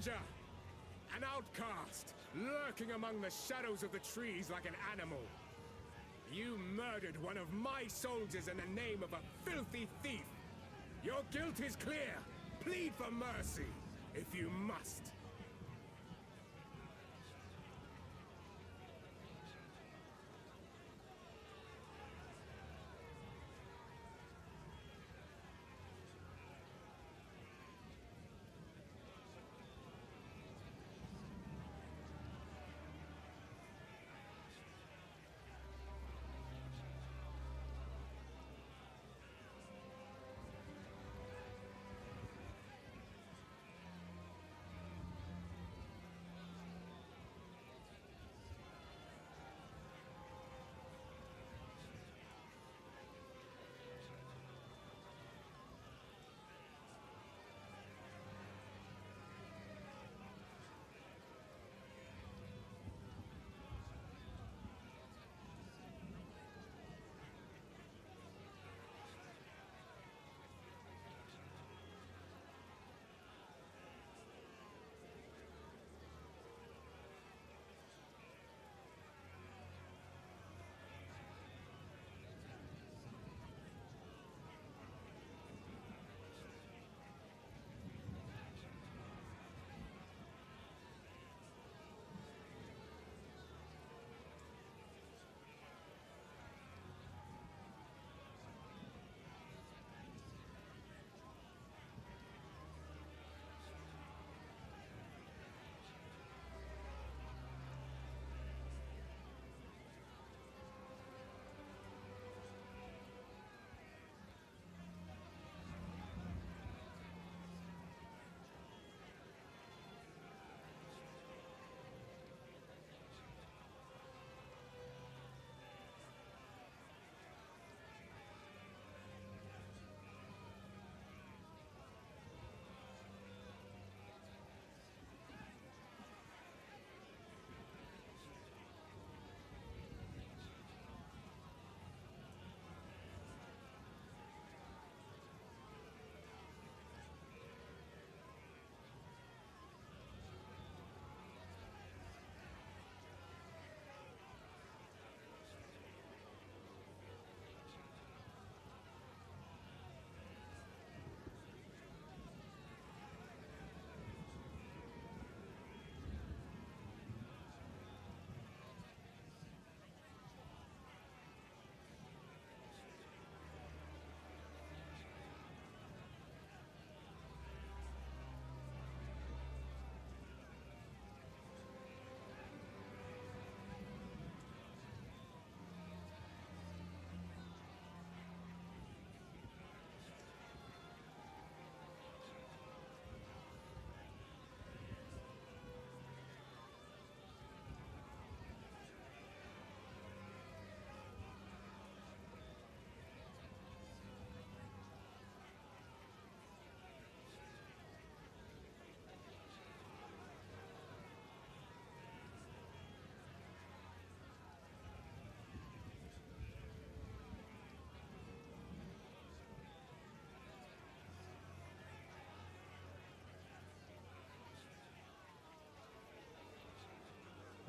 stranger, an outcast, lurking among the shadows of the trees like an animal. You murdered one of my soldiers in the name of a filthy thief. Your guilt is clear. Plead for mercy, if you must.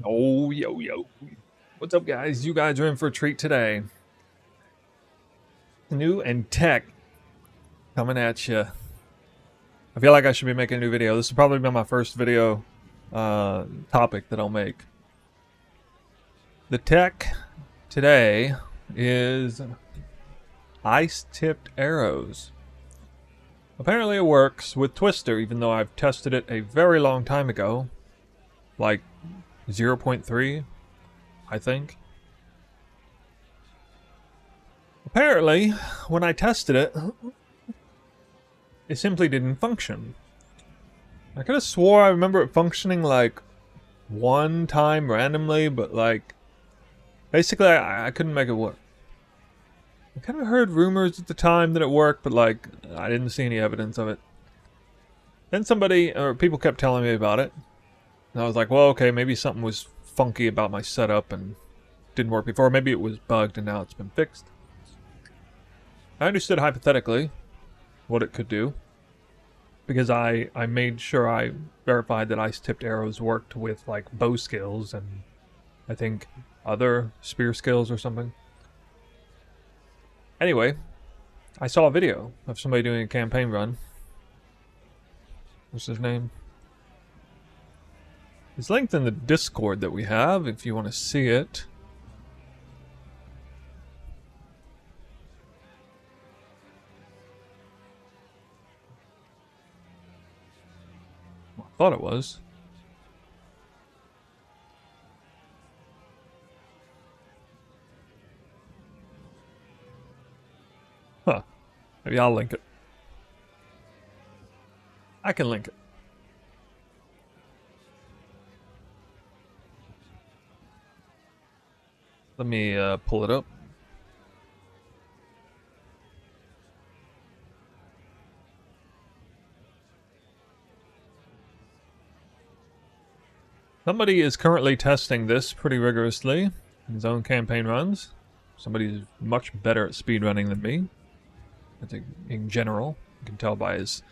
Oh, yo. What's up, guys? You guys are in for a treat today. New and tech coming at you. I feel like I should be making a new video. This will probably be my first video topic that I'll make. The tech today is ice-tipped arrows. Apparently it works with Twister, even though I've tested it a very long time ago. Like 0.3, I think. Apparently, when I tested it, it simply didn't function. I could have swore I remember it functioning like one time randomly, but like basically I couldn't make it work. I kind of heard rumors at the time that it worked, but like I didn't see any evidence of it. Then people kept telling me about it. And I was like, well, okay, maybe something was funky about my setup and didn't work before. Maybe it was bugged and now it's been fixed. I understood hypothetically what it could do. because I made sure I verified that ice-tipped arrows worked with like bow skills and I think other spear skills or something. Anyway, I saw a video of somebody doing a campaign run. What's his name? It's linked in the Discord that we have if you want to see it. Well, I thought it was. Huh. Maybe I'll link it. I can link it. Let me pull it up. Somebody is currently testing this pretty rigorously in his own campaign runs. Somebody who's much better at speedrunning than me. I think in general. You can tell by his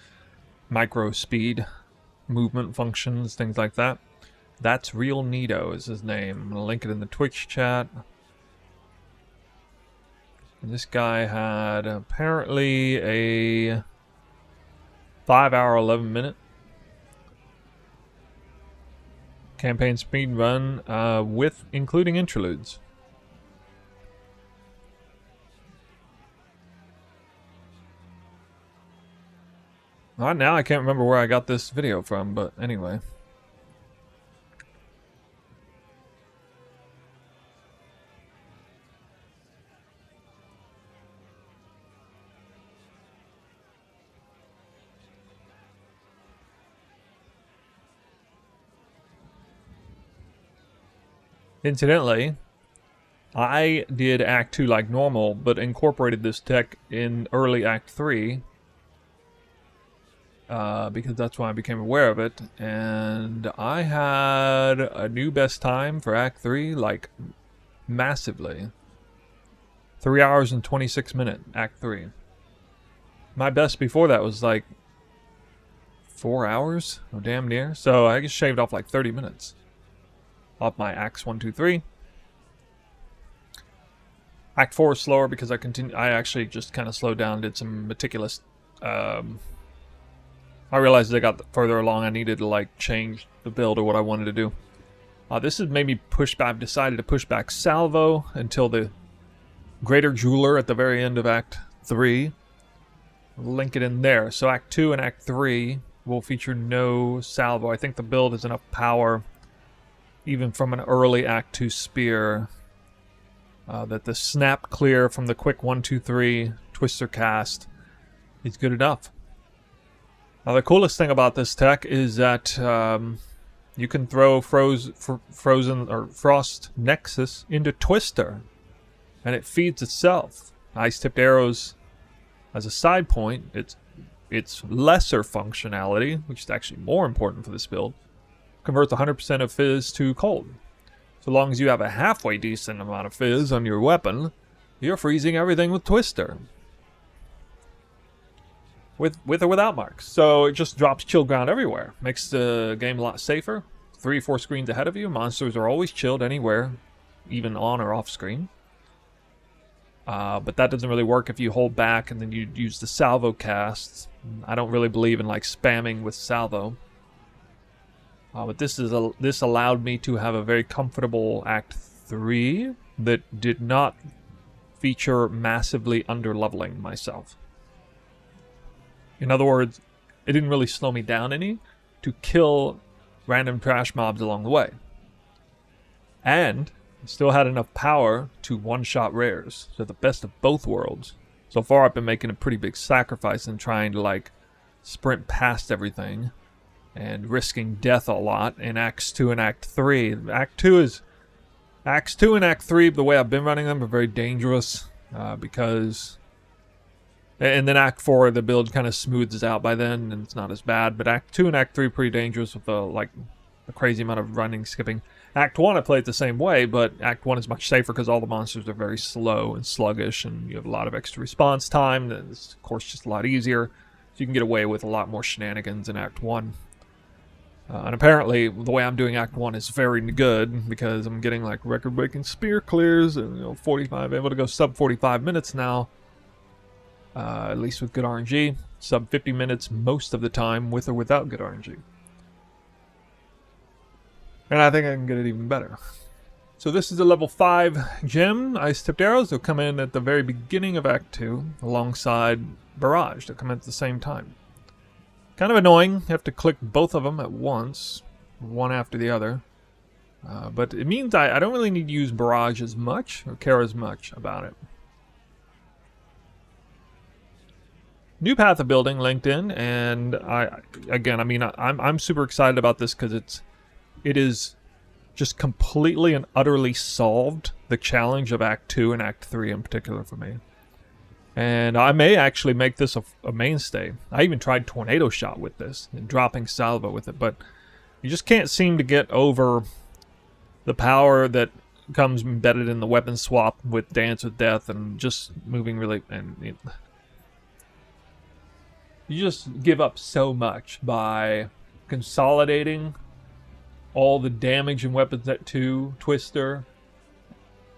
micro speed movement functions, things like that. That's Real Neato is his name. I'm going to link it in the Twitch chat. And this guy had apparently a 5-hour, 11-minute campaign speed run with including interludes. Alright, now I can't remember where I got this video from, but anyway. Incidentally, I did Act 2 like normal, but incorporated this tech in early Act 3. Because that's when I became aware of it. And I had a new best time for Act 3, like, massively. 3 hours and 26 minutes, Act 3. My best before that was like 4 hours, or damn near. So I just shaved off like 30 minutes. Off my Acts 1, 2, 3. Act 4 is slower because I actually just kind of slowed down, did some meticulous... I realized as I got further along I needed to like change the build or what I wanted to do. This has made me push back. I've decided to push back Salvo until the Greater Jeweler at the very end of Act 3. I'll link it in there. So Act 2 and Act 3 will feature no Salvo. I think the build has enough power, even from an early Act 2 spear, that the snap clear from the quick 1, 2, 3 Twister cast is good enough. Now the coolest thing about this tech is that you can throw frozen or frost nexus into Twister, and it feeds itself. Ice-tipped arrows as a side point, its lesser functionality, which is actually more important for this build, converts 100% of fizz to cold. So long as you have a halfway decent amount of fizz on your weapon, you're freezing everything with Twister. With or without marks. So it just drops chill ground everywhere. Makes the game a lot safer. 3 or 4 screens ahead of you. Monsters are always chilled anywhere, even on or off screen. But that doesn't really work if you hold back and then you use the salvo casts. I don't really believe in like spamming with salvo. But this allowed me to have a very comfortable Act 3 that did not feature massively under-leveling myself. In other words, it didn't really slow me down any to kill random trash mobs along the way. And it still had enough power to one-shot rares. So the best of both worlds. So far I've been making a pretty big sacrifice in trying to like sprint past everything and risking death a lot in Acts 2 and Act 3. Acts 2 and Act 3, the way I've been running them, are very dangerous because... And then Act 4, the build kind of smooths out by then, and it's not as bad. But Act 2 and Act 3 are pretty dangerous with the crazy amount of running, skipping. Act 1 I played the same way, but Act 1 is much safer because all the monsters are very slow and sluggish, and you have a lot of extra response time. It's, of course, just a lot easier. So you can get away with a lot more shenanigans in Act 1. And apparently, the way I'm doing Act 1 is very good, because I'm getting like record-breaking spear clears, and able to go sub 45 minutes now. At least with good RNG. Sub 50 minutes most of the time, with or without good RNG. And I think I can get it even better. So this is a level 5 gem, Ice-Tipped Arrows. They'll come in at the very beginning of Act 2, alongside Barrage. They'll come in at the same time. Kind of annoying. You have to click both of them at once, one after the other. But it means I don't really need to use Barrage as much, or care as much about it. New path of building linked in, and I'm super excited about this because it is just completely and utterly solved the challenge of Act 2 and Act 3 in particular for me. And I may actually make this a mainstay. I even tried Tornado Shot with this, and dropping salvo with it, but you just can't seem to get over the power that comes embedded in the weapon swap with Dance with Death, and just moving really... You just give up so much by consolidating all the damage in weapons at 2, Twister,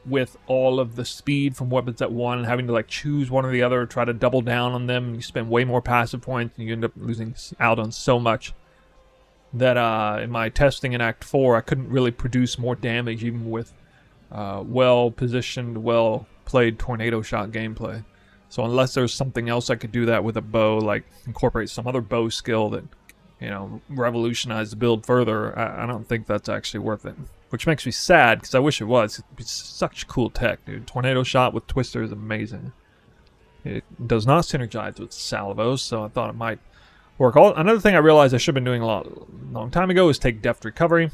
with all of the speed from weapons at 1, and having to like choose one or the other, try to double down on them, and you spend way more passive points, and you end up losing out on so much that in my testing in Act 4, I couldn't really produce more damage even with well-positioned, well-played Tornado Shot gameplay. So unless there's something else I could do that with a bow, like incorporate some other bow skill that, revolutionize the build further, I don't think that's actually worth it. Which makes me sad, because I wish it was. It's such cool tech, dude. Tornado Shot with Twister is amazing. It does not synergize with salvos, so I thought it might work. Another thing I realized I should have been doing a long time ago is take Deft Recovery.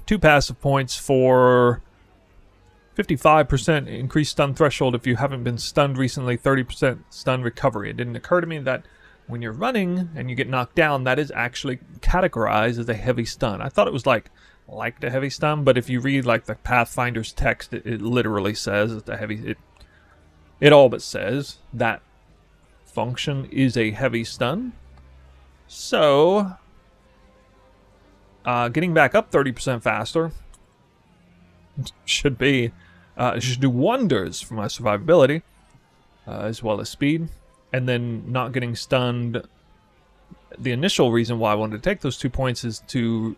2 passive points for 55% increased stun threshold if you haven't been stunned recently, 30% stun recovery. It didn't occur to me that when you're running and you get knocked down, that is actually categorized as a heavy stun. I thought it was like a heavy stun, but if you read like the Pathfinder's text, it literally says it's a heavy... It all but says that function is a heavy stun. So, getting back up 30% faster should do wonders for my survivability, as well as speed. And then not getting stunned. The initial reason why I wanted to take those 2 points is to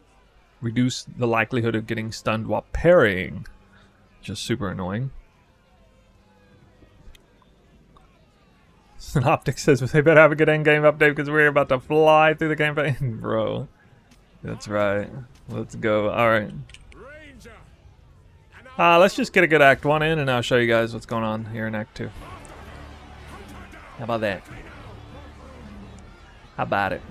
reduce the likelihood of getting stunned while parrying, which is super annoying. Synoptic says they better have a good endgame update because we're about to fly through the campaign. Bro, that's right. Let's go. Alright. Let's just get a good Act 1 in, and I'll show you guys what's going on here in Act 2. How about that? How about it?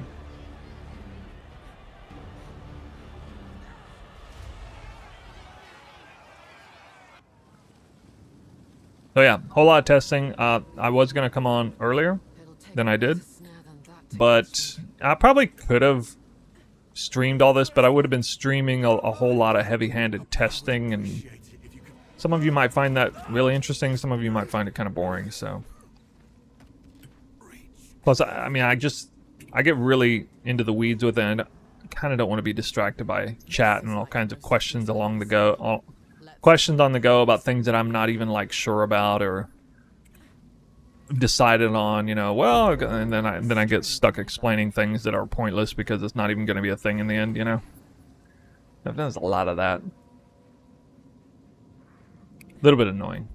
So yeah, whole lot of testing. I was going to come on earlier than I did, but I probably could have streamed all this, but I would have been streaming a whole lot of heavy-handed testing, and some of you might find that really interesting, some of you might find it kind of boring, so... Plus, I mean, I get really into the weeds with it, and I kind of don't want to be distracted by chat and all kinds of questions along the go. Questions on the go about things that I'm not even, like, sure about or decided on, well, and then I get stuck explaining things that are pointless because it's not even going to be a thing in the end, There's a lot of that. A little bit annoying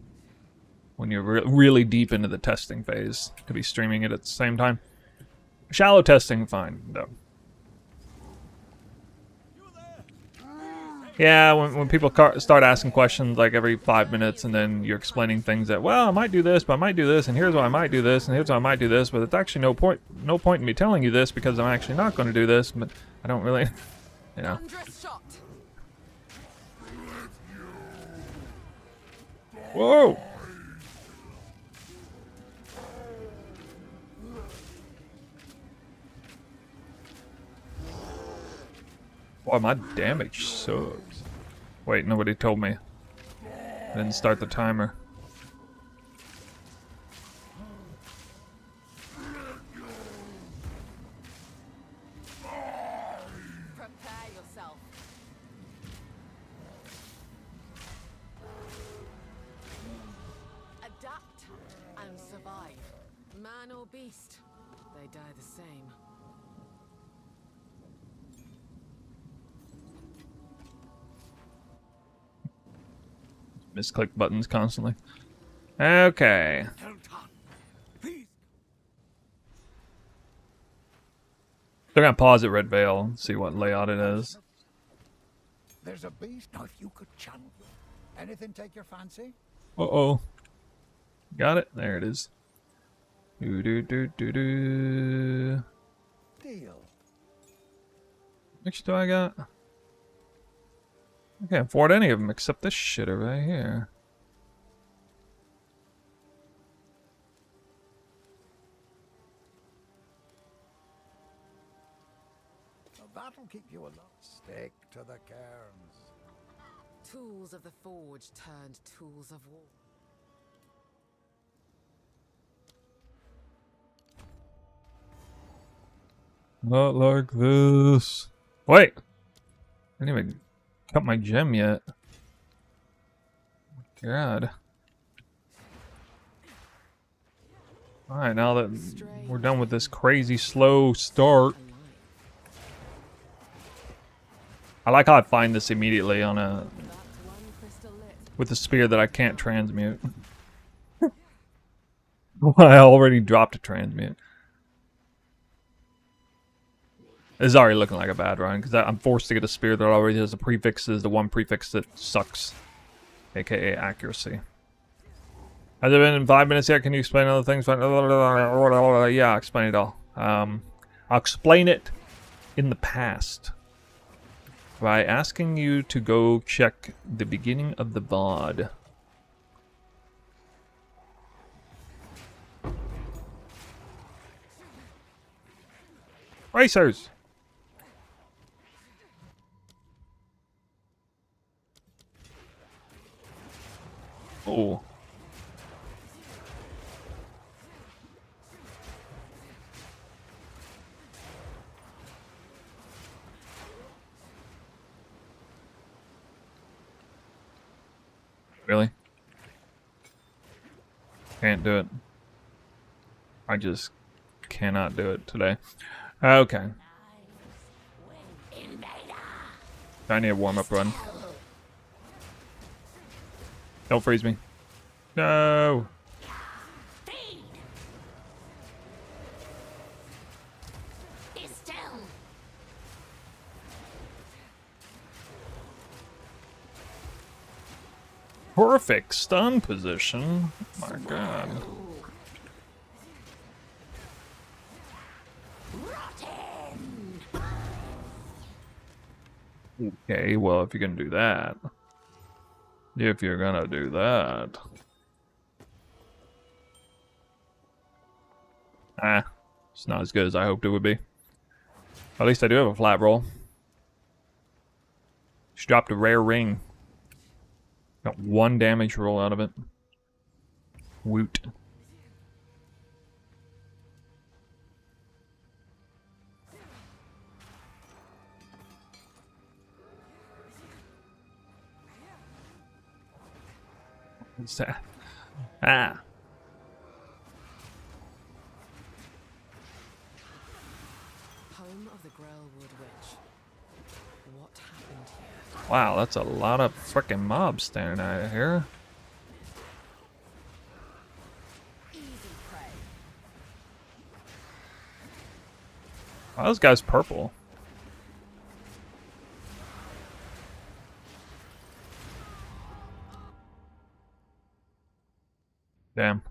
when you're really deep into the testing phase to be streaming it at the same time. Shallow testing, fine, though. Yeah, when people start asking questions like every 5 minutes, and then you're explaining things that, well, I might do this, but I might do this, and here's why I might do this, and here's why I might do this, but it's actually no point in me telling you this because I'm actually not going to do this, but I don't really, Whoa! Boy, my damage sucks. Wait, nobody told me. I didn't start the timer. or beast, they die the same. Misclick buttons constantly. Okay. They're gonna pause at Red Veil and see what layout it is. There's a beast. Now, if you could channel anything, take your fancy. Uh-oh. Got it? There it is. Do do do do do. Deal. Which do I got? I can't afford any of them except this shitter right here. Now, that'll keep you alive. Stick to the cairns. Tools of the forge turned tools of war. Not like this. Wait! I didn't even cut my gem yet. God. Alright, now that we're done with this crazy slow start. I like how I find this immediately on a... with a spear that I can't transmute. I already dropped a transmute. This is already looking like a bad run, because I'm forced to get a spear that already has the prefixes, the one prefix that sucks. AKA accuracy. Has it been 5 minutes yet? Can you explain other things? Yeah, I'll explain it all. I'll explain it in the past. By asking you to go check the beginning of the VOD. Racers! Oh. Really? Can't do it. I just cannot do it today. Okay. I need a warm-up run. Don't freeze me. No! Perfect stun position. Oh my god. Okay, well, if you're gonna do that. If you're gonna do that. It's not as good as I hoped it would be. At least I do have a flat roll. Just dropped a rare ring. Got 1 damage roll out of it. Woot. What's that? Ah. Home of the Grailwood Witch. What happened here? Wow, that's a lot of frickin' mobs standing out here. Easy prey. Wow, this guy's purple. Damn.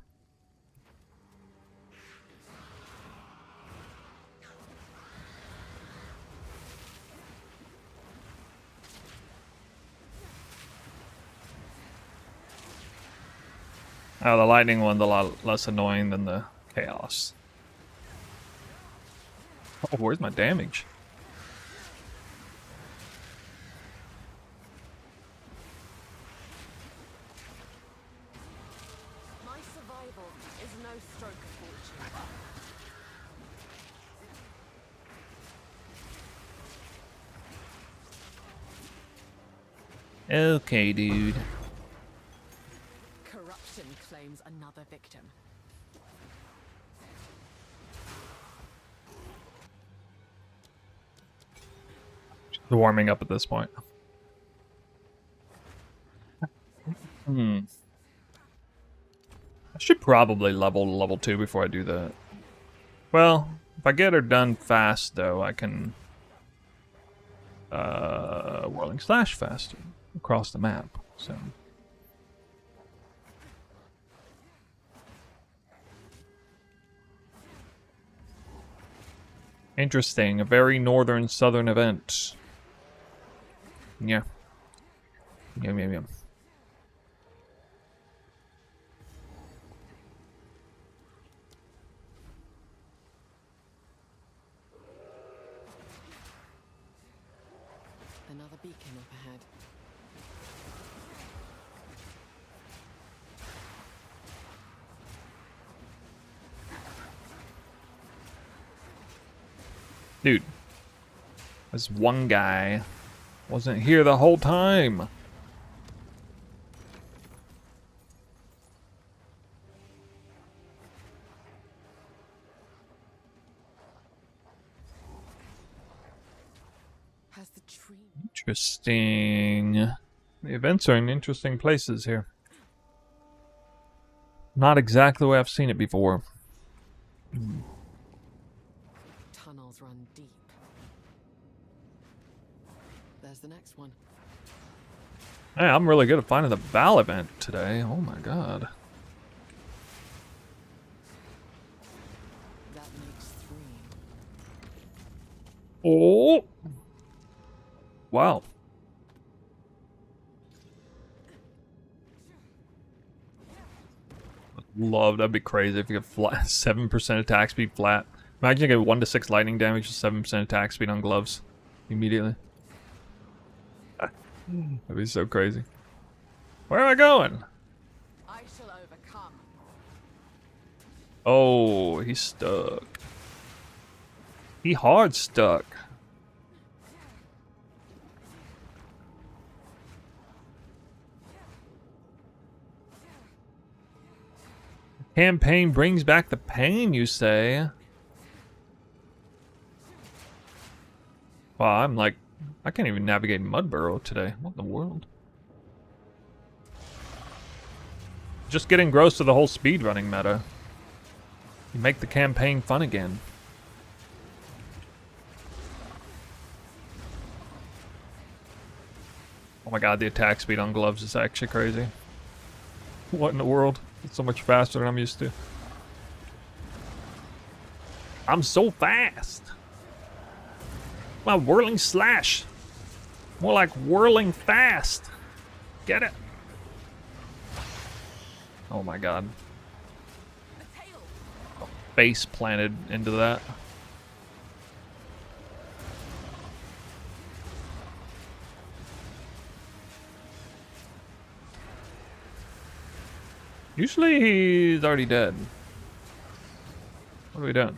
Oh, the lightning one's a lot less annoying than the chaos. Oh, where's my damage? My survival is no stroke of fortune. Okay, dude. Corruption claims another victim. warming up at this point. I should probably level 2 before I do that. Well, if I get her done fast, though, I can whirling slash faster across the map. So interesting, a very northern southern event. Yeah. Yeah. Another beacon up ahead. Dude, this one guy wasn't here the whole time. Has the tree... Interesting. The events are in interesting places here. Not exactly the way I've seen it before. Tunnels run deep. There's the next one. Hey, I'm really good at finding the Val event today. Oh my god. That makes 3. Oh! Wow. Love, that'd be crazy if you get flat 7% attack speed flat. Imagine you get 1 to 6 lightning damage with 7% attack speed on gloves immediately. That'd be so crazy. Where am I going? I shall overcome. Oh, he's stuck. He hard stuck. Campaign brings back the pain, you say? Wow, I'm like, I can't even navigate Mudburrow today. What in the world? Just getting gross to the whole speedrunning meta. You make the campaign fun again. Oh my god, the attack speed on gloves is actually crazy. What in the world? It's so much faster than I'm used to. I'm so fast. My whirling slash. More like whirling fast. Get it? Oh my god. Oh, face planted into that. Usually he's already dead. What are we doing?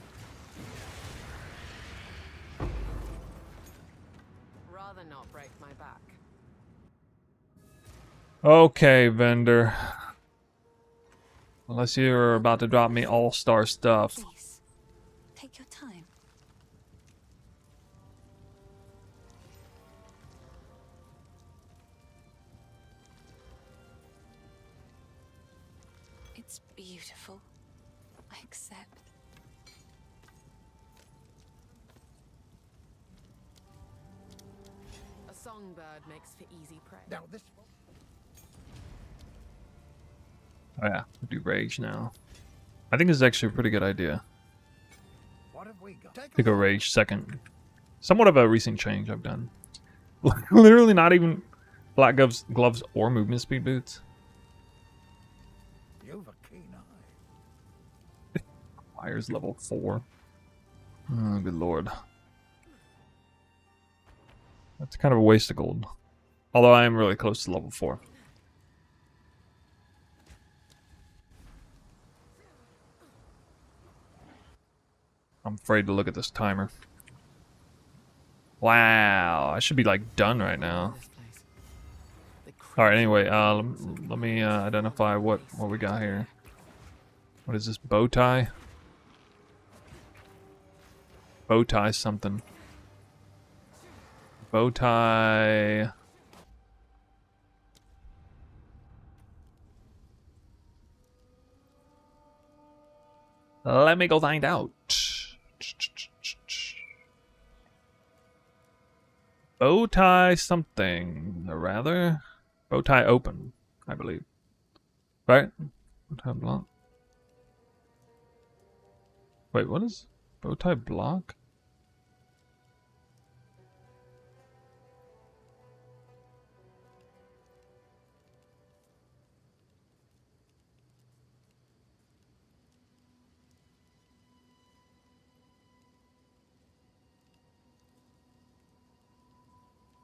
Rather not break my back. Okay, vendor. Unless you're about to drop me all-star stuff. Please, take your time. It's beautiful. I accept. A songbird makes for easy prey. Now this one. Oh yeah, we'll do rage now. I think this is actually a pretty good idea. What have we got? Take To go rage second. Somewhat of a recent change I've done. Literally not even black gloves or movement speed boots. You've a keen eye. Fire's level 4. Oh, good lord. That's kind of a waste of gold. Although I am really close to level 4. I'm afraid to look at this timer. Wow, I should be like done right now. This place. The Alright, anyway, let me identify what we got here. What is this, bow tie? Bow tie something. Bow tie. Let me go find out. Bow tie something, or rather, bow tie open, I believe. Right? Bow tie block. Wait, what is bow tie block?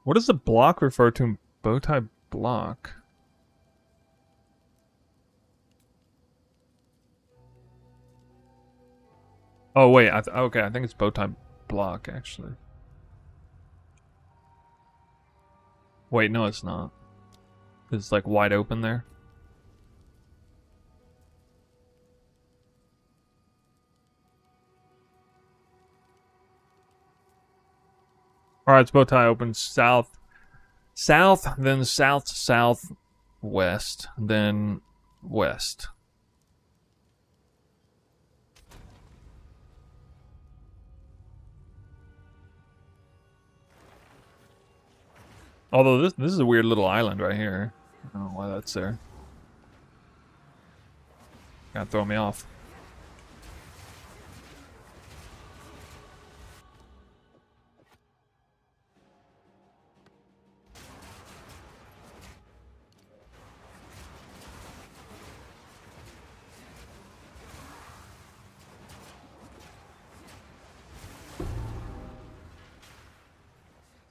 What does the block refer to in bow tie block? Oh wait, okay, I think it's bow tie block actually. Wait, no, it's not. It's like wide open there. All right, it's bow tie open south, then south, southwest, then west. Although this is a weird little island right here. I don't know why that's there. Gotta throw me off.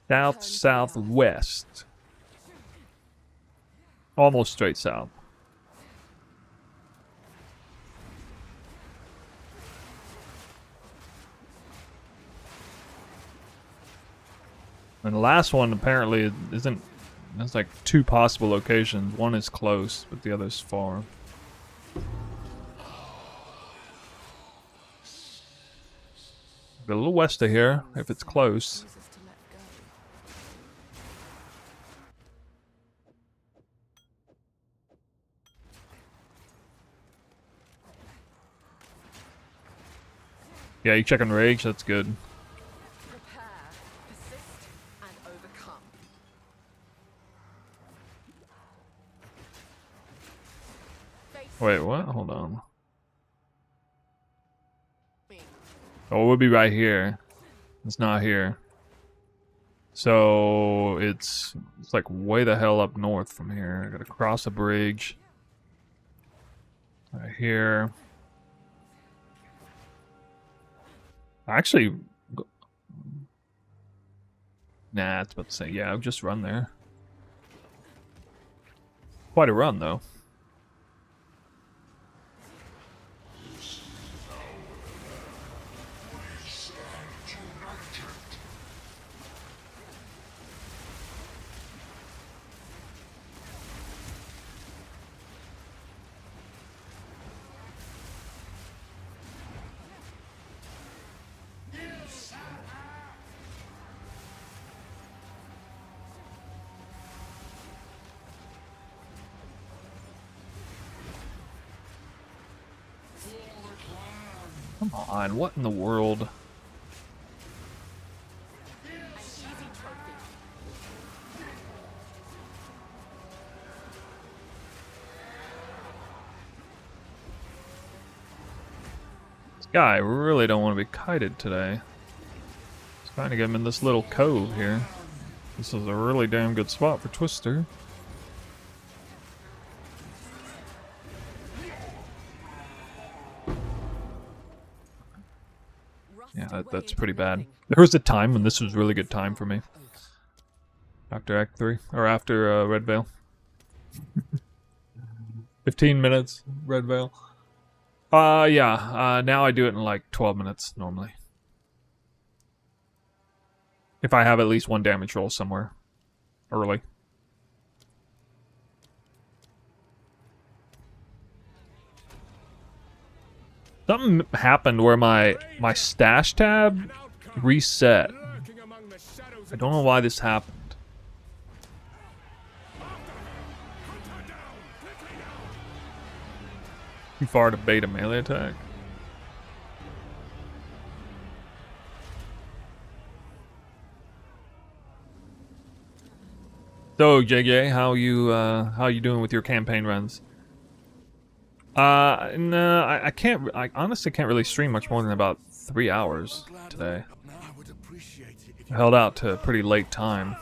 South, southwest. Almost straight south. And the last one apparently isn't. There's like two possible locations. One is close, but the other's far. A little west of here, if it's close. Yeah, you check on rage, that's good. Prepare, persist, and overcome. Wait, what? Hold on. Oh, it would be right here. It's not here. So it's like way the hell up north from here. I gotta cross a bridge. Right here. Actually, nah, it's about to say, yeah, I'll just run there. Quite a run, though. Come on, what in the world? This guy really don't want to be kited today. Just trying to get him in this little cove here. This is a really damn good spot for Twister. Yeah, that's pretty bad. There was a time when this was really good time for me. After Act 3, or after Red Veil. 15 minutes, Red Veil. Yeah, now I do it in like 12 minutes, normally. If I have at least one damage roll somewhere. Early. Something happened where my stash tab reset. I don't know why this happened. Too far to bait a melee attack. So JJ, how you doing with your campaign runs? No, I can't. I honestly can't really stream much more than about 3 hours today. I held out to a pretty late time.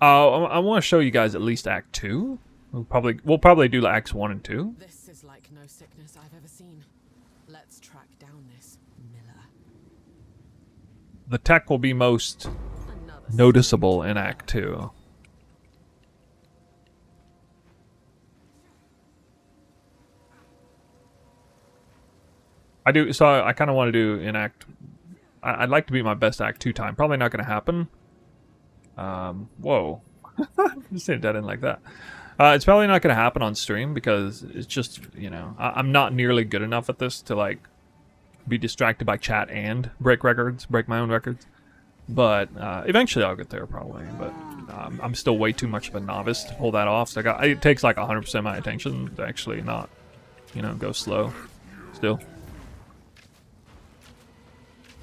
I want to show you guys at least Act 2. We'll probably do Acts 1 and 2. This is like no sickness I've ever seen. Let's track down this Miller. The tech will be most Another noticeable in Act 2. I kind of want to do in Act... I'd like to be my best Act 2 time. Probably not going to happen. Whoa. Just say that in like that. It's probably not going to happen on stream because it's just, you know, I'm not nearly good enough at this to, like, be distracted by chat and break my own records. But eventually I'll get there probably. But I'm still way too much of a novice to pull that off. So it takes like 100% of my attention to actually not, you know, go slow still.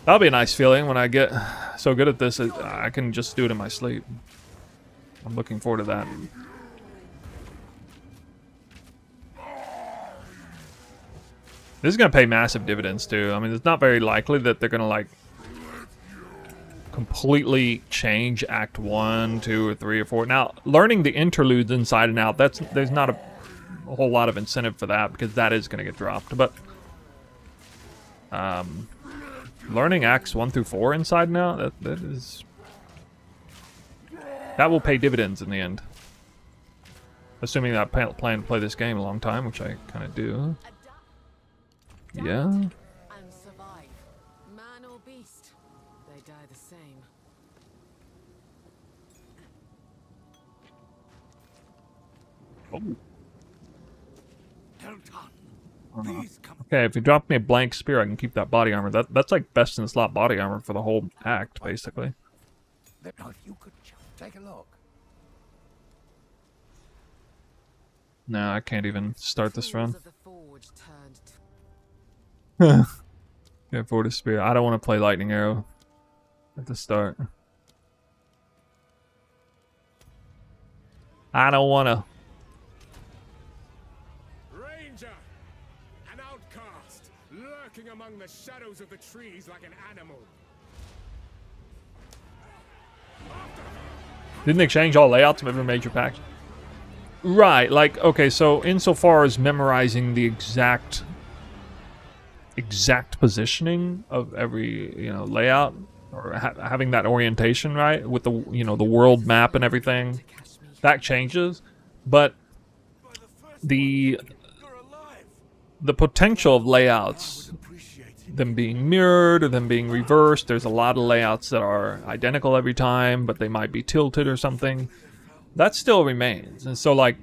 That'll be a nice feeling when I get so good at this, I can just do it in my sleep. I'm looking forward to that. This is going to pay massive dividends too. I mean, it's not very likely that they're going to like completely change Act 1, 2, or 3, or 4. Now, learning the interludes inside and out, there's not a whole lot of incentive for that because that is going to get dropped. But learning Acts 1 through 4 inside and out, that will pay dividends in the end. Assuming that I plan to play this game a long time, which I kind of do. Yeah. and survive. Man or beast, they die the same. Oh. Well done. Please come. Okay, if you drop me a blank spear, I can keep that body armor. That's like best in slot body armor for the whole act, basically. Now, if you could take a look. No, I can't even start this run. Tools of the forge turned Get forward to spear. I don't want to play lightning arrow at the start. I don't want to. Ranger, an outcast, lurking among the shadows of the trees like an animal. Didn't exchange all layouts of every major pack. Right, like, okay, so insofar as memorizing the exact positioning of every, you know, layout, or having that orientation, right, with the, you know, the world map and everything, that changes, but the potential of layouts, them being mirrored or them being reversed, there's a lot of layouts that are identical every time, but they might be tilted or something. That still remains. And so, like,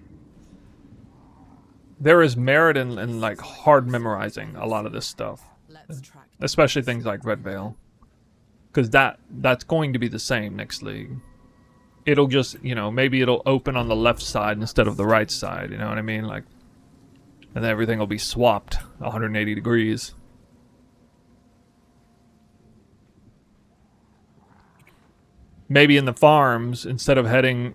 there is merit in like, hard memorizing a lot of this stuff. Especially things like Red Veil. Because that's going to be the same next league. It'll just, you know, maybe it'll open on the left side instead of the right side, you know what I mean? Like, and then everything will be swapped 180 degrees. Maybe in the farms, instead of heading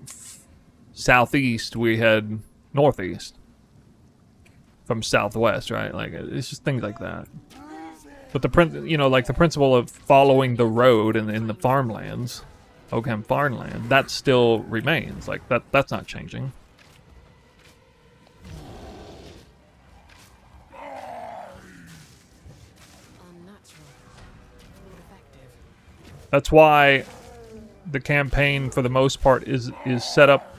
southeast, we head northeast from southwest, right? Like, it's just things like that. But the you know, like the principle of following the road in the farmlands, Oakham farmland, that still remains. Like that's not changing. That's why the campaign, for the most part, is set up,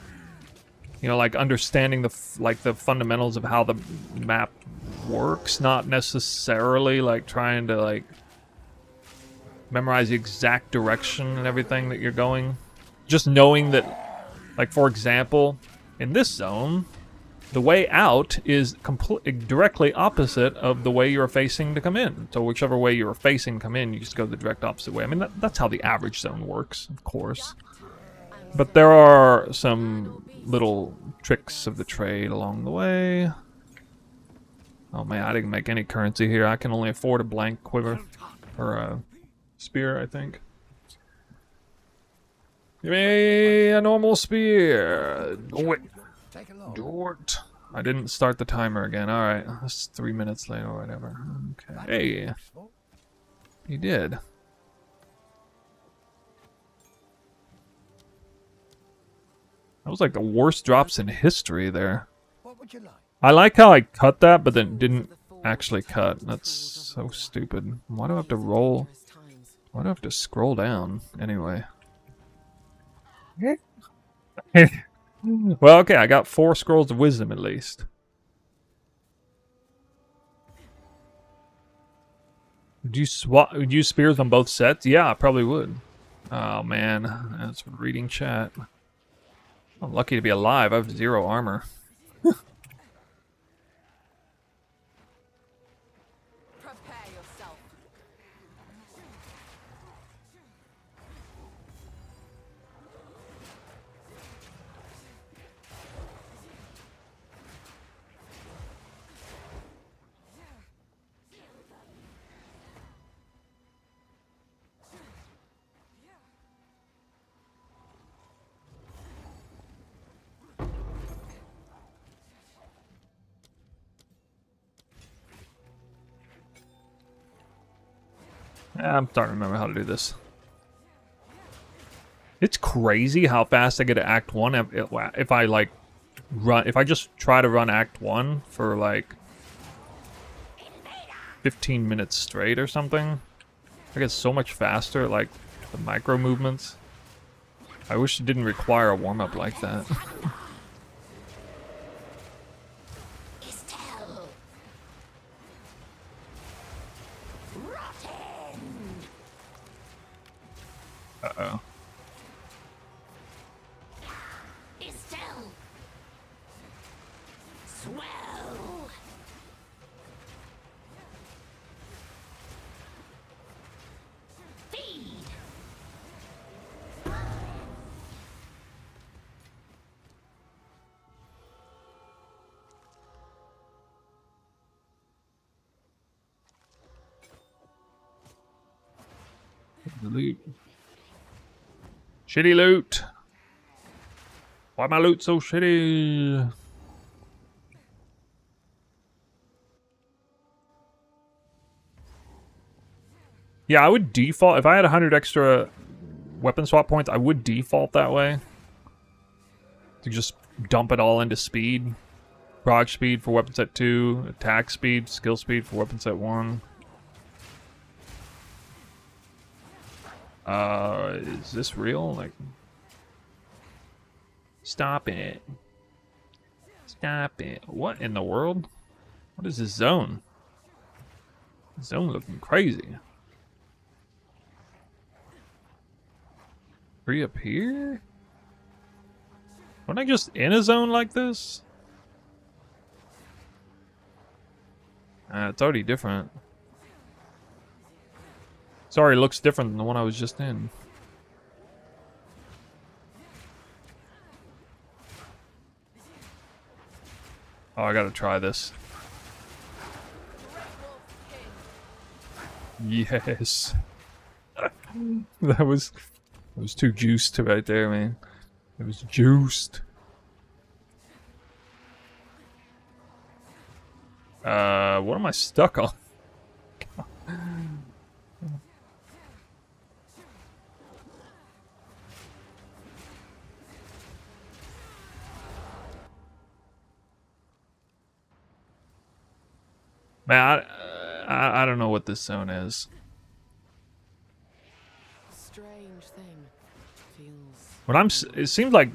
you know, like understanding the fundamentals of how the map works, not necessarily like trying to like memorize the exact direction and everything that you're going. Just knowing that, like, for example, in this zone, the way out is directly opposite of the way you're facing to come in. So whichever way you're facing to come in, you just go the direct opposite way. I mean, that's how the average zone works, of course. But there are some little tricks of the trade along the way. Oh man, I didn't make any currency here. I can only afford a blank quiver. Or a spear, I think. Give me a normal spear. Do it. Take a look. Do it. I didn't start the timer again. Alright, that's 3 minutes late or whatever. Okay. Hey, you did. That was like the worst drops in history there. What would you like? I like how I cut that, but then didn't actually cut. That's so stupid. Why do I have to roll? Why do I have to scroll down? Anyway. Well, okay, I got 4 scrolls of wisdom at least. Would you use spears on both sets? Yeah, I probably would. Oh man, that's reading chat. I'm lucky to be alive. I have 0 armor. Prepare yourself. I'm starting to remember how to do this. It's crazy how fast I get to Act 1 if I like run. If I just try to run Act 1 for like 15 minutes straight or something, I get so much faster. Like the micro movements. I wish it didn't require a warm up like that. Uh-oh. The loot. Shitty loot. Why my loot so shitty? Yeah, I would default if I had 100 extra weapon swap points. I would default that way to just dump it all into speed, barrage speed for weapon set 2, attack speed, skill speed for weapon set 1. Is this real? Like, stop it. Stop it. What in the world? What is this zone? This zone looking crazy. Free up here? Wasn't I just in a zone like this? It's already different. Sorry, it looks different than the one I was just in. Oh, I gotta try this. Yes. That was too juiced right there, man. It was juiced. What am I stuck on? Man, I don't know what this zone is. Strange thing. Feels. When it seems like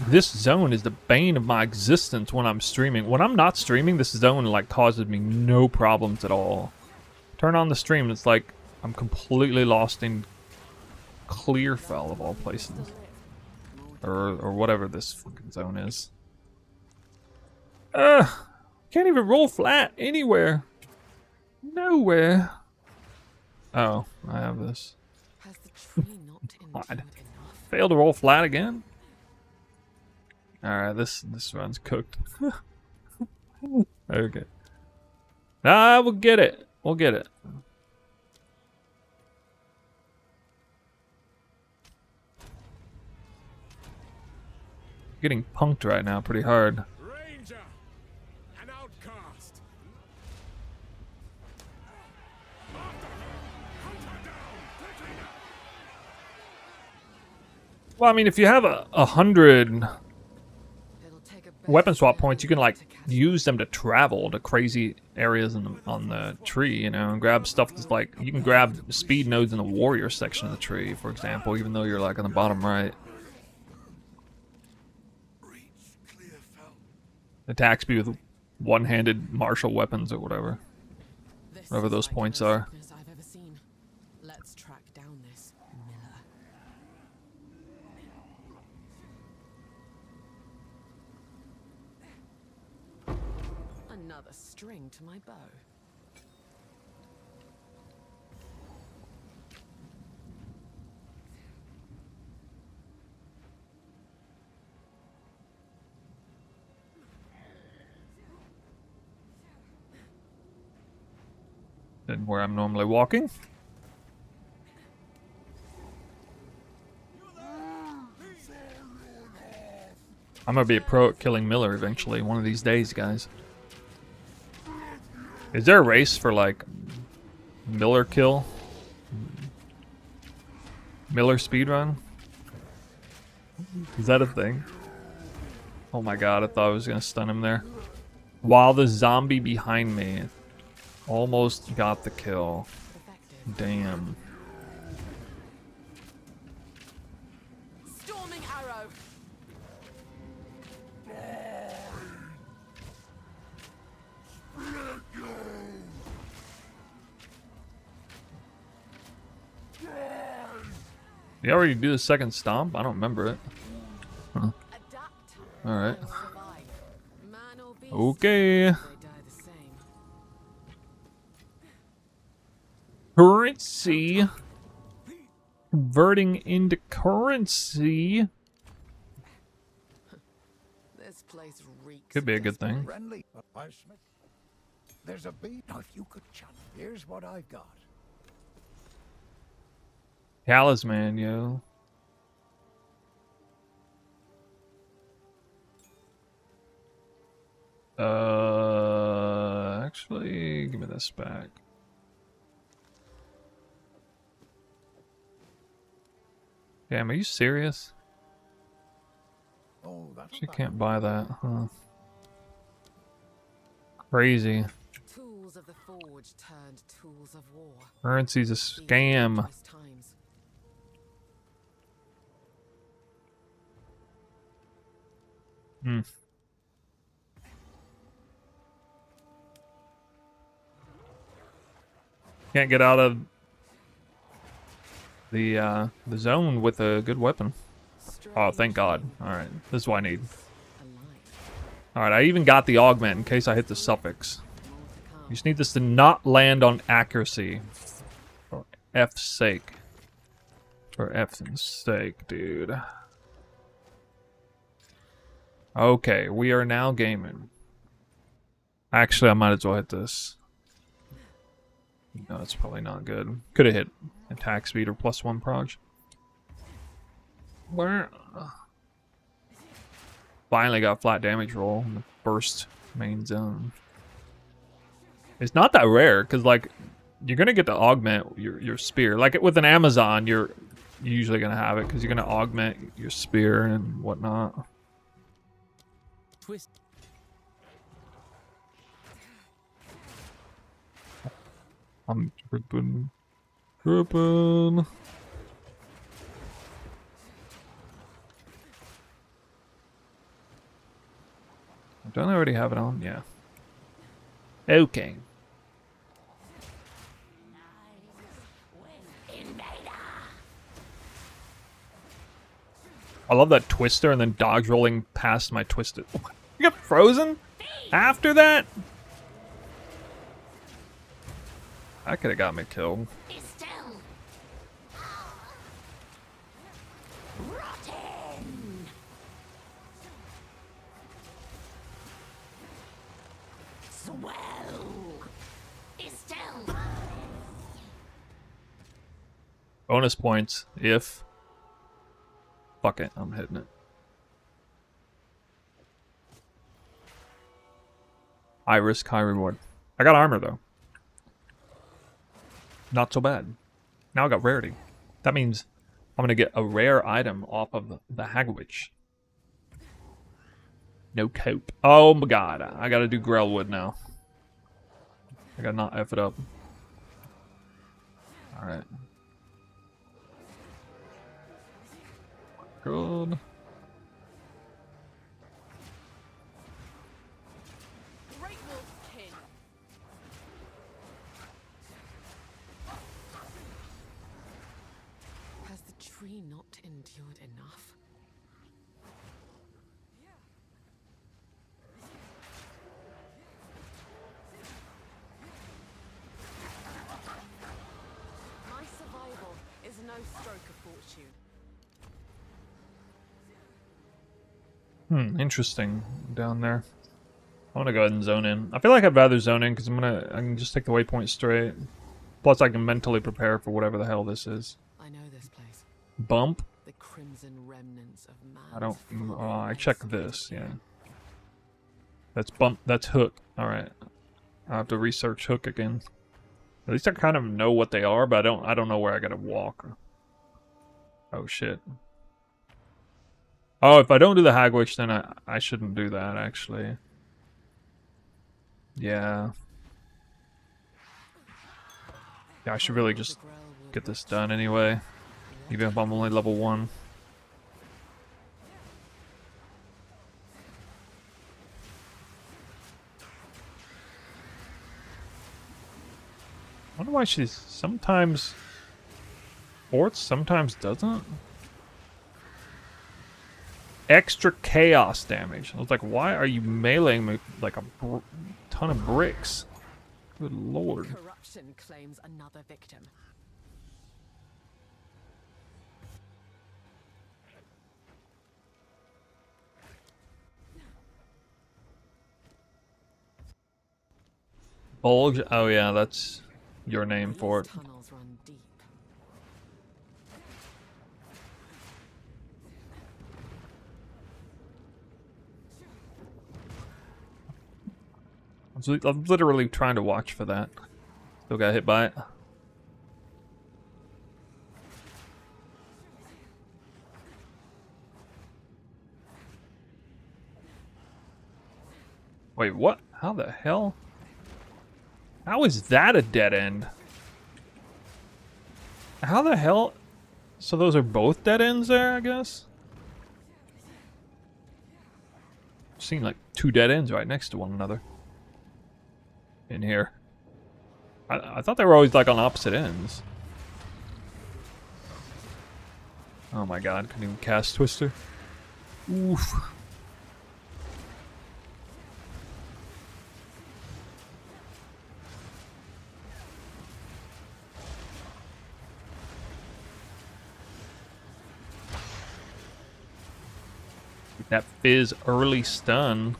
this zone is the bane of my existence when I'm streaming. When I'm not streaming, this zone like causes me no problems at all. Turn on the stream, it's like I'm completely lost in Clearfell of all places, or whatever this fucking zone is. Can't even roll flat anywhere. Nowhere. Oh, I have this. Has the tree not endured God. enough? Failed to roll flat again? Alright, this run's cooked. Okay. Nah, we'll get it. We'll get it. Getting punked right now pretty hard. Ranger, an outcast. Well, I mean, if you have 100 It'll take a weapon better swap points, you can like to catch use them to travel to crazy areas on the tree, you know, and grab stuff that's like, you can grab speed nodes in the warrior section of the tree, for example, even though you're like on the bottom right. Attack speed with one-handed martial weapons or whatever. This Whatever is those like points no are. sickness I've ever seen. Let's track down this Miller. Another string to my bow. Than where I'm normally walking. I'm gonna be a pro at killing Miller eventually, one of these days, guys. Is there a race for like Miller kill? Miller speedrun? Is that a thing? Oh my god, I thought I was gonna stun him there. While the zombie behind me almost got the kill. Damn. Storming arrow. You already do the second stomp? I don't remember it. Adapt. Alright. Survive. Man or beast, Okay. they die the same. Currency. Converting into currency. This place reeks. Could be a of good thing. Friendly. I Smith. There's a bee. Now, if you could chant. Here's what I've got. Talisman, yo. Actually, give me this back. Damn, are you serious? Oh, that's She can't buy that, huh? Crazy. Tools of the forge turned tools of war. Currency's a These scam. dangerous times. Hmm. Can't get out of the zone with a good weapon. Oh, thank God. Alright, this is what I need. Alright, I even got the augment in case I hit the suffix. You just need this to not land on accuracy. For F's sake. For F's sake, dude. Okay, we are now gaming. Actually, I might as well hit this. No, it's probably not good. Could have hit attack speed or +1 proj. Where? Finally got flat damage roll in the first main zone. It's not that rare, because, like, you're going to get to augment your spear. Like, with an Amazon, you're usually going to have it, because you're going to augment your spear and whatnot. Twist. I'm tripping. Don't I already have it on? Yeah. Okay. I love that Twister and then dodge rolling past my Twister. You got frozen? After that? That could have got me killed. Estelle. Rotten. Swell. Estelle. Bonus points if... Fuck it, I'm hitting it. High risk, high reward. I got armor though. Not so bad. Now I got rarity. That means I'm gonna get a rare item off of the Hagwitch. No cope. Oh my god, I gotta do Grellwood now. I gotta not F it up. Alright. Good. Great Wolf King. Has the tree not endured enough? My survival is no stroke of fortune. Interesting down there. I want to go ahead and zone in. I feel like I'd rather zone in because I can just take the waypoint straight. Plus I can mentally prepare for whatever the hell this is. I know this place. Bump? The crimson remnants of man. I don't... I checked this, yeah. That's bump. That's hook. Alright. I have to research hook again. At least I kind of know what they are, but I don't know where I gotta walk. Oh shit. Oh, if I don't do the Hagwitch, then I shouldn't do that, actually. Yeah. Yeah, I should really just get this done anyway. Even if I'm only level 1. I wonder why she's sometimes forts, sometimes doesn't. Extra chaos damage. I was like, why are you meleeing me like a ton of bricks? Good lord. Corruption claims another victim. Bulge? Oh yeah, that's your name for it. These tunnels run deep. I'm literally trying to watch for that. Still got hit by it. Wait, what? How the hell? How is that a dead end? How the hell? So those are both dead ends there, I guess? I've seen like 2 dead ends right next to one another. In here. I thought they were always like on opposite ends. Oh my god, couldn't even cast Twister. Oof. That fizz early stun.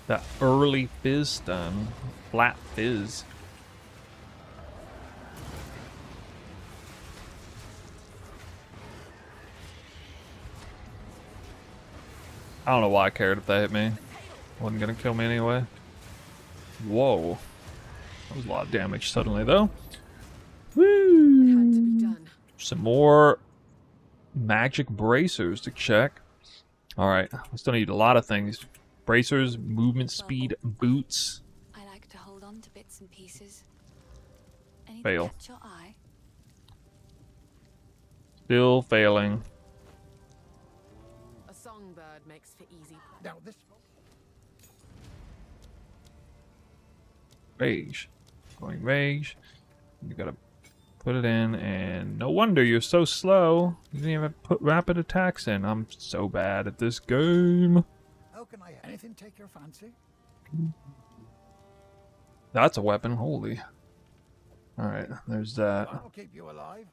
That early fizz stun. Flat fizz. I don't know why I cared if that hit me. Wasn't gonna kill me anyway. Whoa. That was a lot of damage suddenly though. Woo! Had to be done. Some more magic bracers to check. Alright, I still need a lot of things. Bracers, movement speed, boots. I like to hold on to bits and pieces. Anything Fail. catch your eye? Still failing. A songbird makes for easy. Now this. Rage. Going rage. You gotta put it in, and no wonder you're so slow. You didn't even put rapid attacks in. I'm so bad at this game. How can I? Anything take your fancy? That's a weapon. Holy. Alright, there's that. That'll keep you alive.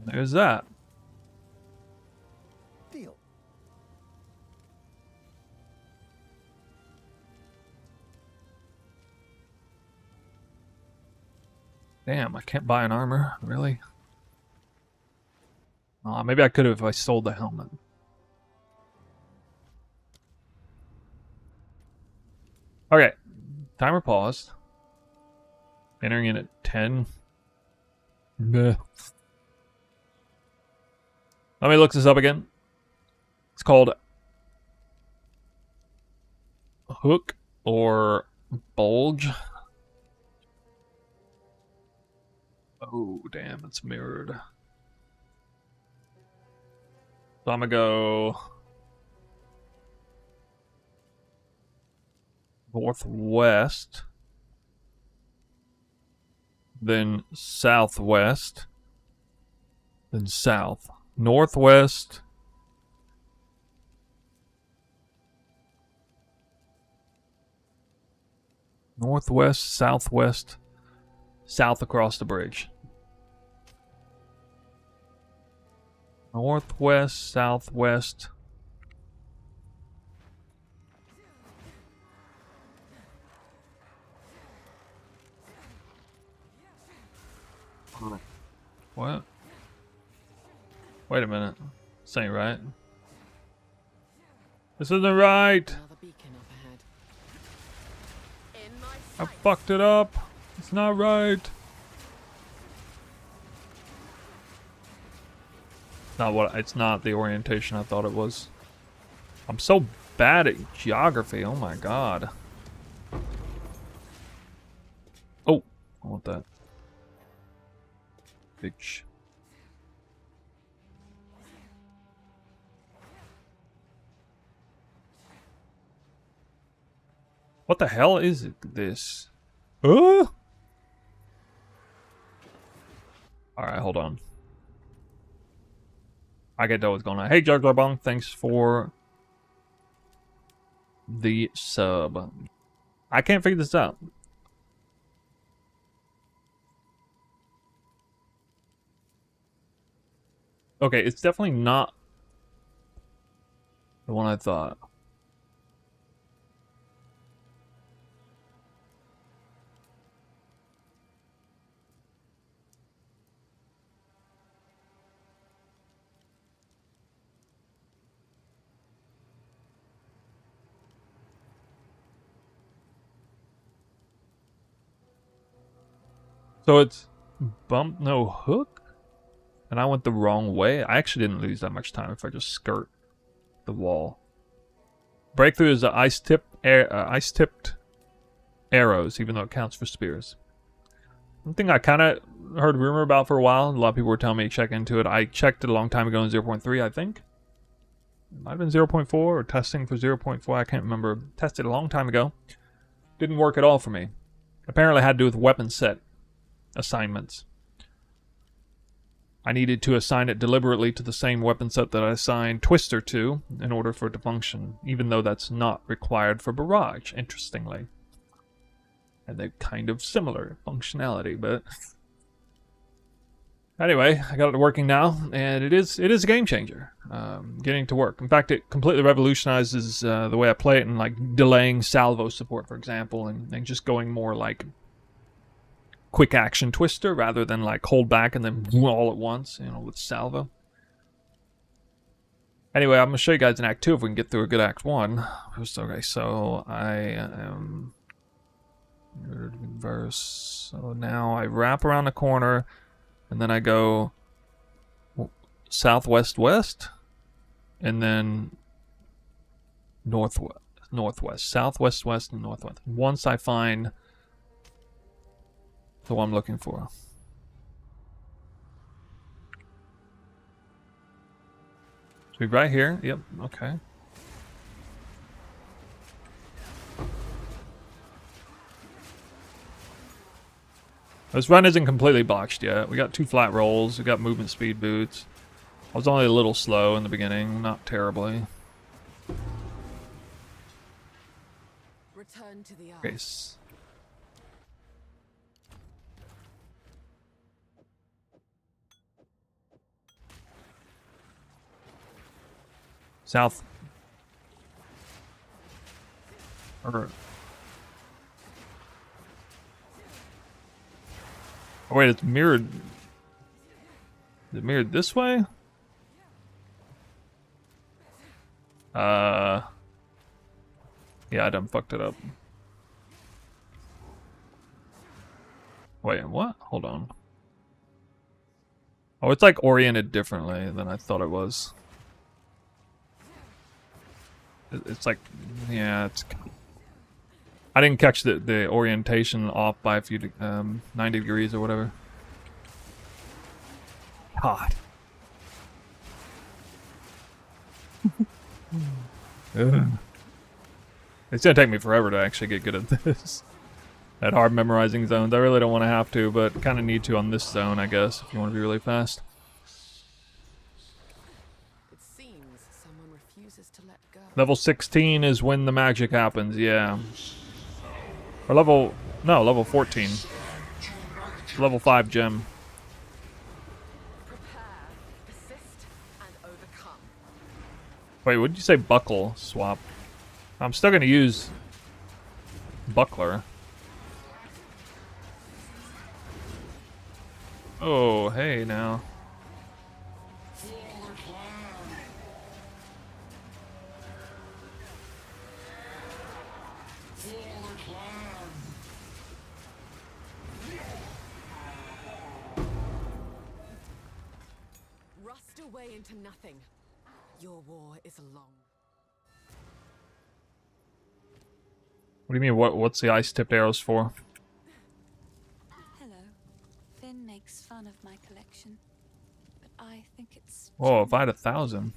There's that. Deal. Damn, I can't buy an armor. Really? Maybe I could have if I sold the helmet. Okay. Timer paused. Entering in at 10. Bleh. Let me look this up again. It's called hook or bulge. Oh, damn, it's mirrored. So I'm gonna go northwest, then southwest, then south. Northwest, northwest, southwest, south across the bridge. Northwest, southwest. What? Wait a minute. This ain't right. This isn't right. Another beacon up ahead. In my I sights. fucked it up. It's not right. It's not the orientation I thought it was. I'm so bad at geography. Oh my god. Oh, I want that. Bitch. What the hell is this? Alright, hold on. I get to know what's going on. Hey, Juggler Bong, thanks for the sub. I can't figure this out. Okay, it's definitely not the one I thought. So it's bump no hook? And I went the wrong way? I actually didn't lose that much time if I just skirt the wall. Breakthrough is the ice-tipped arrows, even though it counts for spears. One thing I kind of heard rumor about for a while, a lot of people were telling me to check into it. I checked it a long time ago in 0.3, I think. It might have been 0.4 or testing for 0.4, I can't remember. Tested a long time ago. Didn't work at all for me. Apparently it had to do with weapon set assignments. I needed to assign it deliberately to the same weapon set that I assigned Twister to in order for it to function, even though that's not required for Barrage, interestingly. And they're kind of similar functionality, but anyway, I got it working now, and it is a game changer. Getting to work. In fact, it completely revolutionizes the way I play it, and like delaying salvo support, for example, and just going more like quick action Twister rather than like hold back and then all at once, you know, with salvo. Anyway, I'm gonna show you guys in Act 2 if we can get through a good Act 1. Okay, so I am verse. So now I wrap around the corner and then I go southwest west and then northwest, southwest west and northwest. Once I find the one I'm looking for. So be right here. Yep, okay. This run isn't completely botched yet. We got 2 flat rolls. We got movement speed boots. I was only a little slow in the beginning, not terribly. Return to the earth. Grace. South. Or... Oh, wait, it's mirrored. Is it mirrored this way? Yeah, I done fucked it up. Wait, what? Hold on. Oh, it's like oriented differently than I thought it was. It's like, yeah, it's... I didn't catch the orientation off by a few, 90 degrees or whatever. God. Ugh. It's gonna take me forever to actually get good at this. At hard memorizing zones. I really don't want to have to, but kind of need to on this zone, I guess, if you want to be really fast. It seems someone refuses to let go. Level 16 is when the magic happens, yeah. Or level... no, level 14. Level 5 gem. Prepare, persist, and overcome. Wait, what did you say buckle swap? I'm still gonna use buckler. Oh, hey now. Rust away into nothing. Your war is long. What do you mean? What's the ice-tipped arrows for? Hello. Finn makes fun of my collection, but I think it's... Whoa, if I had 1,000.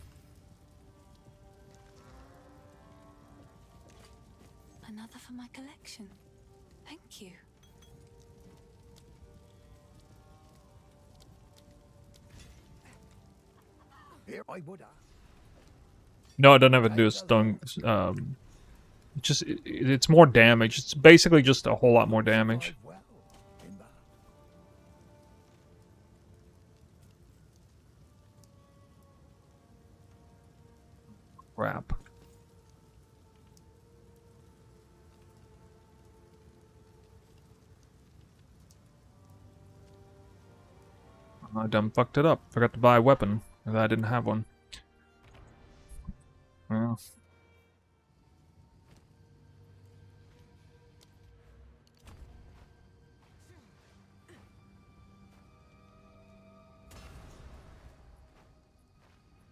Another for my collection. Thank you. Here I would. No, it doesn't have to do with stun. It's more damage. It's basically just a whole lot more damage. Well, in that. Crap. I done fucked it up. Forgot to buy a weapon. I didn't have one. Well.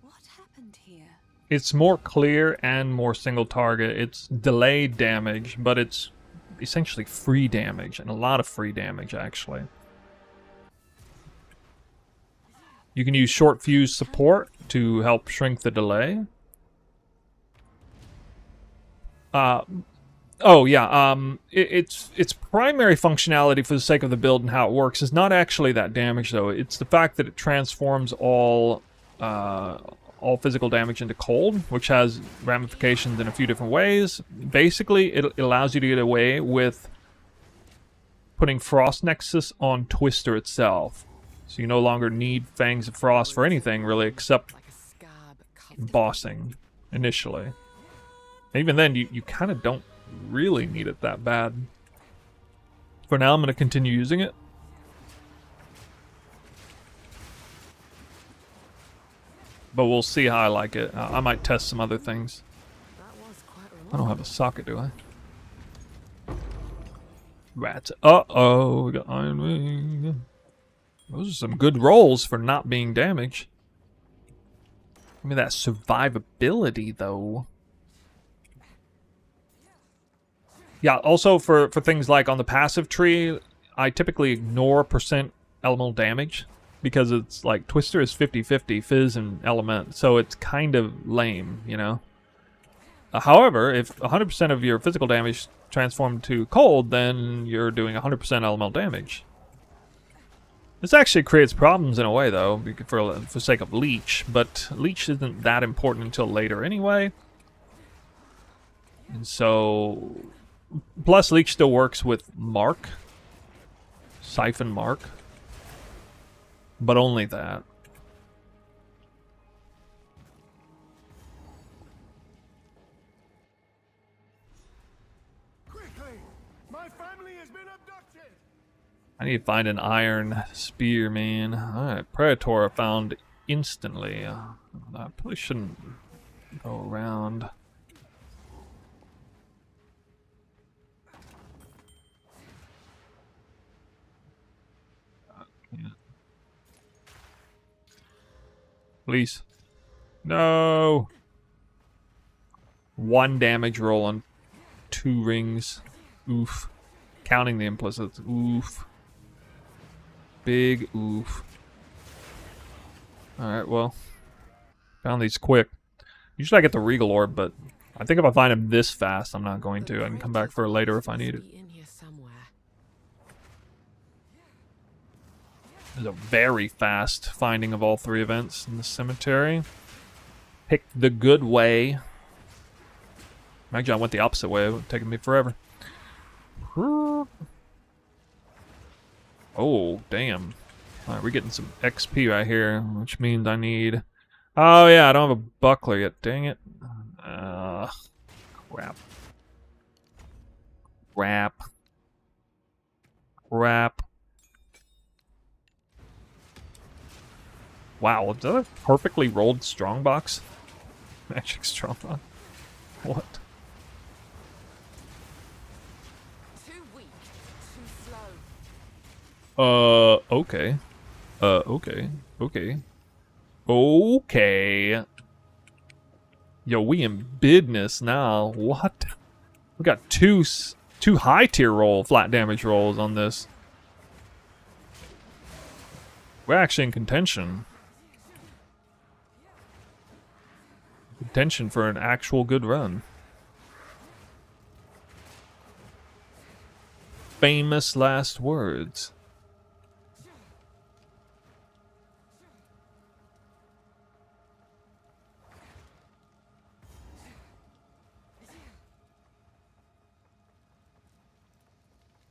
What happened here? It's more clear and more single target. It's delayed damage, but it's essentially free damage, and a lot of free damage, actually. You can use short fuse support to help shrink the delay. Its primary functionality for the sake of the build and how it works is not actually that damage, though. It's the fact that it transforms all physical damage into cold, which has ramifications in a few different ways. Basically, it allows you to get away with putting Frost Nexus on Twister itself. So you no longer need Fangs of Frost for anything, really, except Like a scab covered bossing, initially. And even then, you kind of don't really need it that bad. For now, I'm going to continue using it. But we'll see how I like it. I might test some other things. That was quite I don't have a socket, do I? Rats. Uh-oh, we got Iron Wing. Those are some good rolls for not being damaged. Give me that survivability, though. Yeah, also for things like on the passive tree, I typically ignore percent elemental damage. Because it's like, Twister is 50-50, Fizz and Element, so it's kind of lame, you know? However, if 100% of your physical damage transformed to cold, then you're doing 100% elemental damage. This actually creates problems in a way, though, for sake of Leech, but Leech isn't that important until later anyway. And so... Plus, Leech still works with Mark. Siphon Mark. But only that. Quickly! My family has been abducted! I need to find an iron spear, man. Alright, Predator found instantly. I probably shouldn't go around. Please. No! 1 damage roll on 2 rings. Oof. Counting the implicits. Oof. Big oof. Alright, well. Found these quick. Usually I get the Regal Orb, but I think if I find him this fast, I'm not going to. I can come back for it later if I need it. In here somewhere. There's a very fast finding of all 3 events in the cemetery. Picked the good way. Imagine I went the opposite way. It would have taken me forever. Oh, damn. Alright, we're getting some XP right here, which means I need... Oh, yeah, I don't have a buckler yet. Dang it. Crap. Crap. Wow, is that a perfectly rolled strongbox? Magic strongbox? What? Too weak. Too slow. Okay. Okay. Yo, we in business now. What? We got two high tier flat damage rolls on this. We're actually in contention. Contention for an actual good run. Famous last words.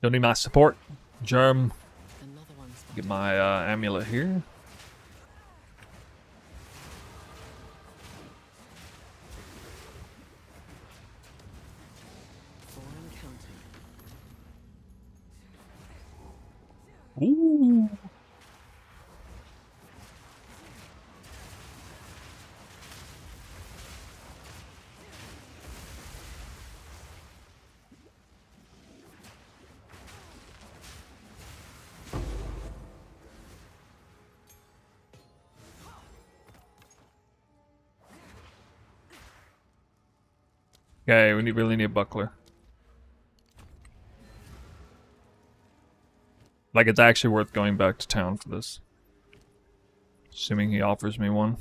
Don't need my support. Germ. Another one's spotted. Get my amulet here. Four and counting. Ooh. Okay, we really need a buckler. Like, it's actually worth going back to town for this. Assuming he offers me one.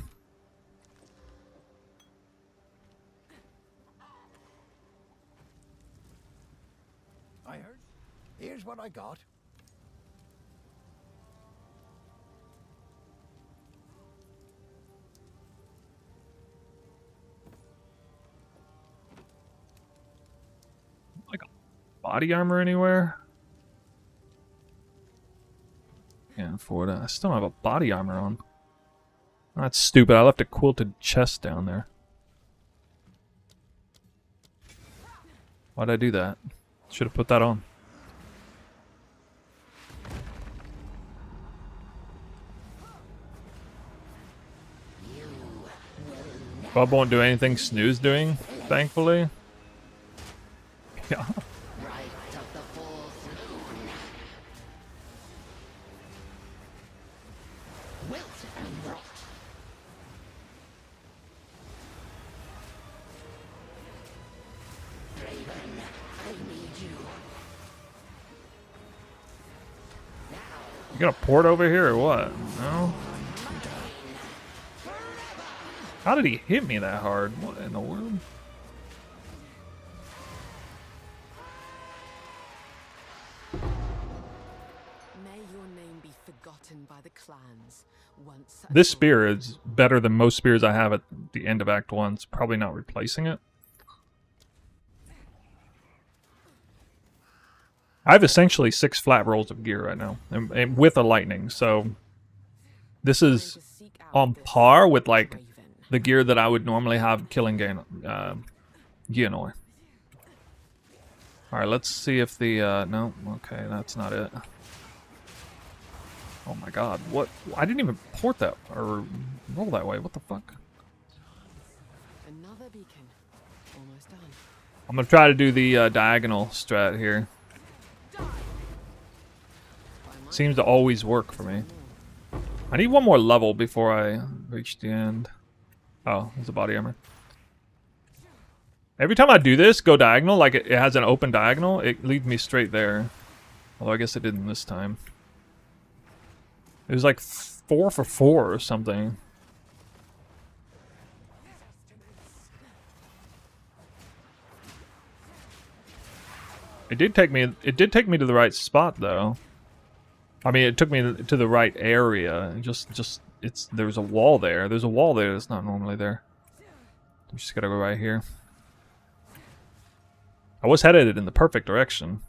I heard. Here's what I got. Like a body armor anywhere? Can't afford it. I still don't have a body armor on. That's stupid. I left a quilted chest down there. Why'd I do that? Should have put that on. Bub won't do anything Snoo's doing, thankfully. Yeah. You gonna port over here or what? No? How did he hit me that hard? What in the world? May your name be forgotten by the clans once. This spear is better than most spears I have at the end of Act 1. It's probably not replacing it. I have essentially 6 flat rolls of gear right now, and with a lightning, so this is on par with like the gear that I would normally have killing Gianoi. Alright, let's see if the no, okay, that's not it. Oh my god, what? I didn't even port that or roll that way. What the fuck? Another beacon. Almost done. I'm gonna try to do the diagonal strat here. Seems to always work for me. I need one more level before I reach the end. Oh, there's a body armor. Every time I do this, go diagonal, like it has an open diagonal, it leads me straight there. Although I guess it didn't this time. It was like 4 for 4 or something. It did take me to the right spot though. I mean, it took me to the right area. There's a wall there. There's a wall there that's not normally there. I'm just gotta go right here. I was headed in the perfect direction.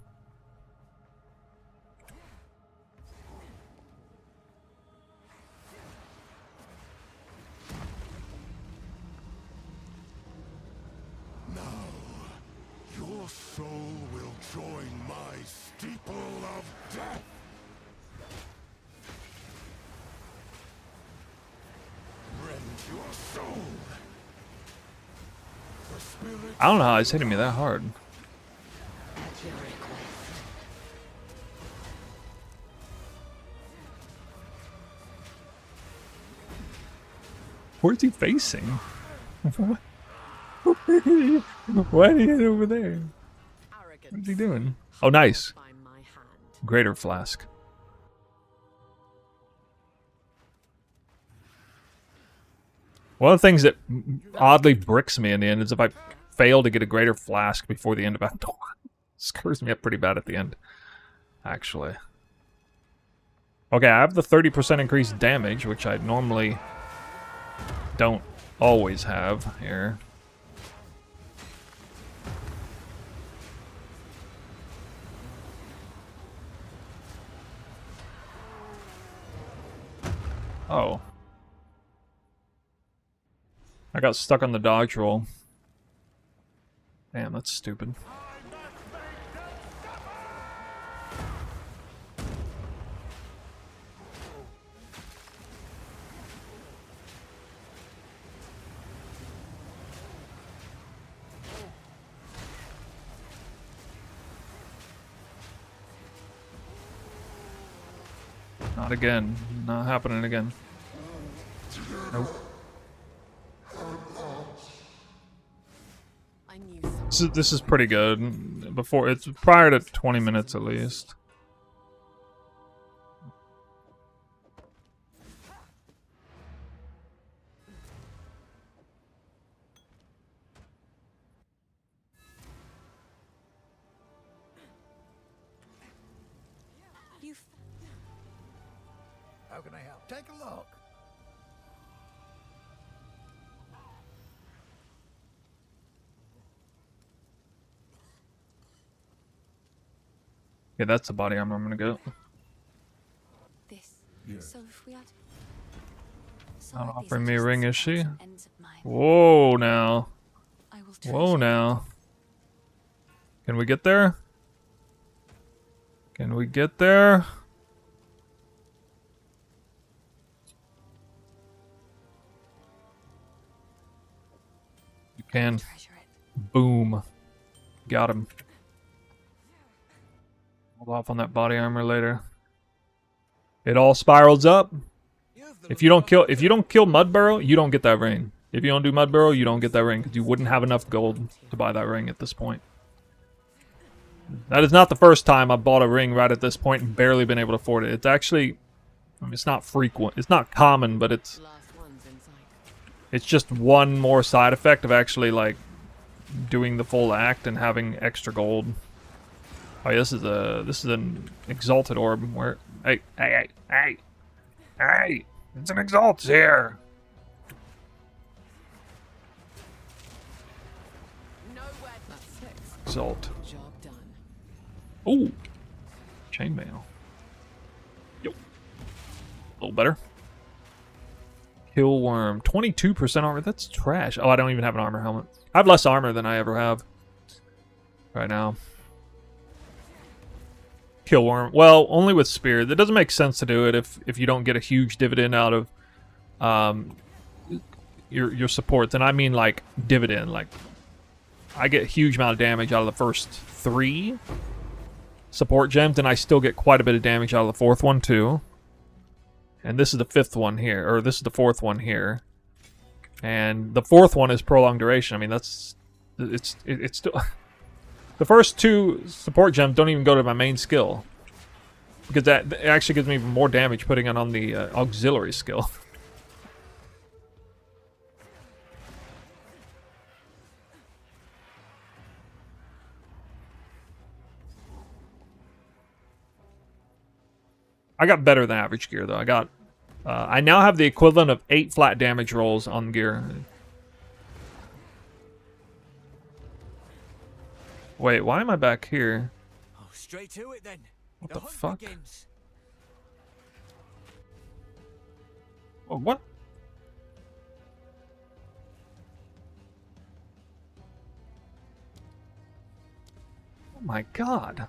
Now, your soul will join my steeple of death. Rend your soul. The spirit. I don't know how it's hitting me that hard. Where's he facing? Why did he hit over there? What's he doing? Oh, nice. Greater flask. One of the things that oddly bricks me in the end is if I fail to get a greater flask before the end of Act 1. Screws me up pretty bad at the end, actually. Okay, I have the 30% increased damage, which I normally don't always have here. Oh. I got stuck on the dodge roll. Damn, that's stupid. Not again. Not happening again. Nope. This is pretty good. Before it's prior to 20 minutes at least. How can I help? Take a look. Yeah, that's the body armor I'm gonna go. This. So if we are to... Not offering me a ring, is she? Whoa, now. Whoa, now. Can we get there? Can we get there? You can. Boom. Got him. Hold off on that body armor later. It all spirals up. If you don't kill Mudburrow, you don't get that ring. If you don't do Mudburrow, you don't get that ring because you wouldn't have enough gold to buy that ring at this point. That is not the first time I bought a ring right at this point and barely been able to afford it. It's actually, I mean, it's not frequent. It's not common, but it's just one more side effect of actually like doing the full act and having extra gold. Oh yeah, this is an exalted orb. Hey, hey, hey, hey, hey! It's an exalt's here. Nowhere. That's 6. Exalt. Job done. Ooh, chainmail. Yep. A little better. Kill worm. 22% armor. That's trash. Oh, I don't even have an armor helmet. I have less armor than I ever have right now. Kill worm. Well, only with spear. That doesn't make sense to do it if you don't get a huge dividend out of your supports. And I mean like dividend. Like I get a huge amount of damage out of the first 3 support gems, and I still get quite a bit of damage out of the 4th one too. And this is the 5th one here, or this is the 4th one here. And the 4th one is prolonged duration. I mean, it's still the first 2 support gems don't even go to my main skill, because that actually gives me even more damage putting it on the auxiliary skill. I got better than average gear though. I now have the equivalent of 8 flat damage rolls on gear. Wait, why am I back here? Oh, straight to it then. What the hunt fuck? begins. Oh, what? Oh my god.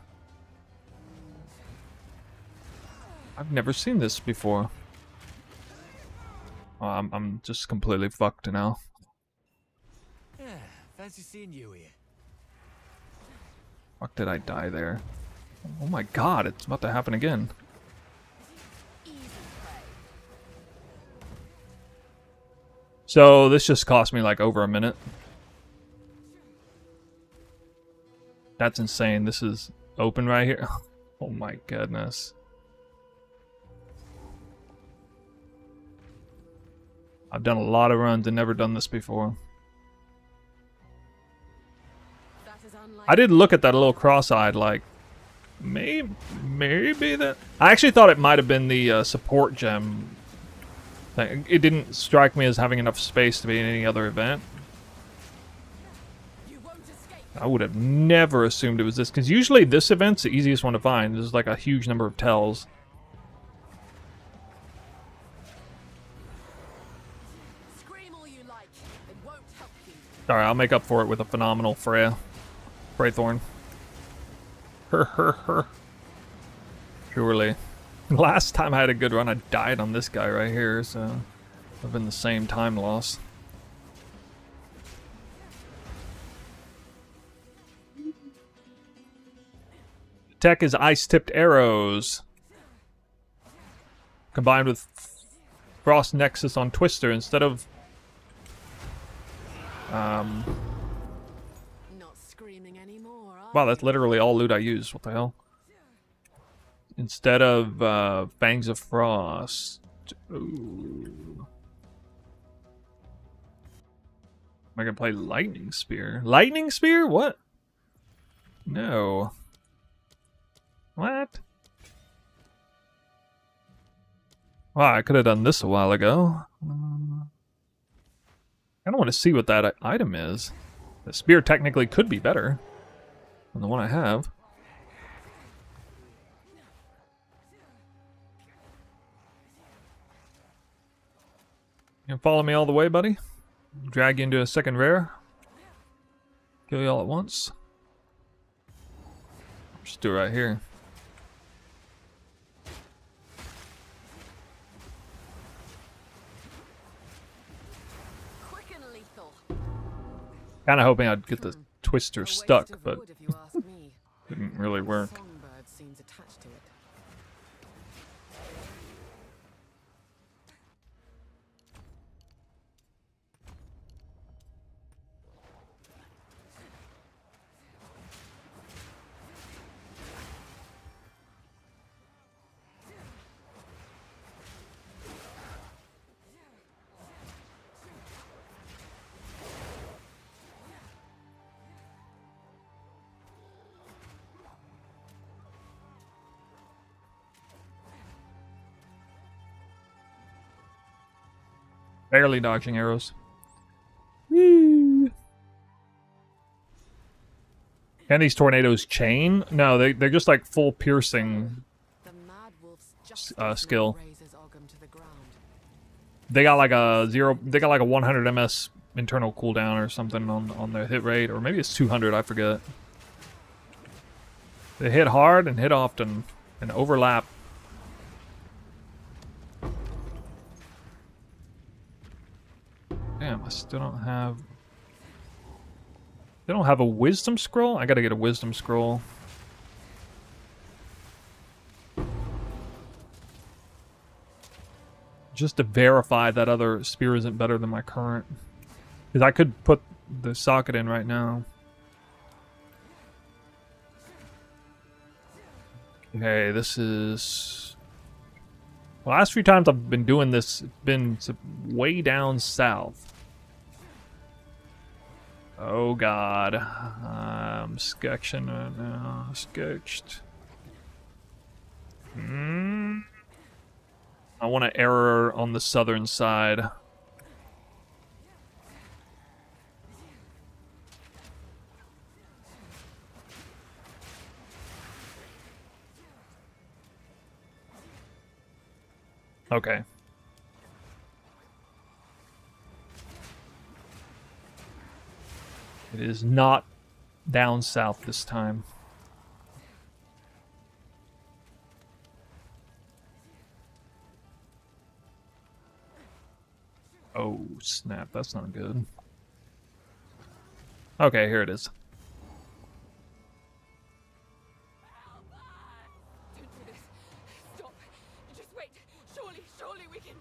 I've never seen this before. Oh, I'm just completely fucked now. Yeah, fancy seeing you here. Fuck, did I die there? Oh my god, it's about to happen again. So this just cost me like over a minute. That's insane. This is open right here. Oh my goodness. I've done a lot of runs and never done this before. That is unlike. I did look at that a little cross-eyed, like maybe that. I actually thought it might have been the support gem thing. It didn't strike me as having enough space to be in any other event. You won't escape. I would have never assumed it was this, because usually this event's the easiest one to find. There's like a huge number of tells. Scream all you like. It won't help you. Alright, I'll make up for it with a phenomenal Freya. Freythorn. Surely. Last time I had a good run, I died on this guy right here, so I've been the same time loss. Tech is ice-tipped arrows. Combined with Frost Nexus on Twister instead of Not screaming anymore. wow, that's literally all loot I used. What the hell? Instead of Fangs of Frost. Ooh. Am I gonna play Lightning Spear? Lightning Spear? What? No. What? Wow, I could have done this a while ago. I don't want to see what that item is. The spear technically could be better than the one I have. You can follow me all the way, buddy? Drag you into a second rare. Kill you all at once. Just do it right here. Quick and lethal. Kinda hoping I'd get the Twister A waste stuck, of but wood, if you ask me. didn't really work. Songbird seems attached to it. Barely dodging arrows. Whee! Can these tornadoes chain? No, they're just like full piercing The mad wolf's just skill. razes Ogham to the ground. They got like a 100 ms internal cooldown or something on their hit rate, or maybe it's 200, I forget. They hit hard and hit often and overlap. Damn, I still don't have... They don't have a wisdom scroll? I gotta get a wisdom scroll. Just to verify that other spear isn't better than my current. Because I could put the socket in right now. Okay, this is... The last few times I've been doing this, it's been way down south. Oh god. I'm sketching right now. Sketched. I want to error on the southern side. Okay. It is not down south this time. Oh, snap. That's not good. Okay, here it is. Don't do this. Stop. Just wait. Surely we can.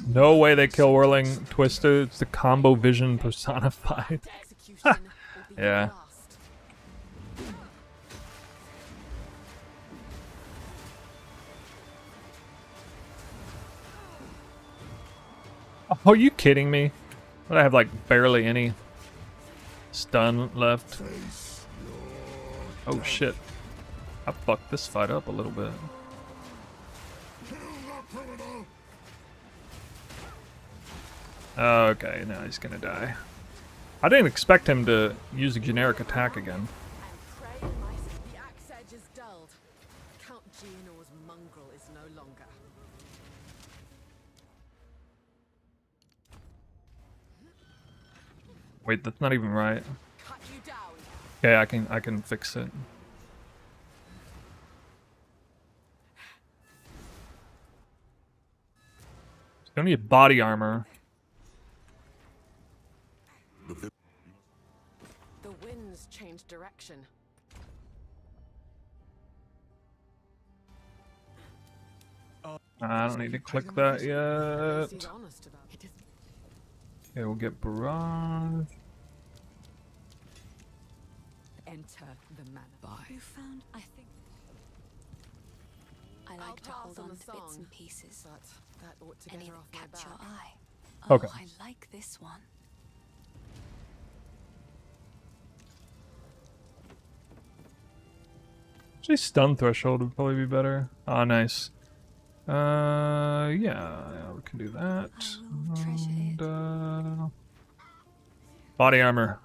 No way they kill Whirling Twister. It's the combo vision personified. Execution will be Yeah. your last. Oh, are you kidding me? But I have like barely any stun left. Oh shit. I fucked this fight up a little bit. Okay, now he's gonna die. I didn't expect him to use a generic attack again. And pray the axe edge is dulled. Count Geonor's mongrel is no longer. Wait, that's not even right. Cut you down. Okay, I can fix it. Don't need body armor. The winds changed direction. I don't need to click that yet. He's honest about it. Okay, we'll get Barrage. Enter the manor. You found, I think. I I'll like to pass hold on on the to bits song, and pieces. But that ought to get Any her that off my catch your back. eye. Oh, Okay. I like this one. Actually, stun threshold would probably be better. Ah, nice. Yeah, we can do that. I will treasure it. And, body armor.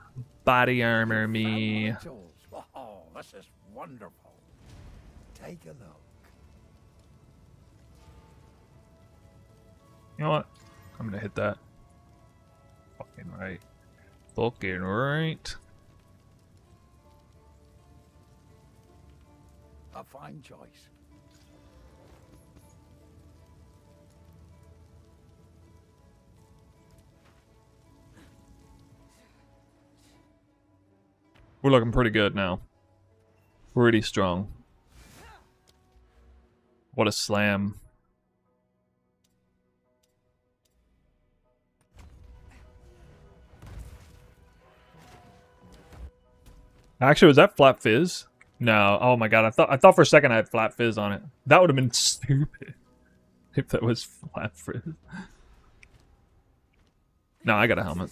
Body armor me. Tools. Oh, this is wonderful. Take a look. You know what? I'm gonna hit that. Fucking right. Fucking right. A fine choice. We're looking pretty good now. Pretty strong. What a slam. Actually, was that Flat Fizz? No. Oh my god, I thought for a second I had Flat Fizz on it. That would have been stupid if that was Flat Fizz. No, I got a helmet.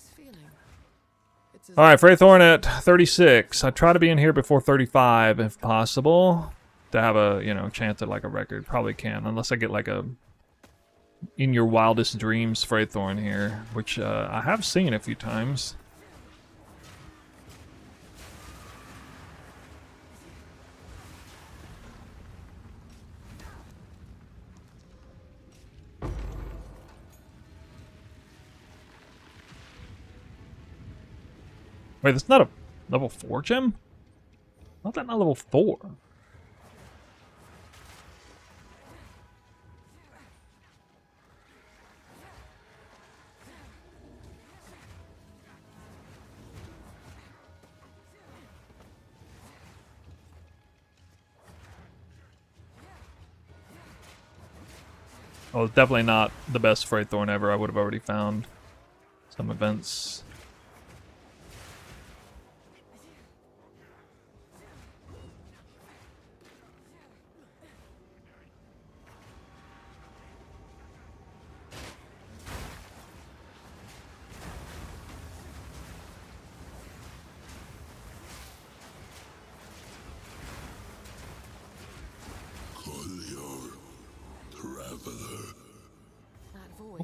Alright, Freythorn at 36. I try to be in here before 35 if possible. To have a, you know, chance at like a record. Probably can, unless I get like a in your wildest dreams Freythorn here, which I have seen a few times. Wait, that's not a level 4 gem? Not that not level 4. Oh, it's definitely not the best Freythorn ever. I would have already found some events.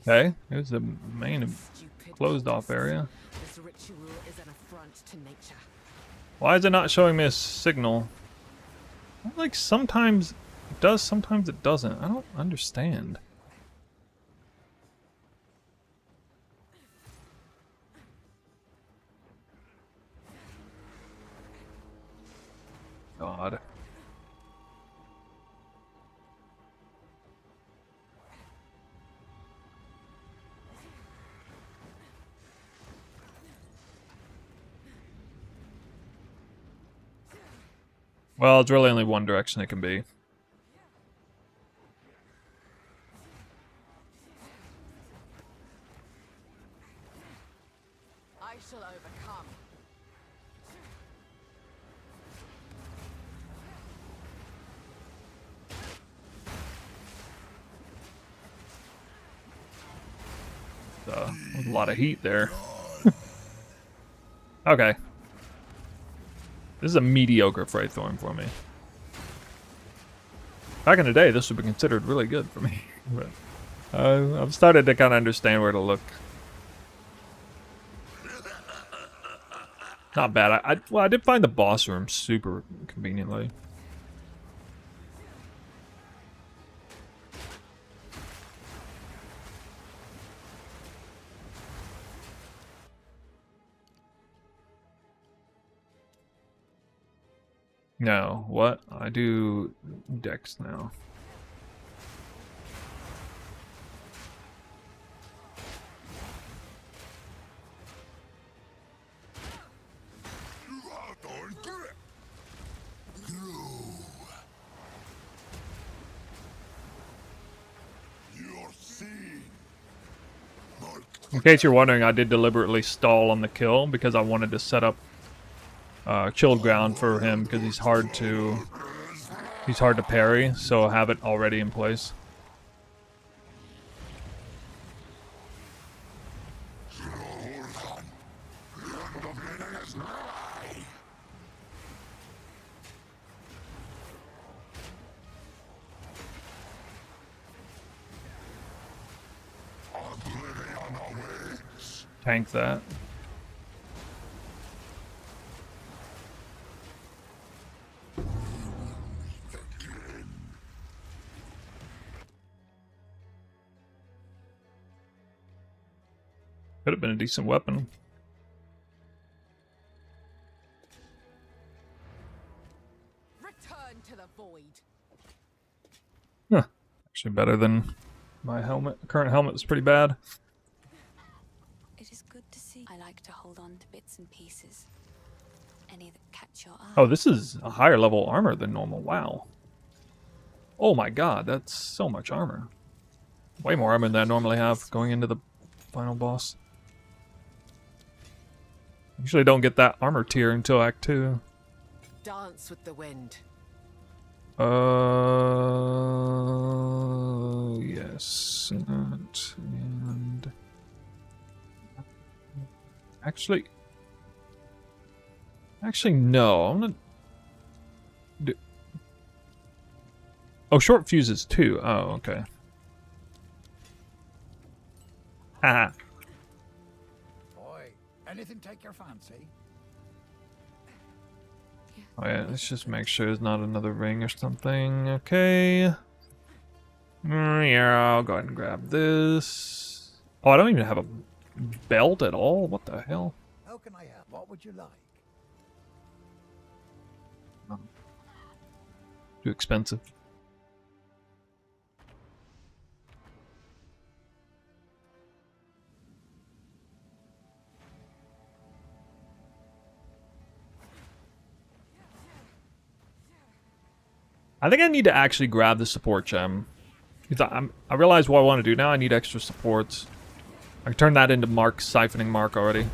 Okay, here's the main closed off area. This ritual is an affront to nature. Why is it not showing me a signal? Like sometimes it does, sometimes it doesn't. I don't understand. God. Well, it's really only one direction it can be. I shall overcome. There's a lot of heat there. Okay. This is a mediocre Freythorn for me. Back in the day, this would be considered really good for me. But I've started to kind of understand where to look. Not bad. Well, I did find the boss room super conveniently. No, what? I do Dex now. In case you're wondering, I did deliberately stall on the kill because I wanted to set up chilled ground for him because he's hard to parry, so I'll have it already in place. Tank that. Could have been a decent weapon. Return to the void. Huh. Actually better than my helmet. Current helmet is pretty bad. It is good to see. I like to hold on to bits and pieces. Any that catch your eye. Oh, this is a higher level armor than normal. Wow. Oh my god, that's so much armor. Way more armor than I normally have going into the final boss. Usually don't get that armor tier until Act 2. Dance with the wind. Yes. And actually, no. I'm gonna do. Oh, short fuses too. Oh, okay. Haha. Boy, anything take your fancy? Oh yeah, let's just make sure there's not another ring or something. Okay. Yeah, I'll go ahead and grab this. Oh, I don't even have a belt at all. What the hell? How can I help? What would you like? Too expensive. I think I need to actually grab the support gem. Because I realize what I want to do now. I need extra supports. I can turn that into siphoning mark already.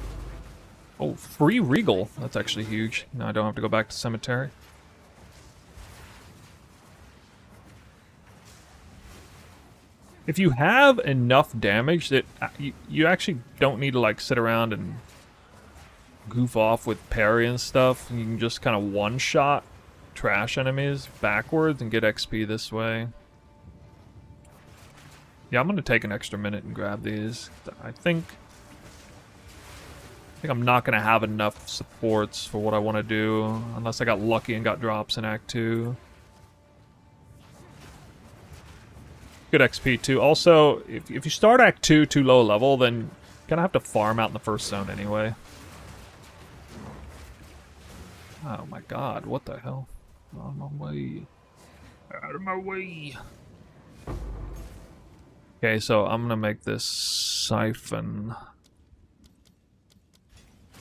Oh, free regal. That's actually huge. Now I don't have to go back to cemetery. If you have enough damage that you actually don't need to like sit around and goof off with parry and stuff. You can just kind of one-shot trash enemies backwards and get XP this way. Yeah, I'm gonna take an extra minute and grab these. I think I'm not gonna have enough supports for what I want to do unless I got lucky and got drops in Act 2. Good XP too. Also, if you start Act 2 too low level, then you're gonna have to farm out in the first zone anyway. Oh my god, what the hell? Out of my way. Out of my way. Okay, so I'm gonna make this siphon.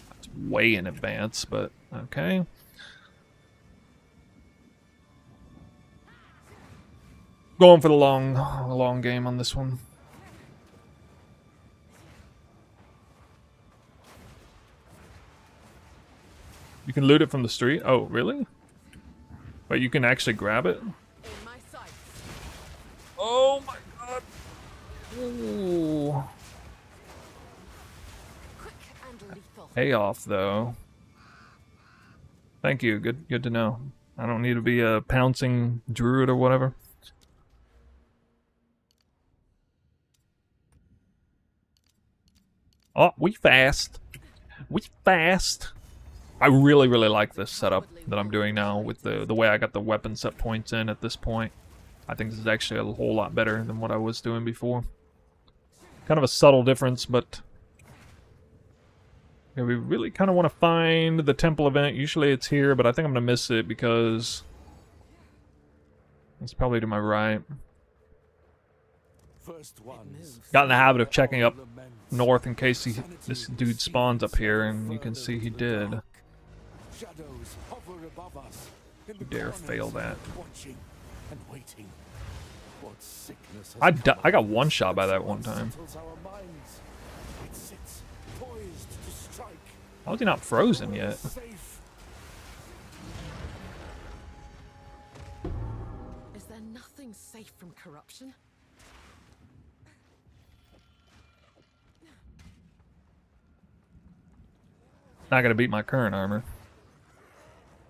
That's way in advance, but okay. Going for the long game on this one. You can loot it from the street? Oh, really? But you can actually grab it? In my sights. Oh my god. Ooh. Quick and lethal. Payoff though. Thank you. Good to know. I don't need to be a pouncing druid or whatever. Oh, we fast. We fast. I really like this setup that I'm doing now with the way I got the weapon set points in at this point. I think this is actually a whole lot better than what I was doing before. Kind of a subtle difference, but yeah, we really kind of want to find the temple event. Usually it's here, but I think I'm going to miss it because it's probably to my right. Got in the habit of checking up north in case this dude spawns up here, and you can see he did. You dare fail that. I got one shot by that one time. How is he not frozen yet? Is there nothing safe from corruption? Not gonna beat my current armor.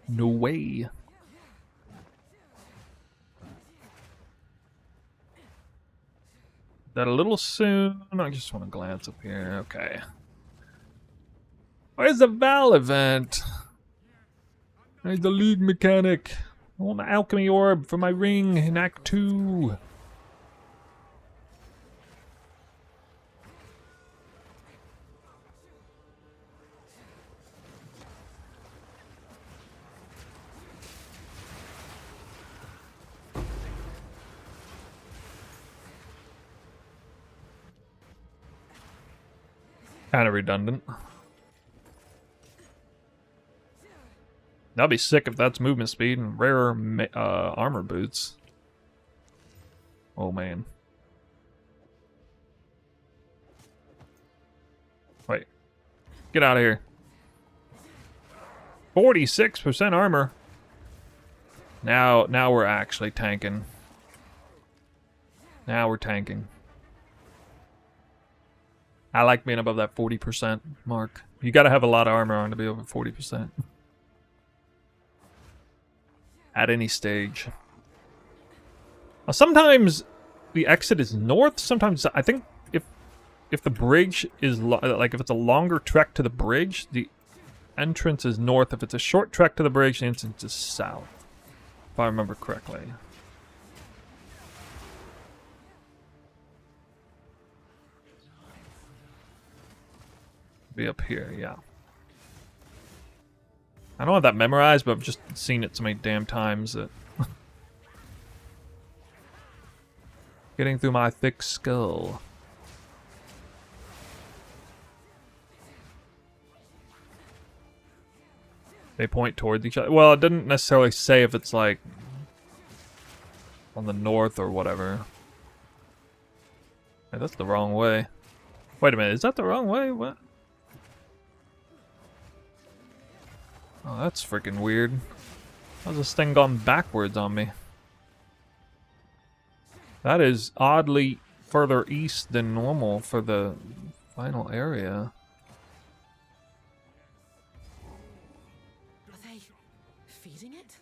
No way. That a little soon. I just want to glance up here. Okay. Where's the Val event? Where's the lead mechanic? I want the alchemy orb for my ring in Act 2. Kind of redundant. That'd be sick if that's movement speed and rare armor boots. Oh man. Wait. Get out of here. 46% armor. Now we're actually tanking. Now we're tanking. I like being above that 40% mark. You gotta have a lot of armor on to be over 40%. At any stage. Now, sometimes the exit is north. Sometimes I think if if the bridge is like if it's a longer trek to the bridge, the entrance is north. If it's a short trek to the bridge, the entrance is south. If I remember correctly. Be up here, yeah. I don't have that memorized, but I've just seen it so many damn times that getting through my thick skull. They point towards each other. Well, it didn't necessarily say if it's like on the north or whatever. Hey, that's the wrong way. Wait a minute, is that the wrong way? What? Oh, that's freaking weird. How's this thing gone backwards on me? That is oddly further east than normal for the final area. Are they feeding it?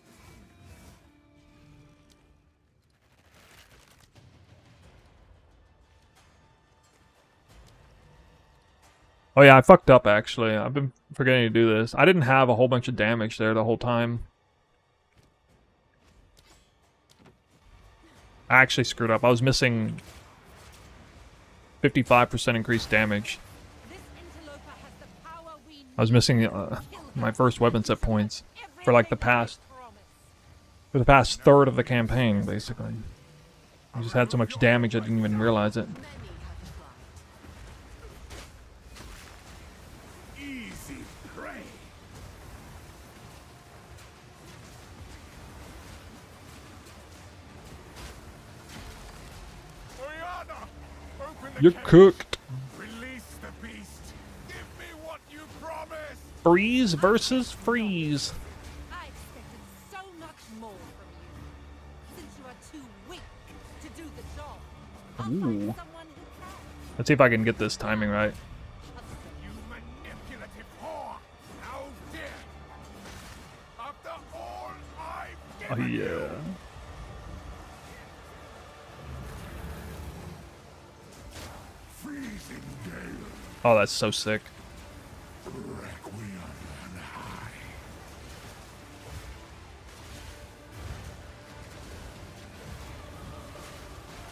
Oh yeah, I fucked up actually. I've been forgetting to do this. I didn't have a whole bunch of damage there the whole time. I actually screwed up. I was missing 55% increased damage. I was missing my first weapon set points for like the past third of the campaign, basically. I just had so much damage I didn't even realize it. Easy prey. Oriana, open the You're cage. cooked. Release the beast. Give me what you promised. Freeze versus freeze. I expected so much more from you. Since you are too weak to do the job, I'll find Ooh. someone who can. Let's see if I can get this timing right. You manipulative whore. How dare you? After all I've Oh given yeah. you. Freezing gale. Oh, that's so sick. Requiem and high.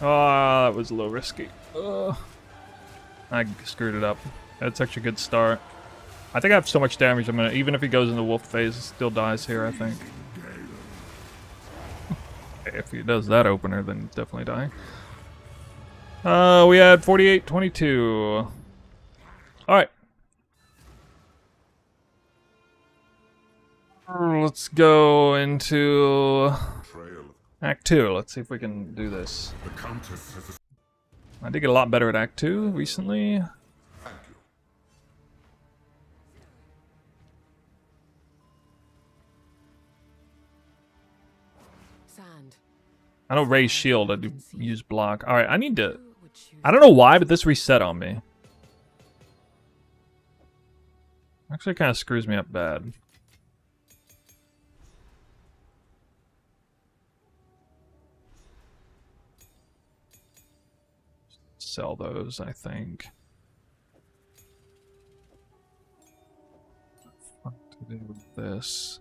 Oh, that was a little risky. I screwed it up. That's such a good start. I think I have so much damage, I'm gonna, even if he goes into wolf phase, he still dies here, I think. If he does that opener, then he's definitely dying. We had 48-22. Alright. Let's go into Act 2. Let's see if we can do this. I did get a lot better at Act 2 recently. Sand. I don't raise shield, I do use block. Alright, I need to... Who would choose I don't know why, but this reset on me. Actually kind of screws me up bad. Sell those, I think. What to do with this?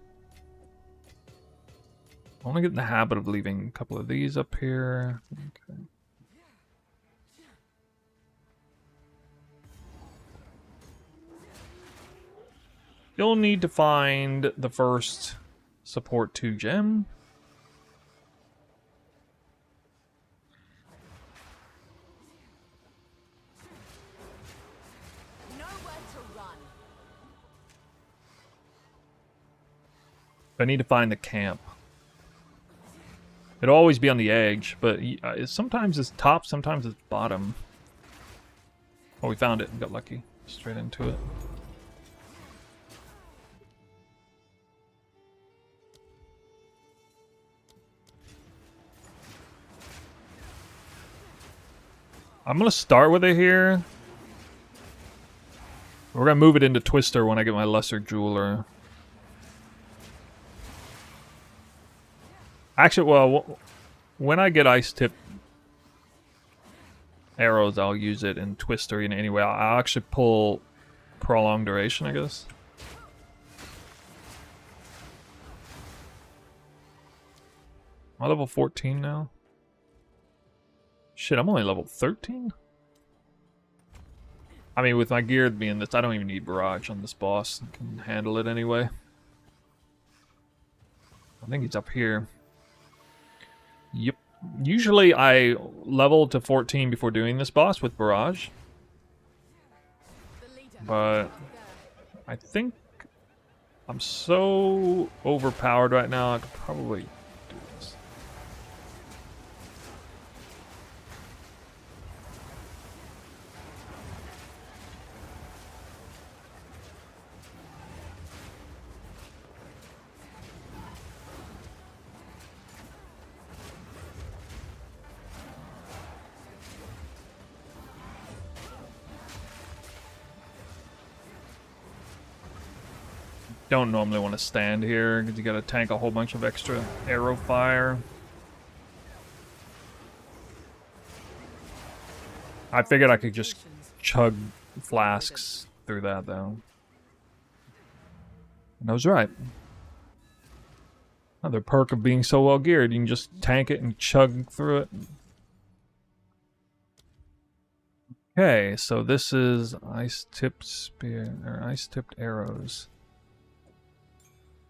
I want to get in the habit of leaving a couple of these up here. Okay. You'll need to find the first support 2 gem. nowhere to run? I need to find the camp. It'll always be on the edge, but sometimes it's top, sometimes it's bottom. Oh, we found it and got lucky. Straight into it. I'm gonna start with it here. We're gonna move it into Twister when I get my lesser jeweler. Actually, well, when I get Ice Tip, arrows, I'll use it in Twister in any way. I'll actually pull prolonged duration, I guess. Am I level 14 now? Shit, I'm only level 13? I mean, with my gear being this, I don't even need Barrage on this boss. I can handle it anyway. I think he's up here. Yep. Usually I level to 14 before doing this boss with Barrage. But I think I'm so overpowered right now, I could probably do this. Don't normally want to stand here because you gotta tank a whole bunch of extra arrow fire. I figured I could just chug flasks through that though. And I was right. Another perk of being so well geared, you can just tank it and chug through it. Okay, so this is ice-tipped spear or ice-tipped arrows.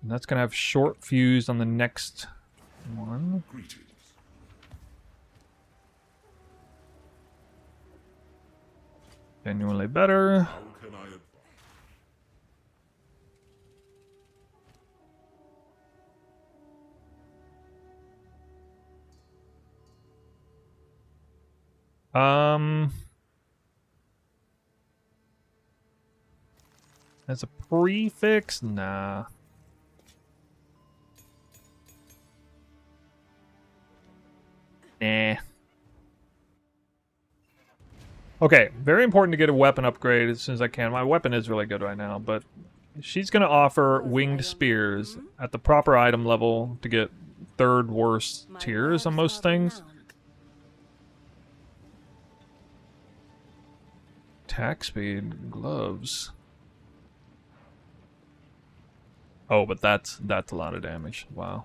And that's gonna have short fuse on the next one. Genuinely better. As a prefix? Nah. Nah. Okay, very important to get a weapon upgrade as soon as I can. My weapon is really good right now, but she's going to offer winged spears at the proper item level to get third worst tiers on most things. Attack speed, gloves. Oh, but that's a lot of damage. Wow.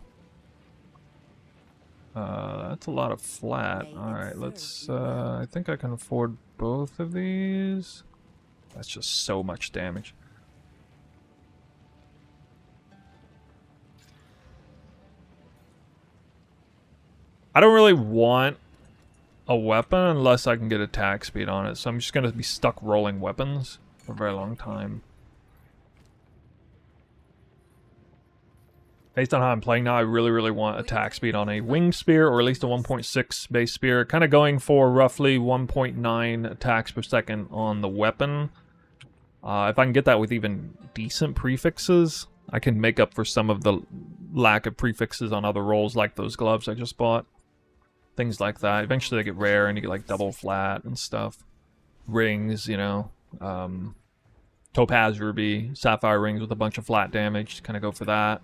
That's a lot of flat. Alright, let's, I think I can afford both of these. That's just so much damage. I don't really want a weapon unless I can get attack speed on it, so I'm just gonna be stuck rolling weapons for a very long time. Based on how I'm playing now, I really want attack speed on a winged spear, or at least a 1.6 base spear. Kind of going for roughly 1.9 attacks per second on the weapon. If I can get that with even decent prefixes, I can make up for some of the lack of prefixes on other rolls, like those gloves I just bought. Things like that. Eventually they get rare and you get like double flat and stuff. Rings, you know. Topaz ruby, sapphire rings with a bunch of flat damage. Kind of go for that.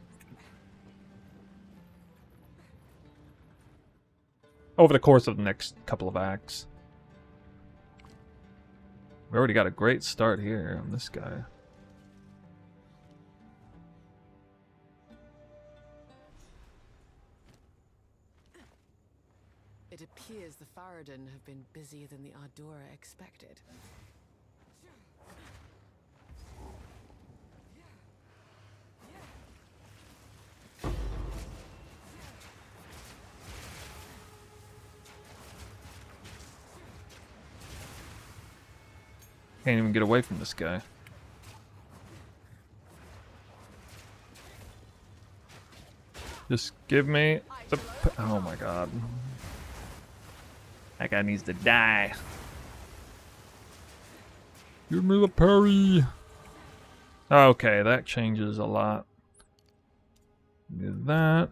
Over the course of the next couple of acts. We already got a great start here on this guy. It appears the Faradin have been busier than the Ardora expected. Can't even get away from this guy. Just give me the... Oh my god. That guy needs to die. Give me the parry. Okay, that changes a lot. Do that.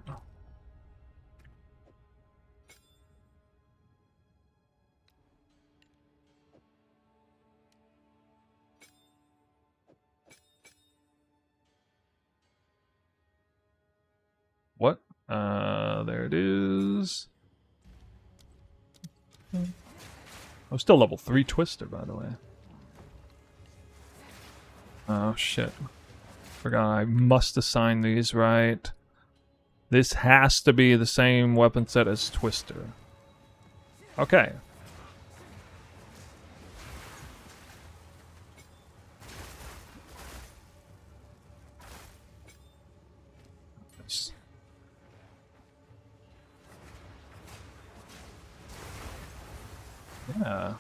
What? There it is. I'm still level 3 Twister, by the way. Oh, shit. Forgot I must assign these right. This has to be the same weapon set as Twister. Okay. Nice. Yeah.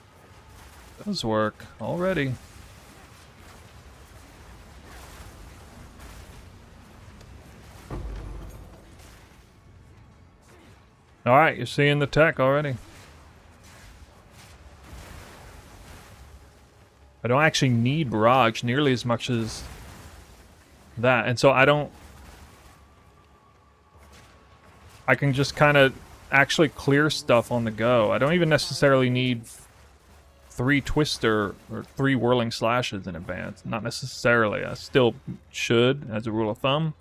Does work already. Alright, you're seeing the tech already. I don't actually need Barrage nearly as much as that. And so I can just kind of actually clear stuff on the go. I don't even necessarily need 3 Twister or 3 Whirling Slashes in advance. Not necessarily. I still should, as a rule of thumb.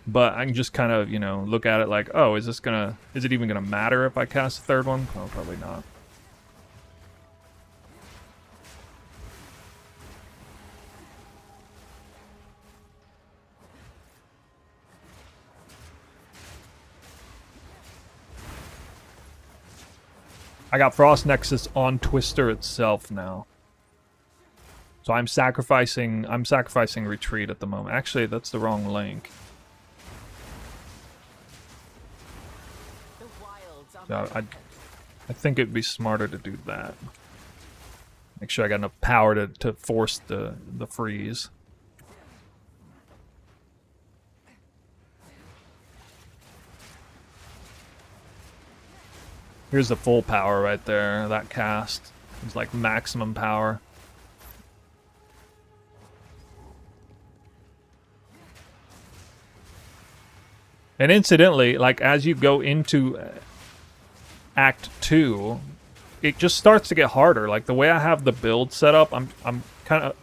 But I can just kind of, you know, look at it like, oh, is it even gonna matter if I cast a 3rd one? Oh, probably not. I got Frost Nexus on Twister itself now. So I'm sacrificing retreat at the moment. Actually, that's the wrong link. So I think it'd be smarter to do that. Make sure I got enough power to force the freeze. Here's the full power right there. That cast is like maximum power. And incidentally, like as you go into Act 2, it just starts to get harder. Like the way I have the build set up, I'm kind of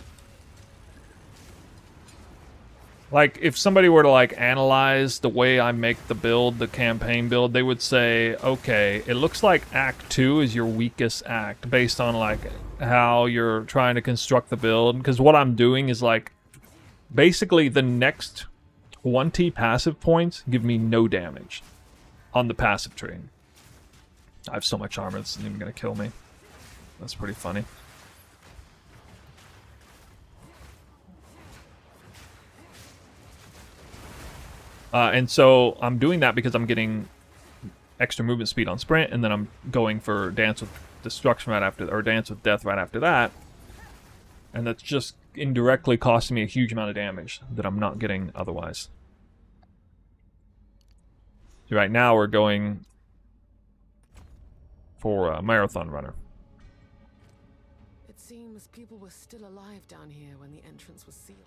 like, if somebody were to like analyze the way I make the build, the campaign build, they would say, okay, it looks like Act 2 is your weakest act based on like how you're trying to construct the build. Because what I'm doing is like, basically the next 20 passive points give me no damage on the passive tree. I have so much armor, this isn't even going to kill me. That's pretty funny. And so I'm doing that because I'm getting extra movement speed on sprint, and then I'm going for Dance with Destruction right after, or Dance with Death right after that. And that's just indirectly costing me a huge amount of damage that I'm not getting otherwise. So right now we're going for a Marathon Runner. It seems people were still alive down here when the entrance was sealed.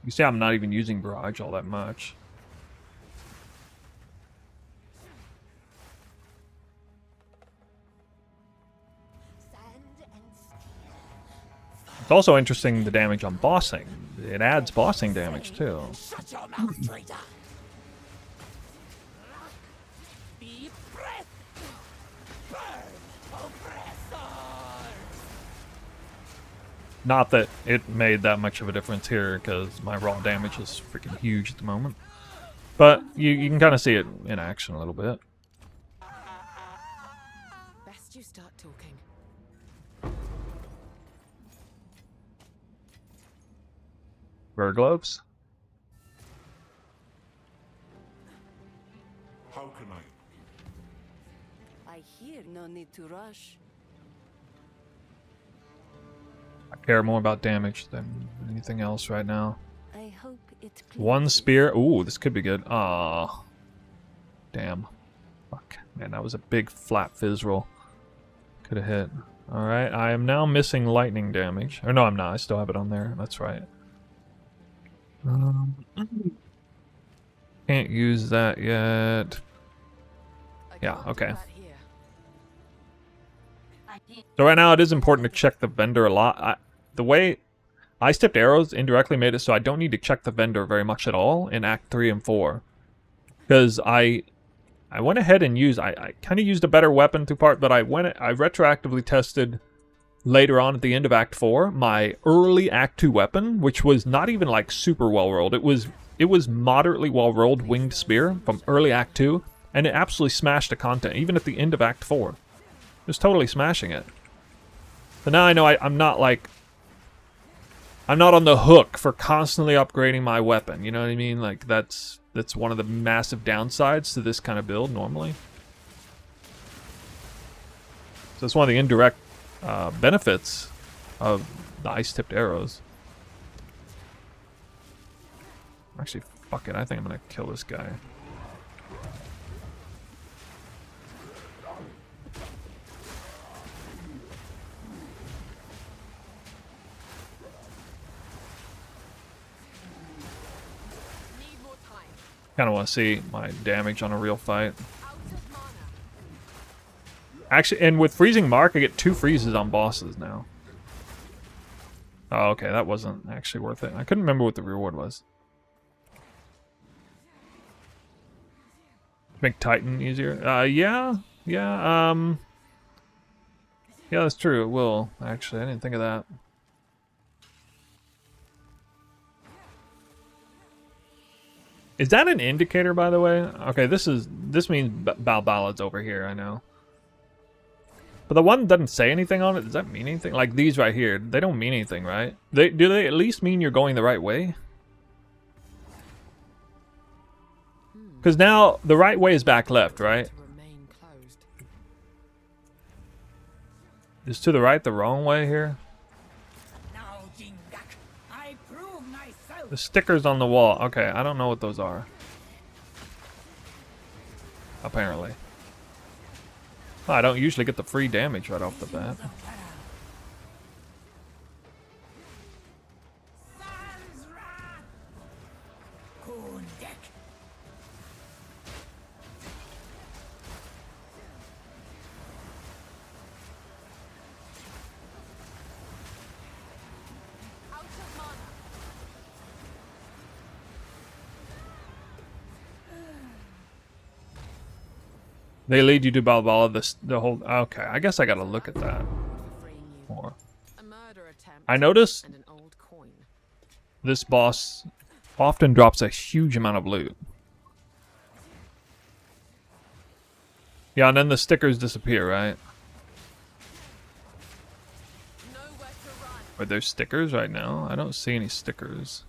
You see I'm not even using Barrage all that much. It's also interesting the damage on bossing. It adds bossing damage too. Shut your mouth, traitor! Be breath! Burn, oppressors! Not that it made that much of a difference here, because my raw damage is freaking huge at the moment. But you can kind of see it in action a little bit. Best you start talking. Rare gloves. How can I? I hear no need to rush. I care more about damage than anything else right now. I hope It One pleases. spear. Ooh, this could be good. Ah, damn. Fuck, man, that was a big flat fizz roll. Could have hit. All right, I am now missing lightning damage. Or no, I'm not. I still have it on there. That's right. Can't use that yet. I Yeah, can't do okay. that here. So right now it is important to check the vendor a lot. The way I stepped arrows indirectly made it so I don't need to check the vendor very much at all in Act 3 and 4. Because I went ahead and used, I kind of used a better weapon to part, but I retroactively tested later on at the end of Act 4 my early Act 2 weapon, which was not even like super well rolled. It was moderately well rolled winged spear from early Act 2, and it absolutely smashed the content even at the end of Act 4. It was totally smashing it. So now I know I'm not on the hook for constantly upgrading my weapon. You know what I mean? Like that's one of the massive downsides to this kind of build normally. So it's one of the indirect benefits of the ice-tipped arrows. Actually, fuck it. I think I'm gonna kill this guy. Need more time. Kind of want to see my damage on a real fight. Out of mana. Actually, and with Freezing Mark, I get 2 freezes on bosses now. Oh, okay, that wasn't actually worth it. I couldn't remember what the reward was. Make Titan easier? Yeah, yeah, yeah, that's true, it will, actually. I didn't think of that. Is that an indicator, by the way? Okay, this means Balbala's over here, I know. But the one doesn't say anything on it. Does that mean anything? Like these right here, they don't mean anything, right? Do they at least mean you're going the right way? Because now the right way is back left, right? To remain closed. Is to the right the wrong way here? Now, Jingak, I prove myself. The stickers on the wall. Okay, I don't know what those are. Apparently. Oh, I don't usually get the free damage right off the bat. Out of mana. They lead you to Balbala, the whole... Okay, I guess I gotta look at that For freeing you. more. A murder attempt. I noticed And an old coin. this boss often drops a huge amount of loot. Yeah, and then the stickers disappear, right? Nowhere to run. Are there stickers right now? I don't see any stickers.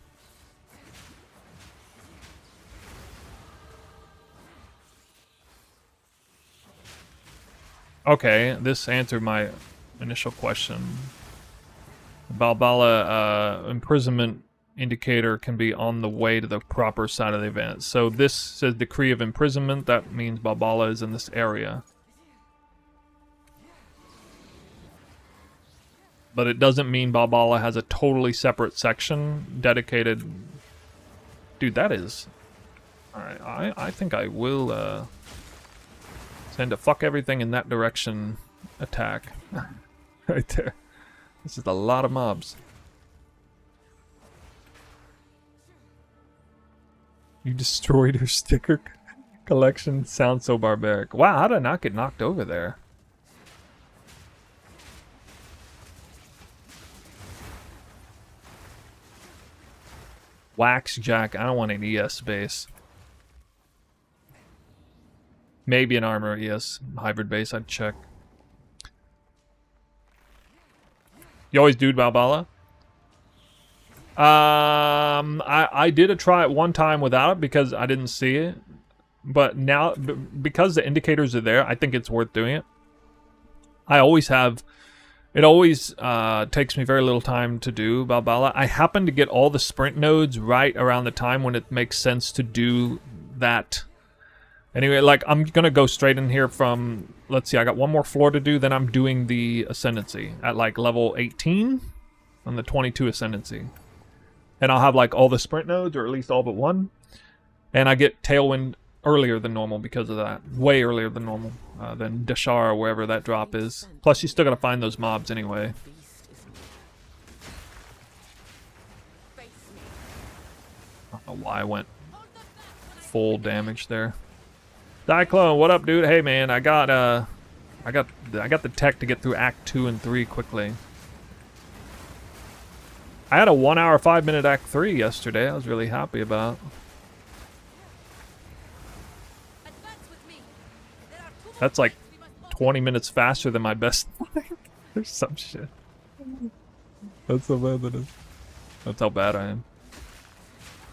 Okay, this answered my initial question. Balbala imprisonment indicator can be on the way to the proper side of the event. So this says decree of imprisonment. That means Balbala is in this area. But it doesn't mean Balbala has a totally separate section dedicated... Dude, that is... Alright, I think I will send a fuck everything in that direction attack. Right there. This is a lot of mobs. You destroyed her sticker collection? Sounds so barbaric. Wow, how did I not get knocked over there? Wax Jack. I don't want an ES base. Maybe an armor ES hybrid base. I'd check. You always do Balbala? I did a try at one time without it because I didn't see it. But now, because the indicators are there, I think it's worth doing it. I always have It always takes me very little time to do Balbala. I happen to get all the sprint nodes right around the time when it makes sense to do that. Anyway, like, I'm gonna go straight in here from, let's see, I got one more floor to do, then I'm doing the Ascendancy at, like, level 18 on the 22 Ascendancy. And I'll have, like, all the sprint nodes, or at least all but one. And I get Tailwind earlier than normal because of that. Way earlier than normal. Than Dashar or wherever that drop is. Plus, you still gotta find those mobs anyway. I don't know why I went full damage there. Cyclone, what up, dude? Hey, man, I got the tech to get through Act 2 and 3 quickly. I had a 1 hour, 5 minute Act 3 yesterday. I was really happy about. That's like 20 minutes faster than my best. There's some shit. That's how bad that is. That's how bad I am.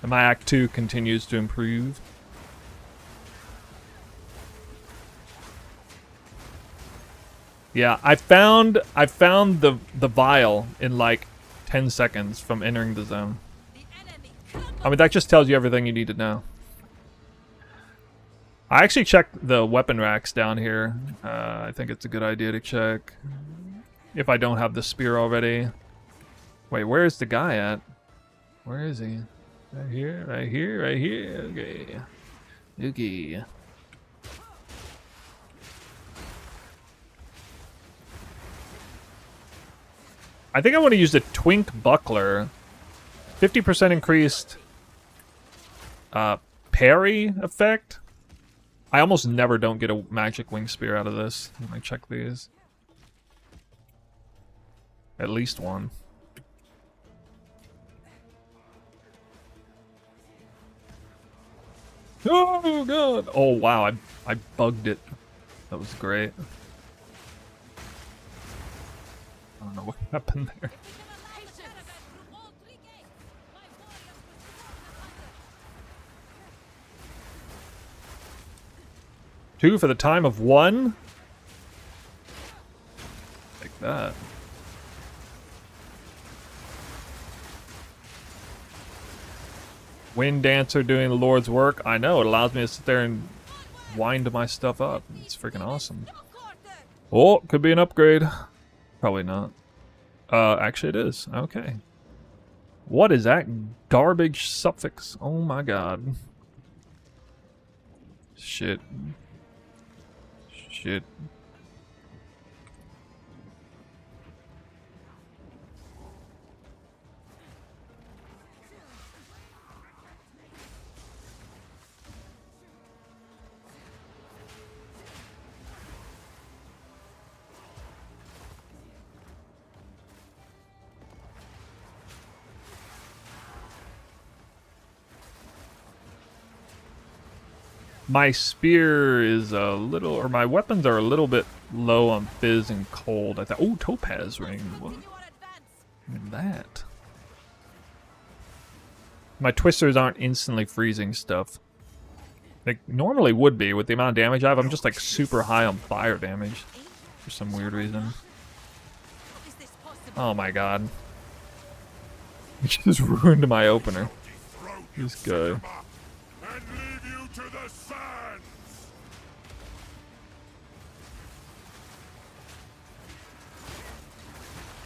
And my Act 2 continues to improve. Yeah, I found the vial in like 10 seconds from entering the zone. I mean, that just tells you everything you need to know. I actually checked the weapon racks down here. I think it's a good idea to check. If I don't have the spear already. Wait, where is the guy at? Where is he? Right here, right here, right here. Okay. Okay. I think I want to use the Twink Buckler. 50% increased parry effect. I almost never don't get a magic wing spear out of this. Let me check these. At least one. Oh god! Oh wow, I bugged it. That was great. I don't know what happened there. Two for the time of one? Like that. Wind Dancer doing the Lord's work. I know, it allows me to sit there and wind my stuff up. It's freaking awesome. Oh, could be an upgrade. Probably not. Actually it is. Okay. What is that garbage suffix? Oh my god. Shit. Shit. My spear is a little, or my weapons are a little bit low on fizz and cold. I thought, oh, topaz ring. What? Look at that. My twisters aren't instantly freezing stuff. They normally would be with the amount of damage I have. I'm just like super high on fire damage for some weird reason. Oh my god. He just ruined my opener. This guy.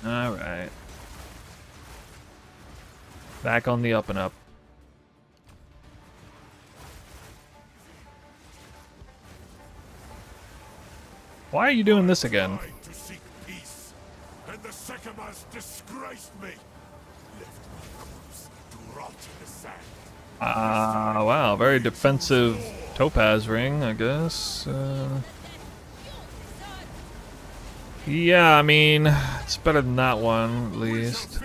Alright. Back on the up and up. Why are you doing this again? To seek peace, and the Sekimars disgraced me. Left my corpse to rot in the sand. Wow, very defensive topaz ring, I guess. Yeah, I mean, it's better than that one, at least.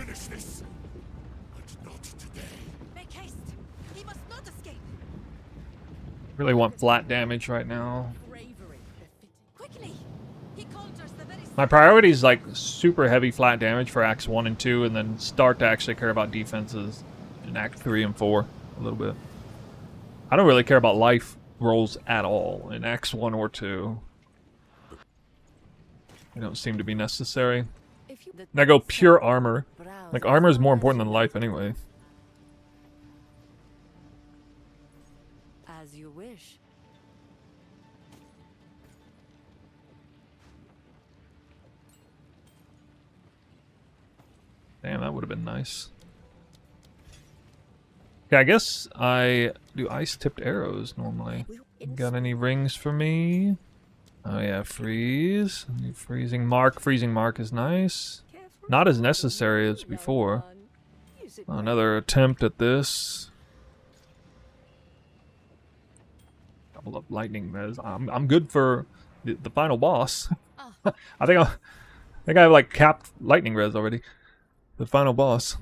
Really want flat damage right now. My priority is like super heavy flat damage for Acts 1 and 2, and then start to actually care about defenses in Act 3 and 4 a little bit. I don't really care about life rolls at all in Acts 1 or 2. They don't seem to be necessary. I go pure armor. Like, armor is more important than life anyway. As you wish. Damn, that would have been nice. Okay, I guess I do ice-tipped arrows normally. Got any rings for me? Oh yeah, freeze. Freezing mark. Freezing mark is nice. Not as necessary as before. Another attempt at this. Double up lightning res. I'm good for the final boss. I think I have like capped lightning res already. The final boss.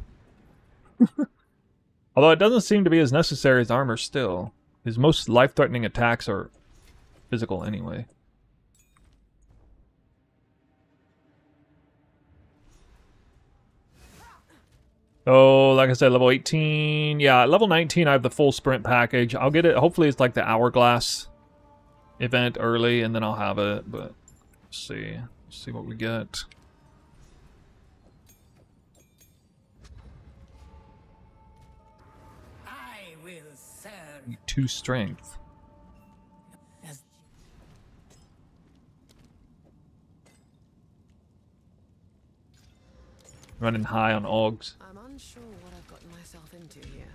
Although it doesn't seem to be as necessary as armor still. His most life-threatening attacks are physical anyway. Oh, like I said, level 18. Yeah, at level 19 I have the full sprint package. I'll get it. Hopefully it's like the hourglass event early and then I'll have it. But let's see. Let's see what we get. I will serve. 2 strength. As Running high on Augs. I'm unsure what I've gotten myself into here.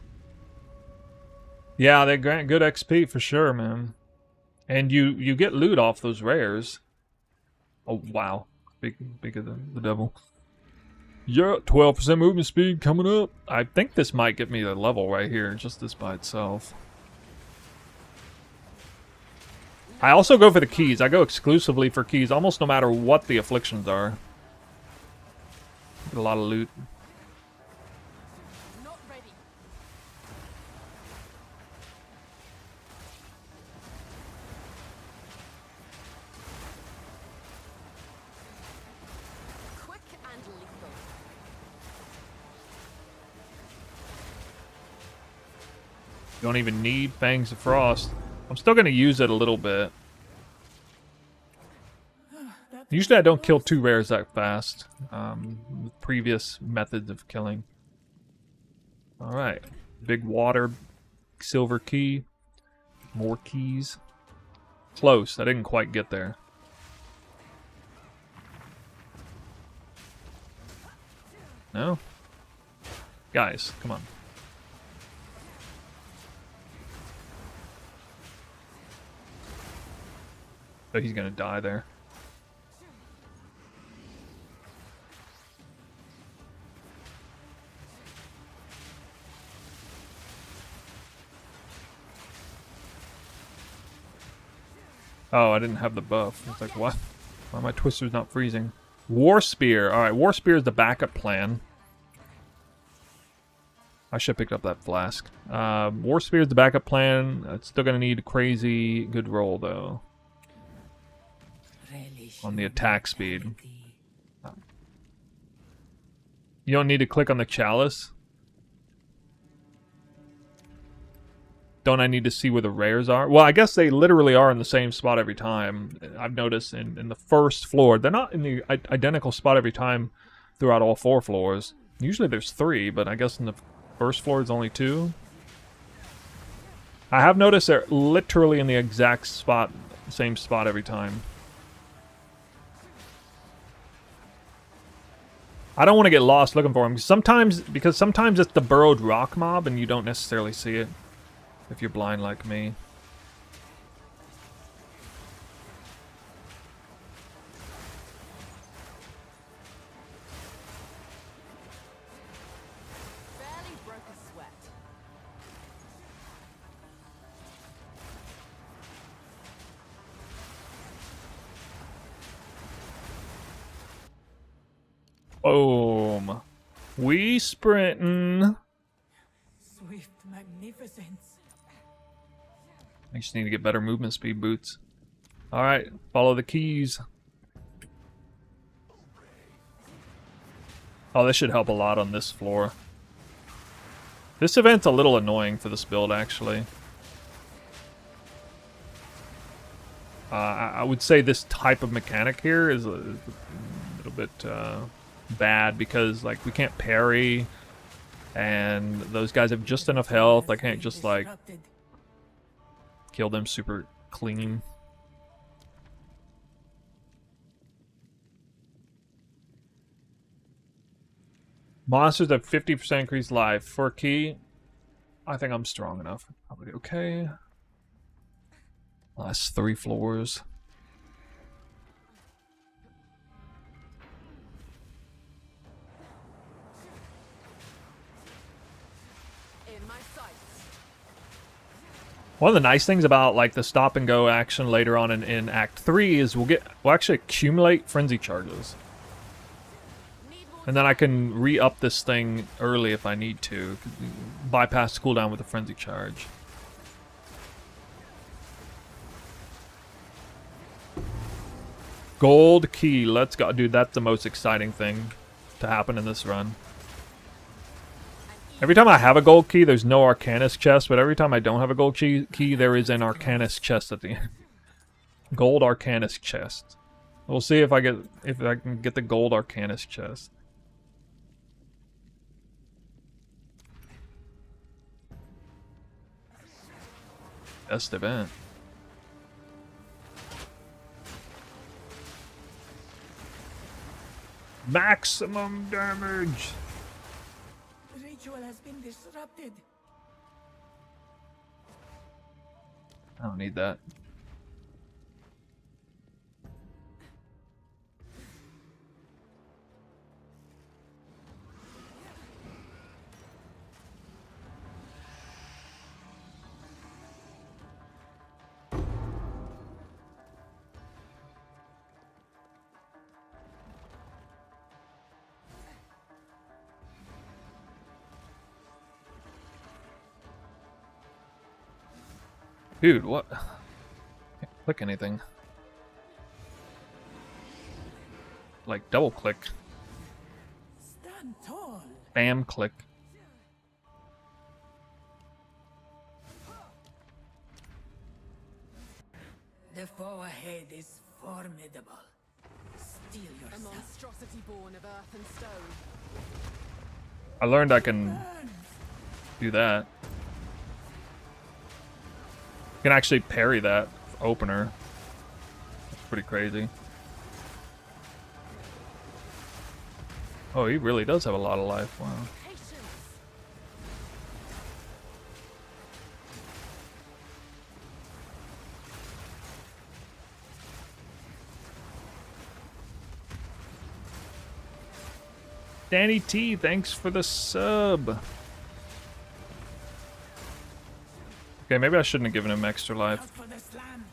Yeah, they grant good XP for sure, man. And you get loot off those rares. Oh wow, big of the devil. Yeah, 12% movement speed coming up. I think this might get me the level right here, just this by itself. I also go for the keys. I go exclusively for keys, almost no matter what the afflictions are. Get a lot of loot. Not ready. Quick and lethal. You don't even need Fangs of Frost. I'm still going to use it a little bit. Usually I don't kill 2 rares that fast. With previous methods of killing. Alright. Big water. Silver key. More keys. Close. I didn't quite get there. No? Guys, come on. Oh, he's gonna die there. Oh, I didn't have the buff. I was like, what? Why are my twisters not freezing? War Spear. Alright, War Spear is the backup plan. I should have picked up that flask. War Spear is the backup plan. It's still going to need a crazy good roll, though. On the attack speed. You don't need to click on the chalice. Don't I need to see where the rares are? Well, I guess they literally are in the same spot every time. I've noticed in the first floor. They're not in the identical spot every time throughout all 4 floors. Usually there's 3, but I guess in the first floor it's only 2. I have noticed they're literally in the exact spot, same spot every time. I don't want to get lost looking for them. Because sometimes it's the burrowed rock mob and you don't necessarily see it. If you're blind like me. Barely broke a sweat. Boom. We sprinting. swift magnificence. I just need to get better movement speed boots. Alright, follow the keys. Oh, this should help a lot on this floor. This event's a little annoying for this build, actually. I would say this type of mechanic here is a little bit bad because like we can't parry, and those guys have just enough health. I can't just like kill them super clean. Monsters have 50% increased life. For a key, I think I'm strong enough. Probably okay. Last 3 floors. In my sights. One of the nice things about like the stop and go action later on in Act 3 is we'll actually accumulate frenzy charges. And then I can re-up this thing early if I need to. Bypass cooldown with a frenzy charge. Gold key, let's go. Dude, that's the most exciting thing to happen in this run. Every time I have a gold key, there's no Arcanist chest, but every time I don't have a gold key, there is an Arcanist chest at the end. Gold Arcanist chest. We'll see if I can get the gold Arcanist chest. Best event. Maximum damage. The ritual has been disrupted. I don't need that. Dude, what? Can't click anything. Like double click. Stand tall. Bam click. The foe ahead is formidable. Steel A yourself. monstrosity born of earth and stone. I learned I can do that. You can actually parry that opener. That's pretty crazy. Oh, he really does have a lot of life. Wow. Patience. Danny T, thanks for the sub. Okay, maybe I shouldn't have given him extra life. Out for the slam.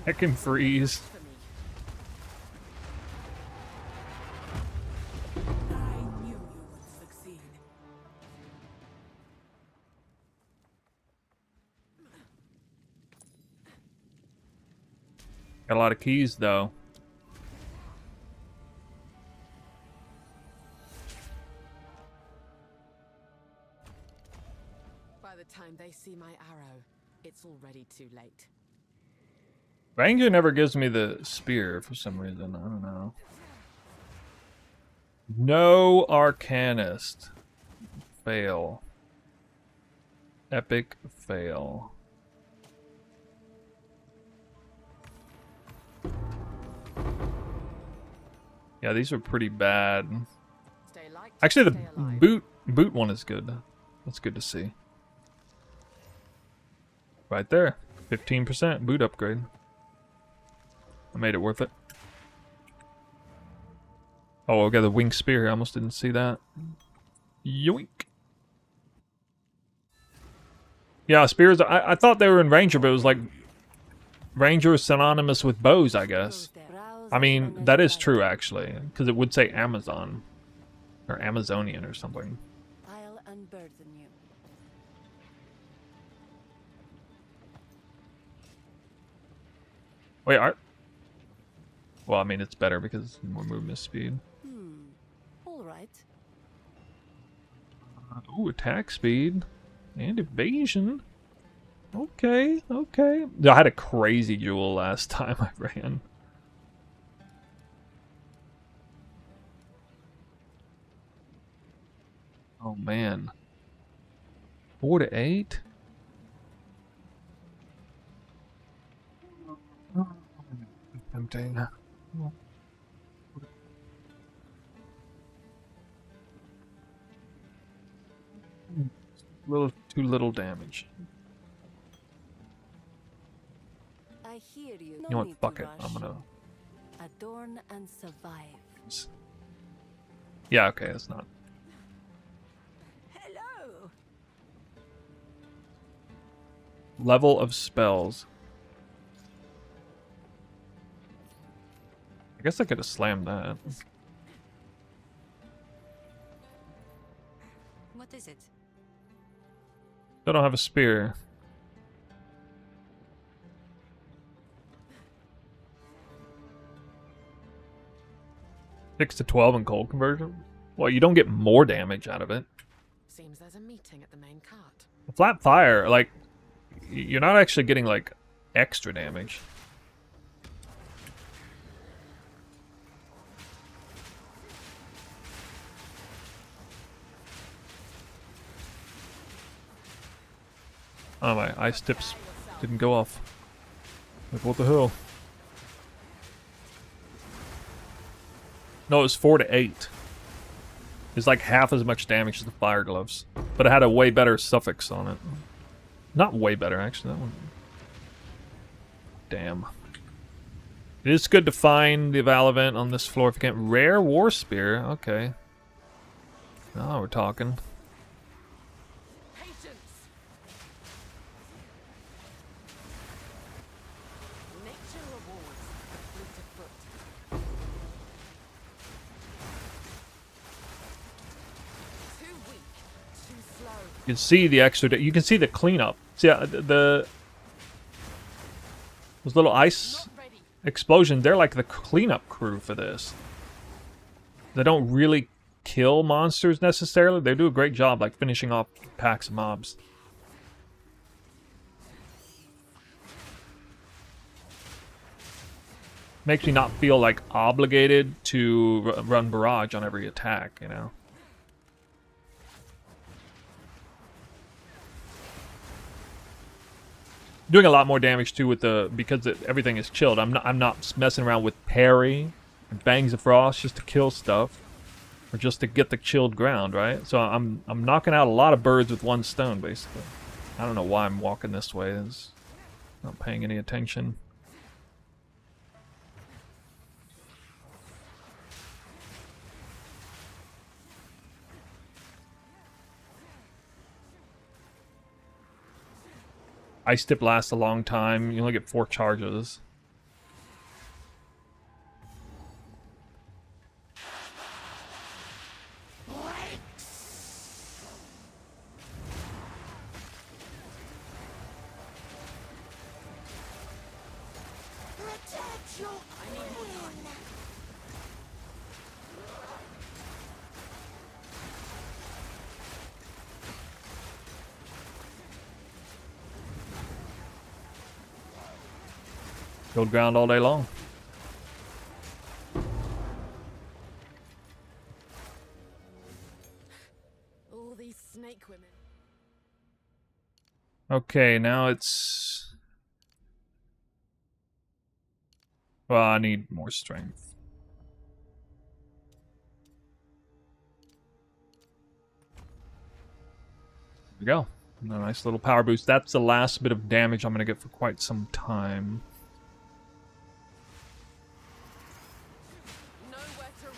I can freeze. For me. I knew you would succeed. Got a lot of keys though. By the time they see my arrow, it's already too late. Ranger never gives me the spear for some reason. I don't know. No Arcanist. Fail. Epic fail. Yeah, these are pretty bad. Stay light, Actually, the stay alive. boot one is good. That's good to see. Right there. 15% boot upgrade. I made it worth it. Oh, we got the wing spear. I almost didn't see that. Yoink. Yeah, spears. I thought they were in Ranger, but it was like Ranger is synonymous with bows, I guess. I mean, that is true actually, because it would say Amazon or Amazonian or something. I'll unburden you. Wait, well, I mean, it's better because more movement speed. All right. Ooh, attack speed and evasion. Okay, okay. I had a crazy jewel last time I ran. Oh man. 4 to 8? Tempting. Too little damage. I hear you. You know what? Fuck it. I'm gonna. Adorn and survive. Yeah, okay, it's not. Hello. Level of spells. I guess I could have slammed that. What is it? I don't have a spear. Six to 12 in cold conversion. Well, you don't get more damage out of it. Seems there's a meeting at the main cart. Flat fire, like, you're not actually getting like extra damage. Oh, my ice tips didn't go off. Like, what the hell? No, it was 4 to 8. It's like half as much damage as the fire gloves. But it had a way better suffix on it. Not way better, actually. That one. Damn. It is good to find the Val event on this floor if you can't. Rare War Spear. Okay. Now we're talking. You can see the extra. You can see the cleanup. See those little ice explosions. They're like the cleanup crew for this. They don't really kill monsters necessarily. They do a great job, like finishing off packs of mobs. Makes me not feel like obligated to run barrage on every attack. You know. Doing a lot more damage too with the because everything is chilled. I'm not messing around with parry and bangs of frost just to kill stuff or just to get the chilled ground, right? So I'm knocking out a lot of birds with one stone basically. I don't know why I'm walking this way. It's not paying any attention. Ice Tip lasts a long time. You only get 4 charges. Chilled ground all day long. All these snake women. Okay, now it's... Well, I need more strength. There we go. A nice little power boost. That's the last bit of damage I'm going to get for quite some time.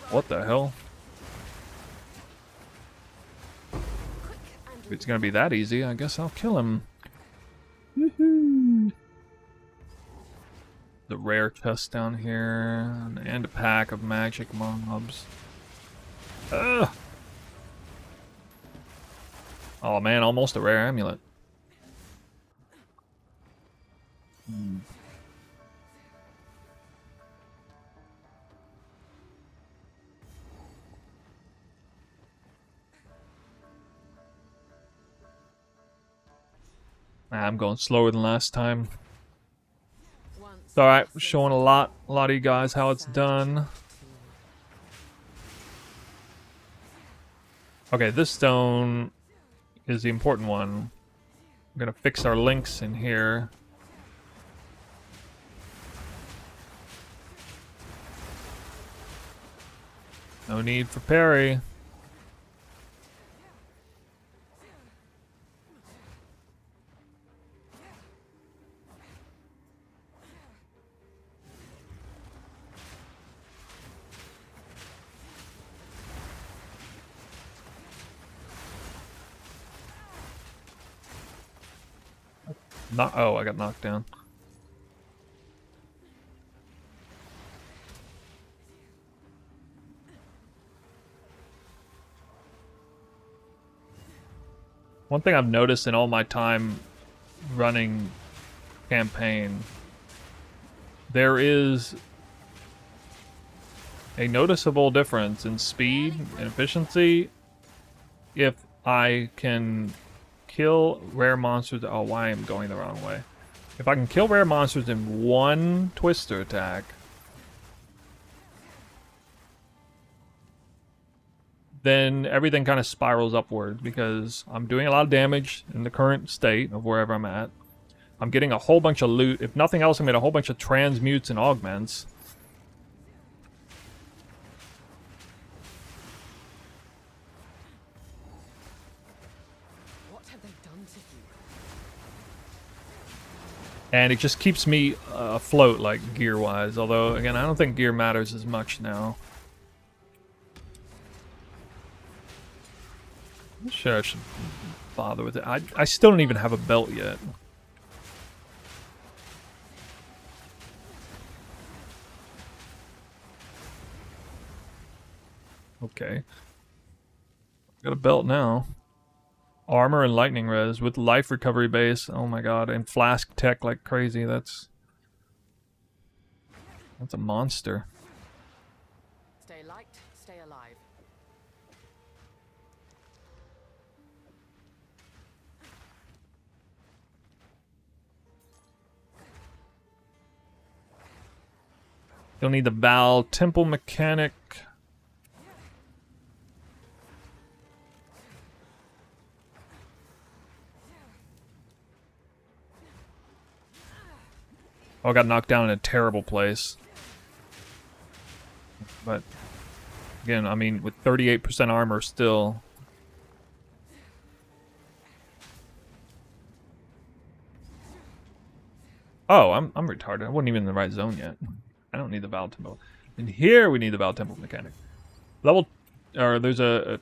What the hell? If it's gonna be that easy, I guess I'll kill him. Woohoo! The rare chest down here, and a pack of magic mobs. Ugh! Oh man, almost a rare amulet. I'm going slower than last time. Once It's alright, since showing a lot of you guys how it's done. Okay, this stone is the important one. I'm gonna fix our links in here. No need for parry. Oh, I got knocked down. One thing I've noticed in all my time running campaign, there is a noticeable difference in speed and efficiency if I can kill rare monsters. Oh, why am I going the wrong way? If I can kill rare monsters in one Twister attack, then everything kind of spirals upward because I'm doing a lot of damage in the current state of wherever I'm at. I'm getting a whole bunch of loot. If nothing else, I'm getting a whole bunch of transmutes and augments. What have they done to you? And it just keeps me afloat, like, gear-wise. Although, again, I don't think gear matters as much now. I'm sure I should bother with it. I still don't even have a belt yet. Okay. Got a belt now. Armor and lightning res with life recovery base. Oh my god, and flask tech like crazy. That's a monster. Stay light, stay alive. You'll need the Val Temple Mechanic. Oh, I got knocked down in a terrible place. But, again, I mean, with 38% armor still. Oh, I'm retarded. I wasn't even in the right zone yet. I don't need the Val Temple. And here we need the Val Temple Mechanic. Level, or there's a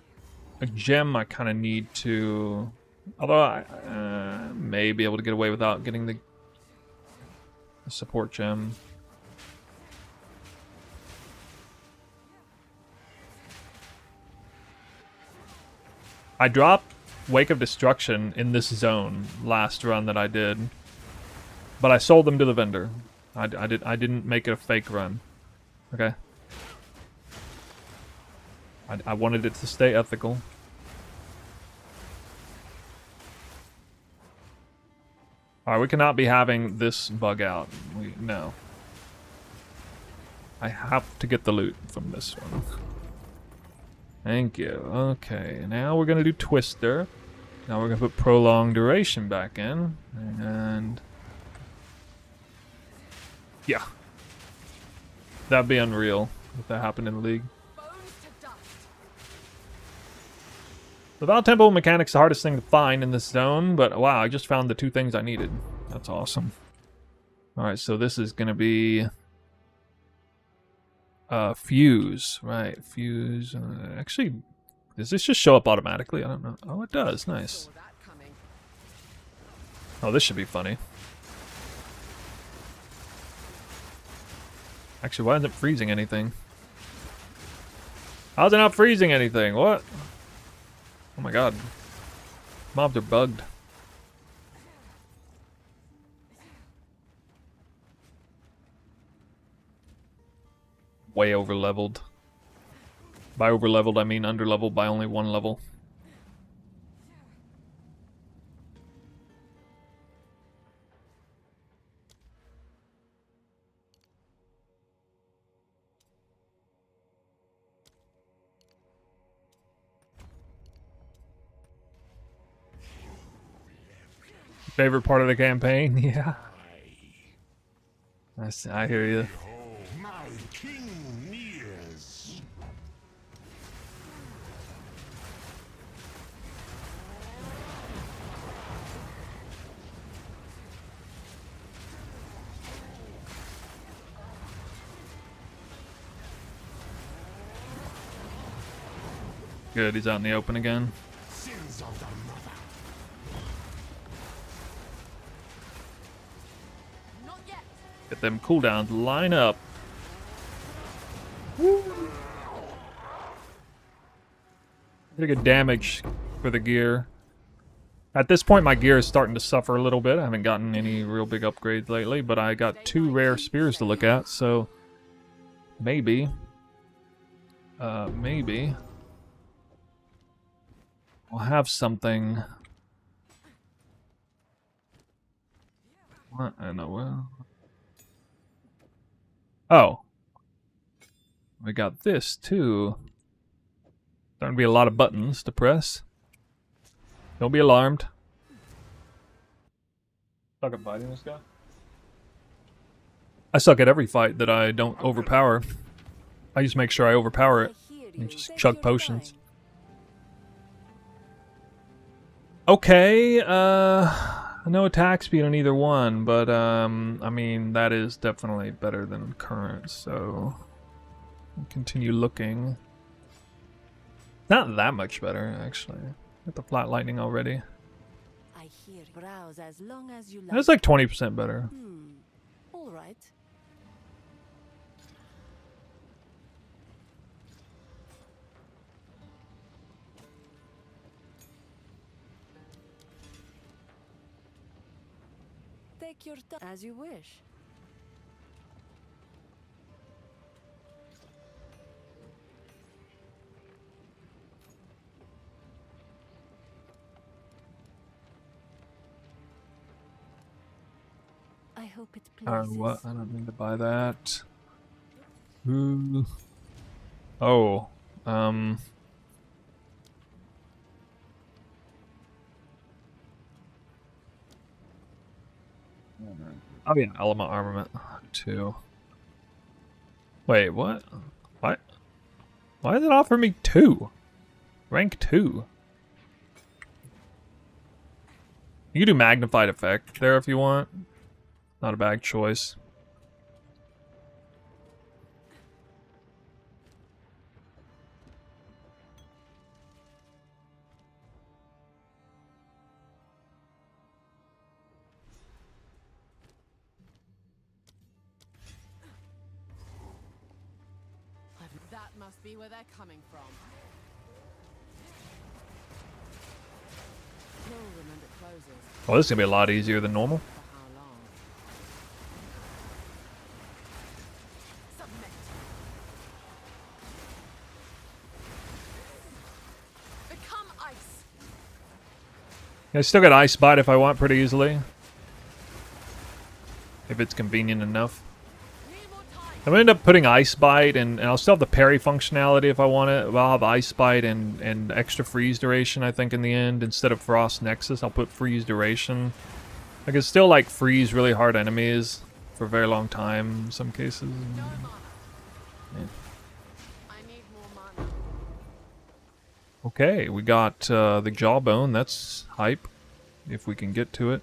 gem I kind of need to, although I may be able to get away without getting the support gem. I dropped Wake of Destruction in this zone last run that I did, but I sold them to the vendor. I didn't make it a fake run. Okay. I wanted it to stay ethical. Alright, we cannot be having this bug out. No. I have to get the loot from this one. Thank you. Okay, now we're gonna do Twister. Now we're gonna put Prolonged Duration back in. And yeah. That'd be unreal if that happened in the league. Bones to dust. The Val Temple Mechanic's the hardest thing to find in this zone, but wow, I just found the two things I needed. That's awesome. Alright, so this is gonna be Fuse. Right, Fuse. Actually, does this just show up automatically? I don't know. Oh, it does. Nice. Saw that coming. Oh, this should be funny. Actually, why isn't it freezing anything? How's it not freezing anything? What? Oh my god. Mobs are bugged. Way over leveled. By over leveled, I mean under leveled by only one level. favorite part of the campaign. Yeah. I hear you. My king nears. Good, he's out in the open again. Sins of the mother. Not yet. Get them cooldowns, line up. Pretty good damage for the gear. At this point, my gear is starting to suffer a little bit. I haven't gotten any real big upgrades lately, but I got 2 rare spears to look at, so maybe. Maybe. I'll have something. What? I know. Well. Oh. We got this too. Starting to be a lot of buttons to press. Don't be alarmed. Suck at fighting this guy? I suck at every fight that I don't overpower. I just make sure I overpower it and just chug potions. Okay, no attack speed on either one, but I mean that is definitely better than current, so we'll continue looking. Not that much better, actually. Got the flat lightning already. I hear browse as long as you like. That's like 20% better. All right. Take your time as you wish. I hope it pleases. What? I don't need to buy that. Ooh. Oh. Oh yeah, element armament too. Wait, what? What? Why does it offer me 2? Rank 2. You can do magnified effect there if you want. Not a bad choice. That must be where they're coming from. Kill them and it closes. Well, this is gonna be a lot easier than normal. For how long? Submit. Become ice. I still got Ice Bite if I want pretty easily. If it's convenient enough. I'm gonna end up putting Ice Bite and I'll still have the parry functionality if I want it. Well, I'll have Ice Bite and extra freeze duration, I think, in the end. Instead of Frost Nexus, I'll put freeze duration. I can still like freeze really hard enemies for a very long time in some cases. No mana. Yeah. I need more mana. Okay, we got the Jawbone. That's hype, if we can get to it.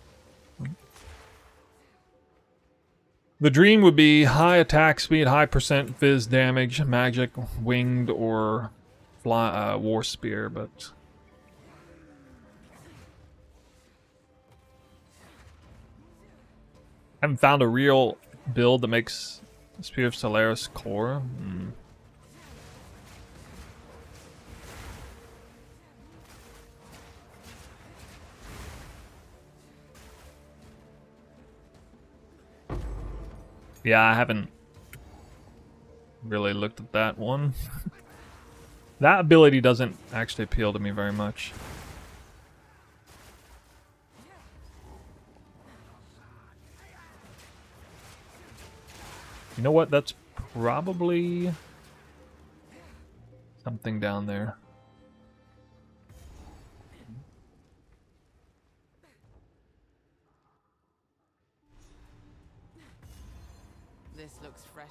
The dream would be high attack speed, high percent fizz damage, magic, winged, or fly, war spear, but... I haven't found a real build that makes Spear of Solaris core. Yeah, I haven't really looked at that one. That ability doesn't actually appeal to me very much. You know what? That's probably something down there.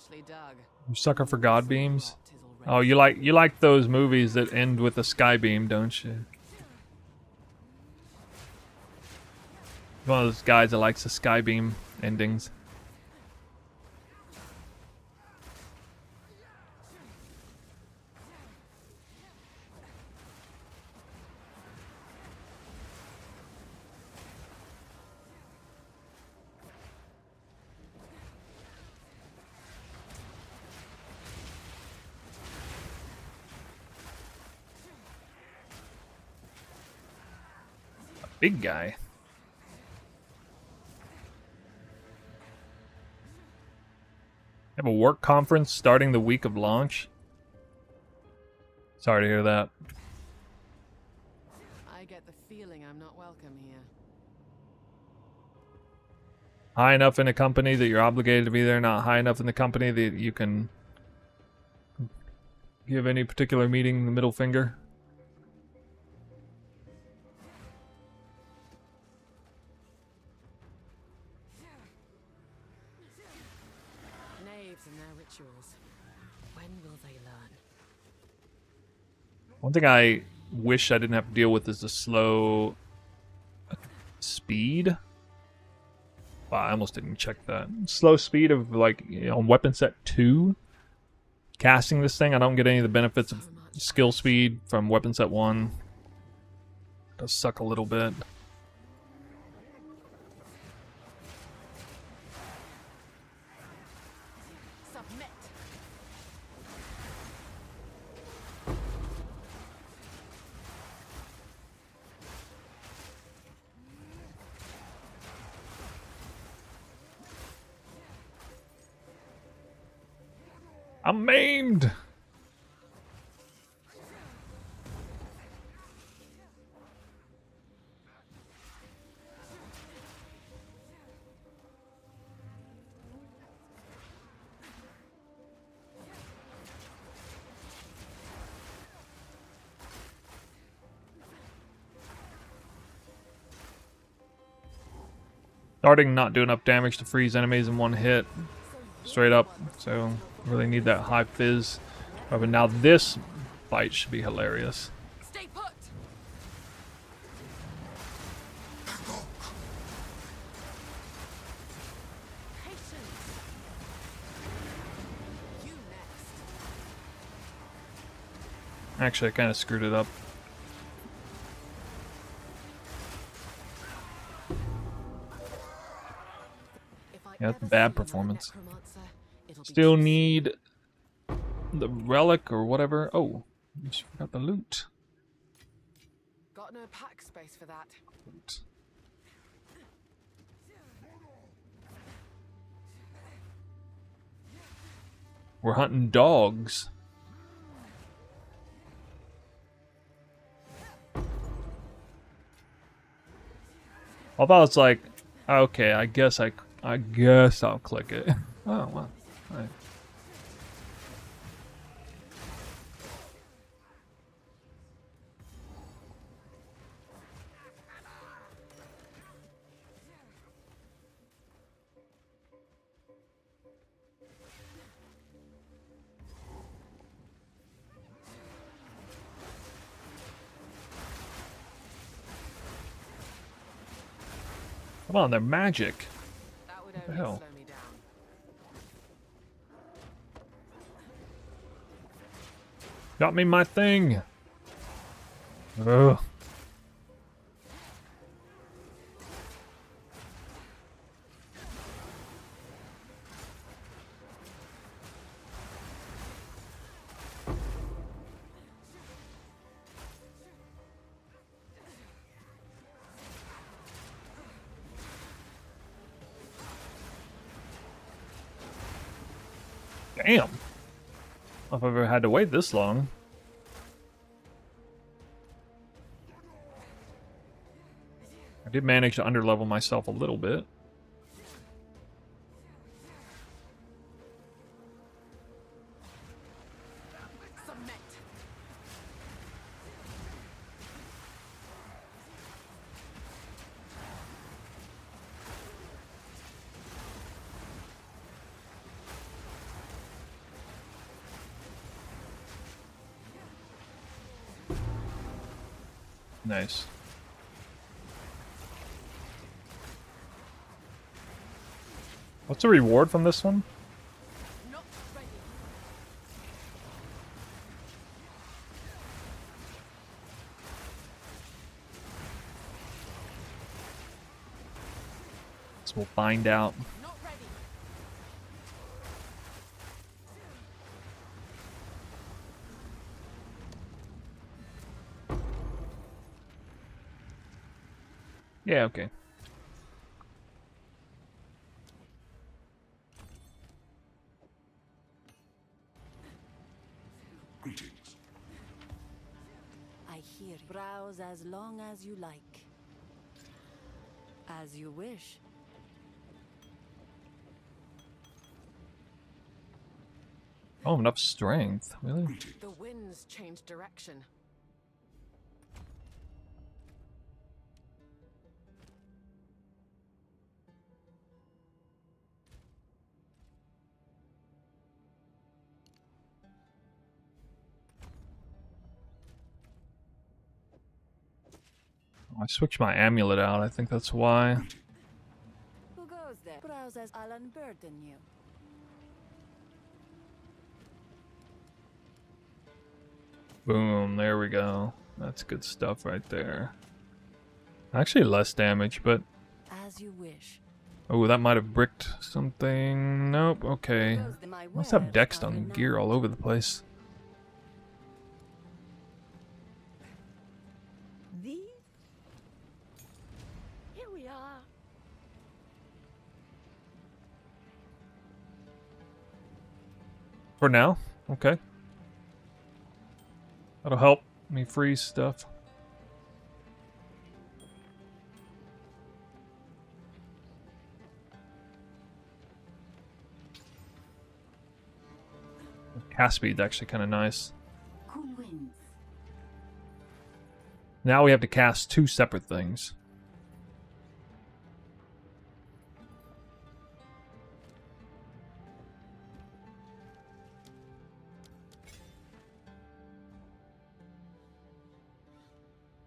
freshly dug. You sucker for god beams? Rot is already Oh, you like those movies that end with a sky beam, don't you? One of those guys that likes the sky beam endings. Big guy. Have a work conference starting the week of launch. Sorry to hear that. I get the feeling I'm not welcome here. High enough in a company that you're obligated to be there, not high enough in the company that you can give any particular meeting the middle finger. Knaves and their rituals. When will they learn? One thing I wish I didn't have to deal with is the slow speed. Wow, I almost didn't check that. Slow speed of, like, you know, on weapon set 2. Casting this thing, I don't get any of the benefits of skill speed from weapon set 1. It does suck a little bit. Submit. I'm maimed! Starting not do enough damage to freeze enemies in one hit. Straight up, so really need that high fizz. But now this fight should be hilarious. Stay put. Patience. You next. Actually, I kind of screwed it up. If I Yeah, that's ever bad see another performance. necromancer, it'll be Still just need the relic or whatever. Oh, just forgot the loot. got no pack space for that. We're hunting dogs. Although it's like, okay, I guess I'll click it. Oh well. All right. Come on, they're magic. That would the only hell? slow me down. Got me my thing. Ugh. Damn. I don't know if I've ever had to wait this long. I did manage to underlevel myself a little bit. Submit. Nice. What's the reward from this one? Not ready. So we'll find out. Not ready. Yeah, okay. Greetings. I hear you. Browse as long as you like. As you wish. Oh, enough strength. Really? Greetings. The winds changed direction. I switched my amulet out. I think that's why. Who goes there? Browse as I'll unburden you. Boom, there we go. That's good stuff right there. Actually less damage, but... As you wish. Oh, that might have bricked something. Nope, okay. Goes the- my Must have wares dex are on renowned. gear all over the place. These? Here we are. For now? Okay. That'll help me freeze stuff. Cast speed's actually kind of nice. Cool winds. Now we have to cast two separate things.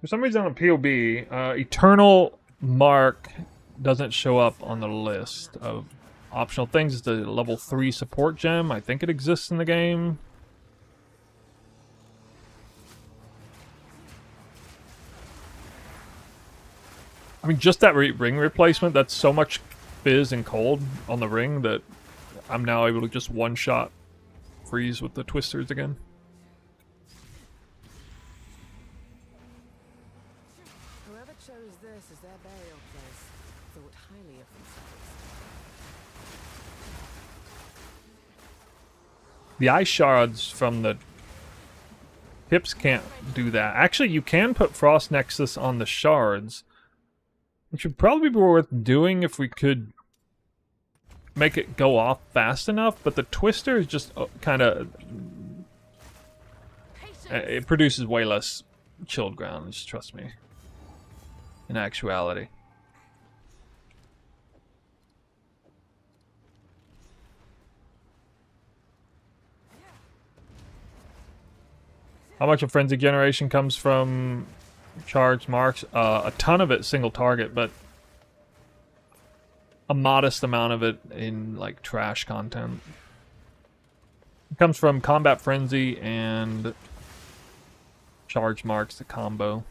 For some reason on POB, Eternal Mark doesn't show up on the list of optional things. It's the level 3 support gem. I think it exists in the game. I mean, just that ring replacement, that's so much fizz and cold on the ring that I'm now able to just one-shot freeze with the twisters again. Whoever chose this as their burial place thought highly of themselves. The ice shards from the hips can't do that. Actually, you can put Frost Nexus on the shards, which would probably be worth doing if we could make it go off fast enough, but the twister is just kind of... it produces way less chilled ground, just trust me. In actuality. How much of Frenzy Generation comes from charged marks? A ton of it single target, but a modest amount of it in like trash content. It comes from Combat Frenzy and charge marks, the combo.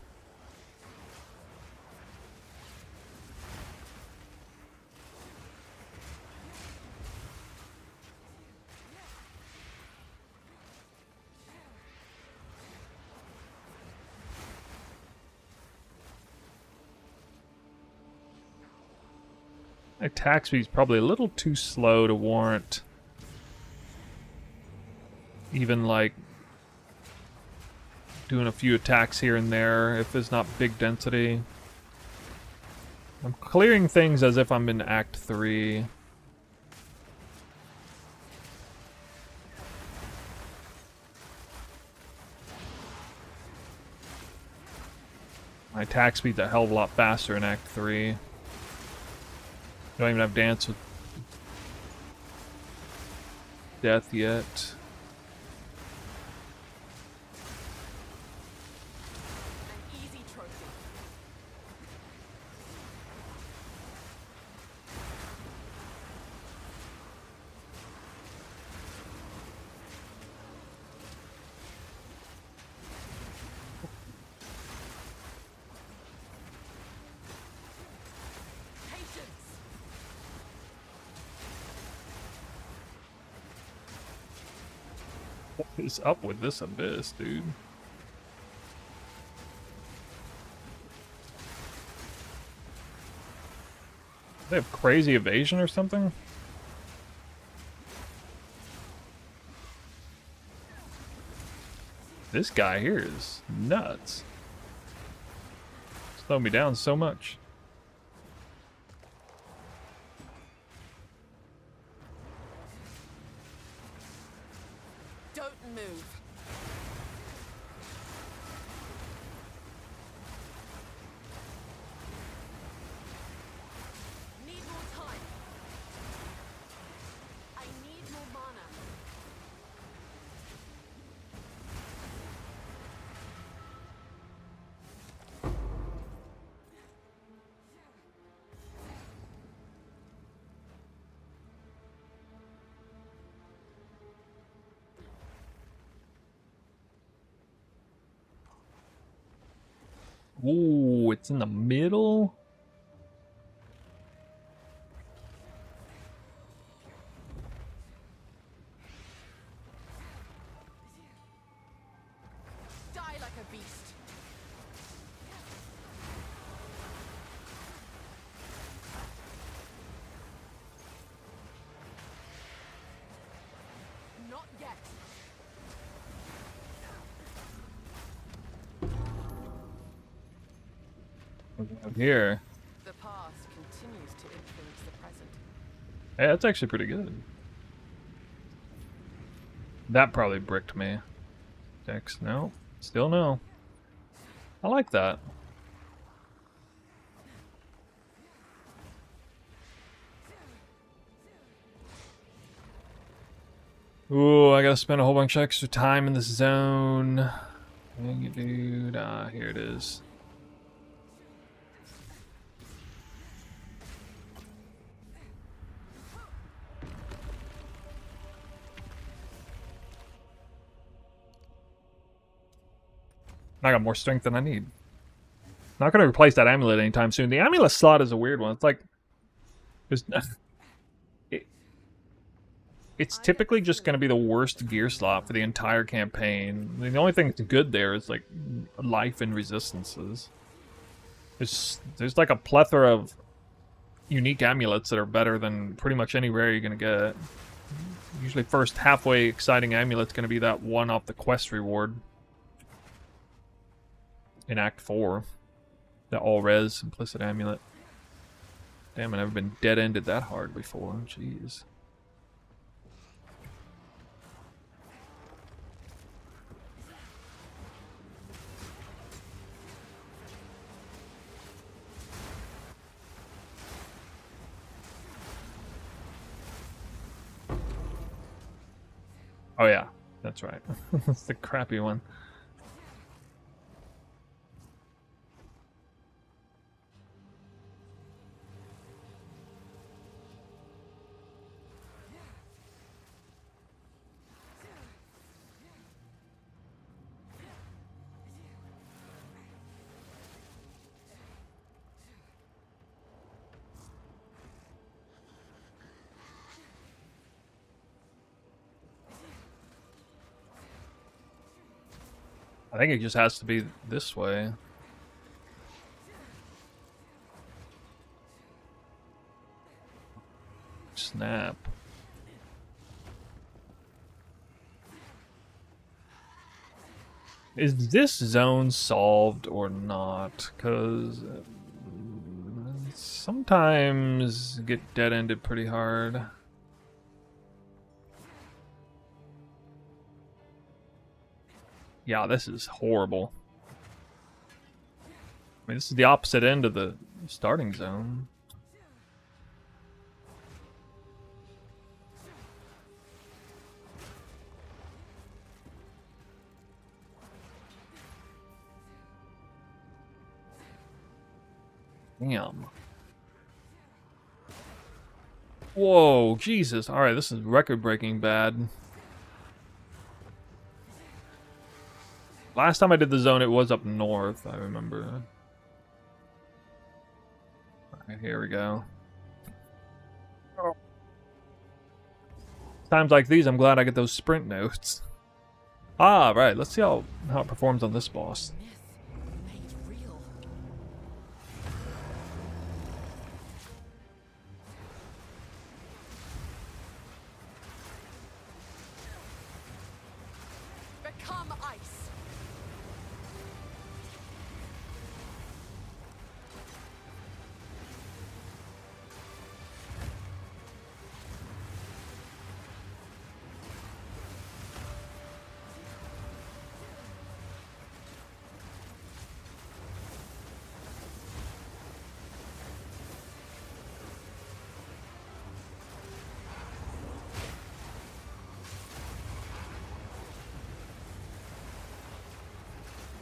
Attack speed's probably a little too slow to warrant even like doing a few attacks here and there if it's not big density. I'm clearing things as if I'm in Act 3. My attack speed's a hell of a lot faster in Act 3. Don't even have Dance with Death yet. An easy trophy. What is up with this abyss, dude? They have crazy evasion or something? This guy here is nuts. Slowed me down so much. Don't move. Need more time. I need more mana. Ooh, it's in the middle? Die like a beast. Not yet. Here. The past continues to influence the present. Hey, that's actually pretty good. That probably bricked me. Dex, no. Still no. I like that. Ooh, I gotta spend a whole bunch of extra time in this zone. Dang it, dude. Ah, here it is. I got more strength than I need. Not gonna replace that amulet anytime soon. The amulet slot is a weird one. It's like, it's typically just gonna be the worst gear slot for the entire campaign. I mean, the only thing that's good there is like life and resistances. There's like a plethora of unique amulets that are better than pretty much any rare you're gonna get. Usually, first halfway exciting amulet's gonna be that one off the quest reward. In Act 4. The all-res implicit amulet. Damn, I've never been dead-ended that hard before. Jeez. Oh yeah, that's right. That's the crappy one. I think it just has to be this way. Snap. Is this zone solved or not? Because sometimes get dead-ended pretty hard. Yeah, this is horrible. I mean, this is the opposite end of the starting zone. Damn. Whoa, Jesus. Alright, this is record-breaking bad. Last time I did the zone, it was up north, I remember. Alright, here we go. Times like these, I'm glad I get those sprint notes. Ah, right. Let's see how it performs on this boss. Myth made real. Become ice.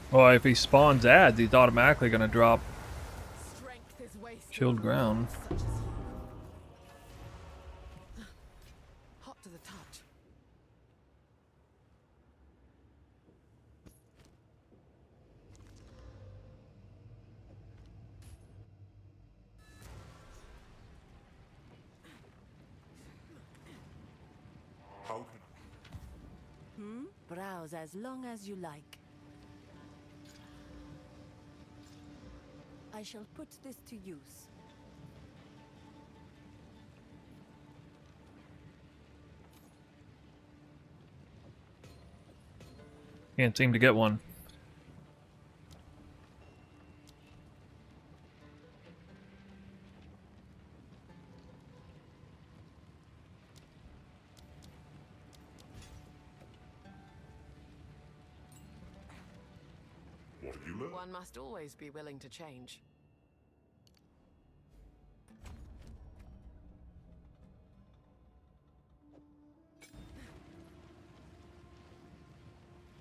Well, if he spawns ads, he's automatically gonna drop Strength is wasted. chilled ground. Such as you. Hot to the touch. How can Browse as long as you like. I shall put this to use. Can't seem to get one. what have you learned? One must always be willing to change.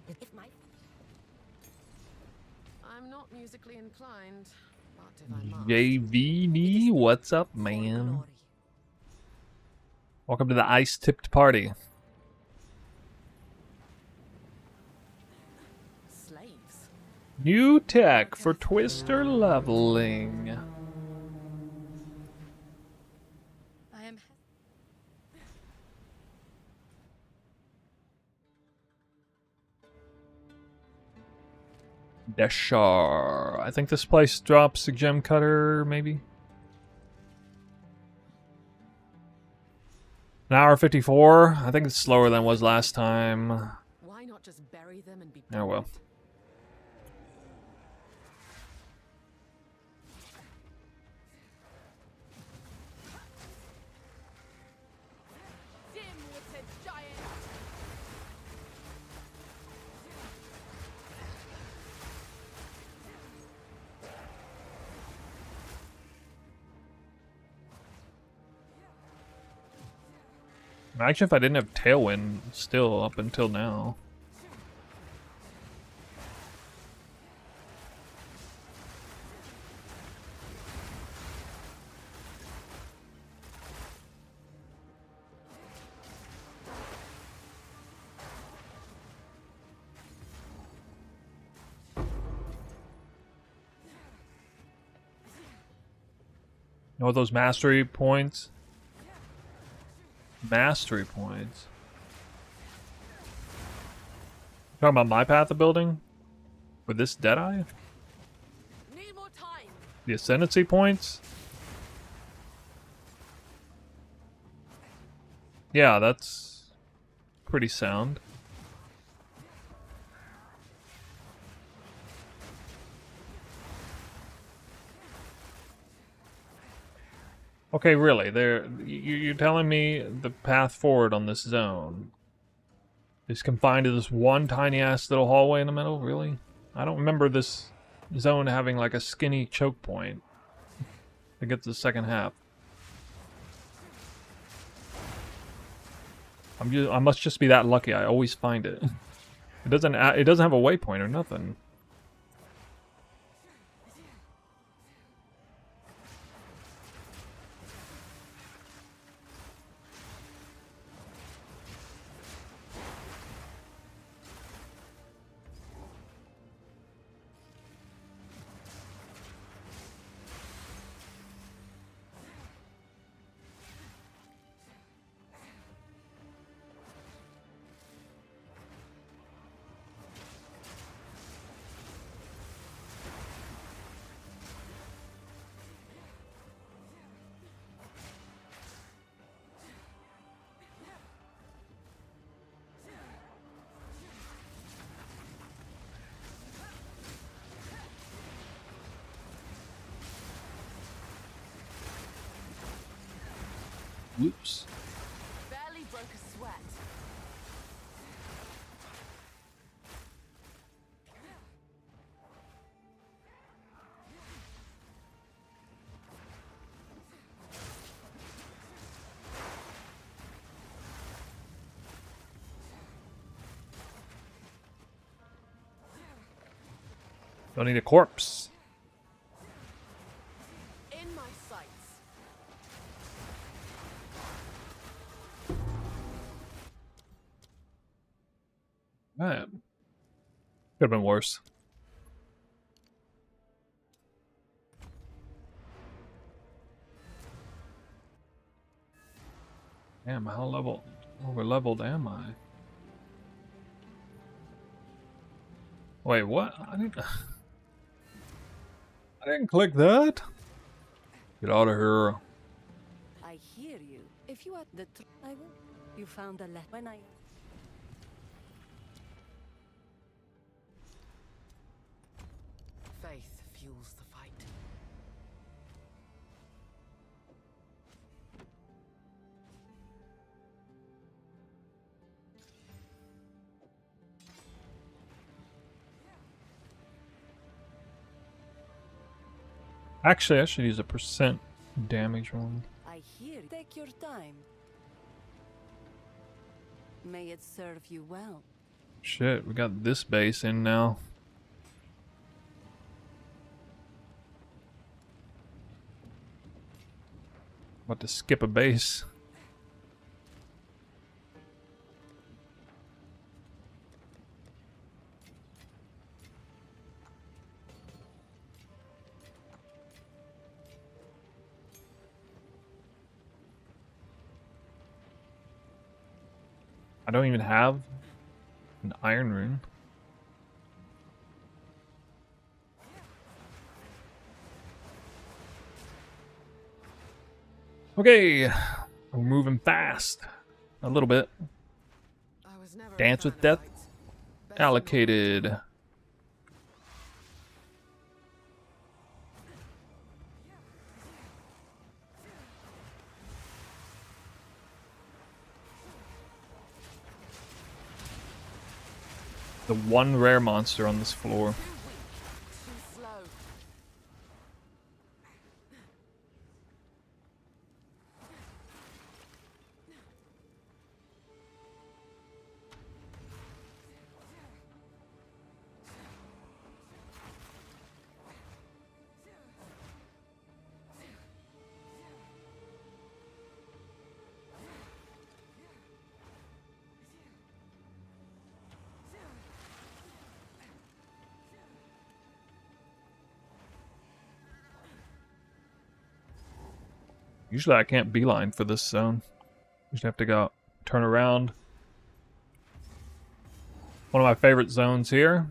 If my I'm not musically inclined, but if I must. JV, what's up, man? Welcome to the ice-tipped party. Slaves. New tech for Twister leveling. I am Deshar. I think this place drops a gem cutter, maybe? An hour 54. I think it's slower than it was last time. Why not just bury them and be Oh well. buried? Dim-witted giant. Actually, if I didn't have Tailwind still up until now. Know those mastery points? Mastery points. Talking about my path of building? With this Deadeye? Need more time. The ascendancy points? Yeah, that's pretty sound. Okay, really, you're telling me the path forward on this zone is confined to this one tiny ass little hallway in the middle? Really? I don't remember this zone having like a skinny choke point to get to the second half. I must just be that lucky. I always find it. It doesn't have a waypoint or nothing. Whoops. Barely broke a sweat. Don't need a corpse. In my sights. Man. Could have been worse. Damn, how over leveled am I? Wait, what? I didn't click that. Get out of here. I hear you. If you are the I will. You found a letter when I. Faith fuels the fight. Actually, I should use a percent damage one. I hear. Take your time. May it serve you well. Shit, we got this base in now. About to skip a base. I don't even have an iron rune. Okay, we're moving fast. A little bit. I was never a Dance fan with of Death fights. Best allocated. The one rare monster on this floor. Too weak. Too slow. Usually I can't beeline for this zone. Usually have to go turn around. One of my favorite zones here.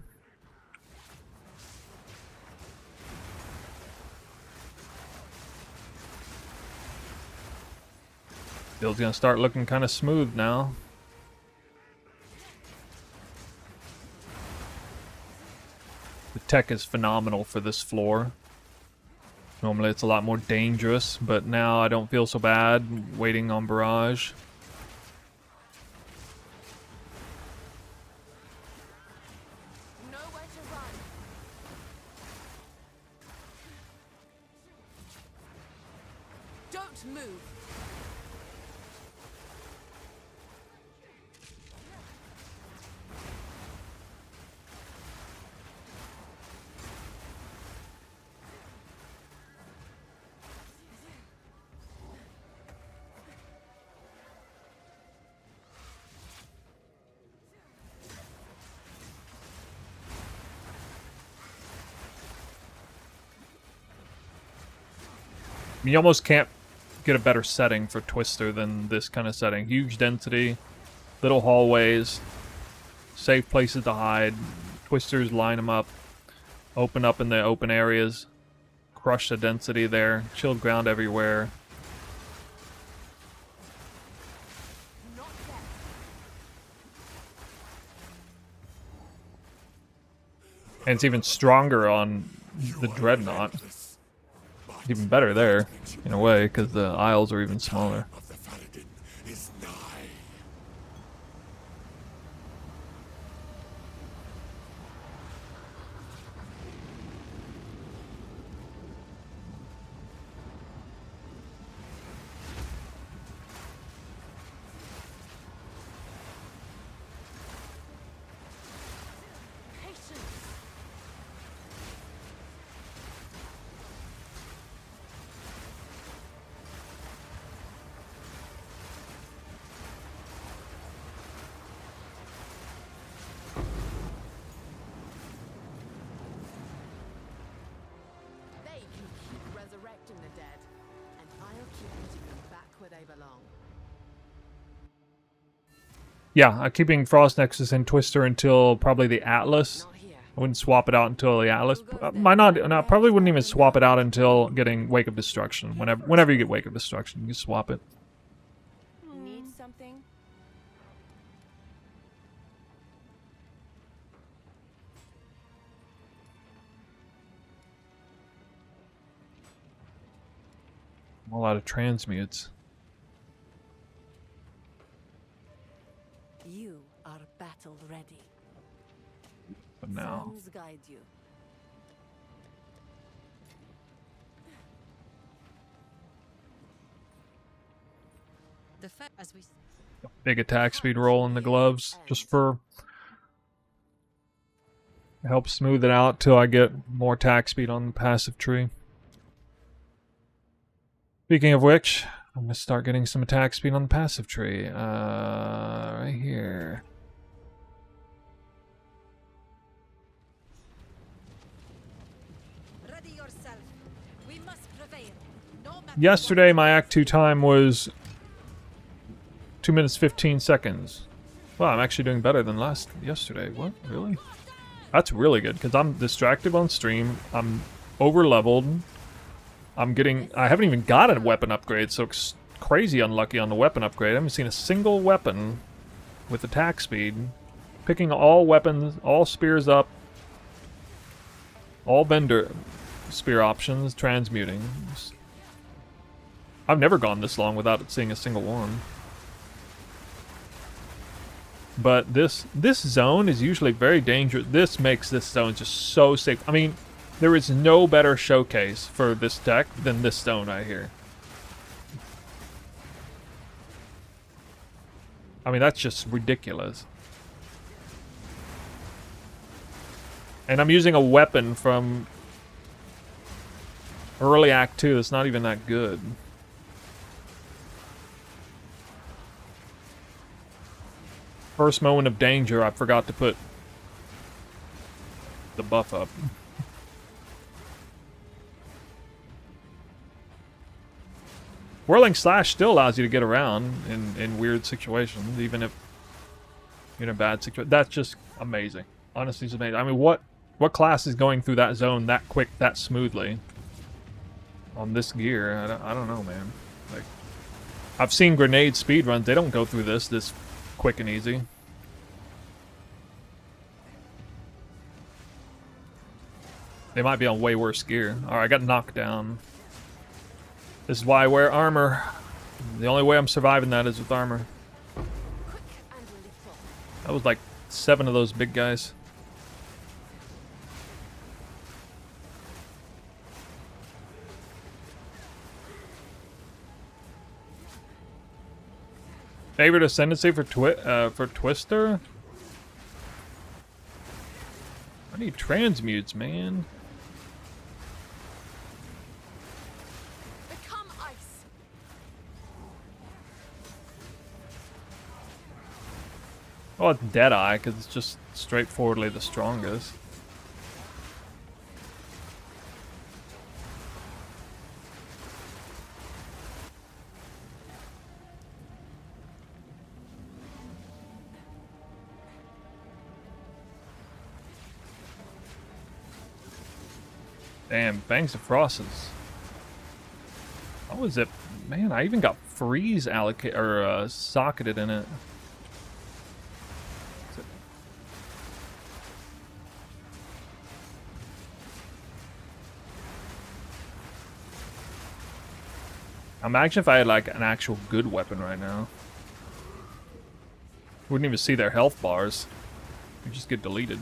Build's gonna start looking kind of smooth now. The tech is phenomenal for this floor. Normally it's a lot more dangerous, but now I don't feel so bad waiting on Barrage. Nowhere to run. Don't move. You almost can't get a better setting for Twister than this kind of setting. Huge density, little hallways, safe places to hide. Twisters line them up, open up in the open areas, crush the density there, chilled ground everywhere. Not yet. And it's even stronger on the Dreadnought. Even better there, in a way, because the aisles are even smaller. Of the Phalanx. Yeah, I'm keeping Frost Nexus and Twister until probably the Atlas. Not here. I wouldn't swap it out until the Atlas. Might not. No, I probably wouldn't even swap it out until getting Wake of Destruction. Whenever you get Wake of Destruction, you can swap it. Need something? A lot of transmutes. You are battle ready. But now. Friends guide you. As we Big attack speed roll in the gloves just for help smooth it out till I get more attack speed on the passive tree. Speaking of which, I'm gonna start getting some attack speed on the passive tree. Right here. ready yourself. We must prevail. No matter Yesterday, my Act 2 time was 2 minutes 15 seconds. Well, I'm actually doing better than yesterday. What? Really? That's really good, because I'm distracted on stream. I'm over-leveled. I haven't even got a weapon upgrade, so it's crazy unlucky on the weapon upgrade. I haven't seen a single weapon with attack speed. Picking all weapons, all spears up, all bender spear options, transmuting. I've never gone this long without seeing a single one. But this zone is usually very dangerous. This makes this zone just so safe. I mean, there is no better showcase for this deck than this zone right here. I mean, that's just ridiculous. And I'm using a weapon from early Act 2 that's not even that good. First moment of danger, I forgot to put the buff up. Whirling Slash still allows you to get around in weird situations, even if you're in a bad situation. That's just amazing. Honestly, it's amazing. I mean, what class is going through that zone that quick, that smoothly on this gear? I don't know, man. Like, I've seen grenade speedruns. They don't go through this quick and easy. They might be on way worse gear. Alright, I got knocked down. This is why I wear armor. The only way I'm surviving that is with armor. That was like 7 of those big guys. Favorite ascendancy for Twister? I need transmutes, man. Become ice. Oh, it's Deadeye, because it's just straightforwardly the strongest. Damn, Bangs of Frosses. How was it? Man, I even got freeze socketed in it. Imagine if I had like an actual good weapon right now. Wouldn't even see their health bars. You just get deleted.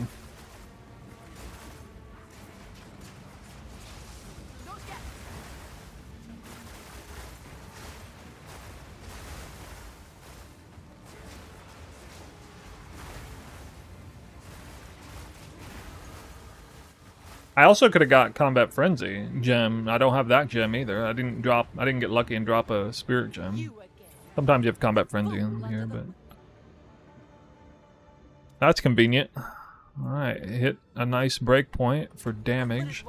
I also could have got Combat Frenzy gem. I don't have that gem either. I didn't get lucky and drop a Spirit gem. Sometimes you have Combat Frenzy in here, but that's convenient. Alright, hit a nice break point for damage.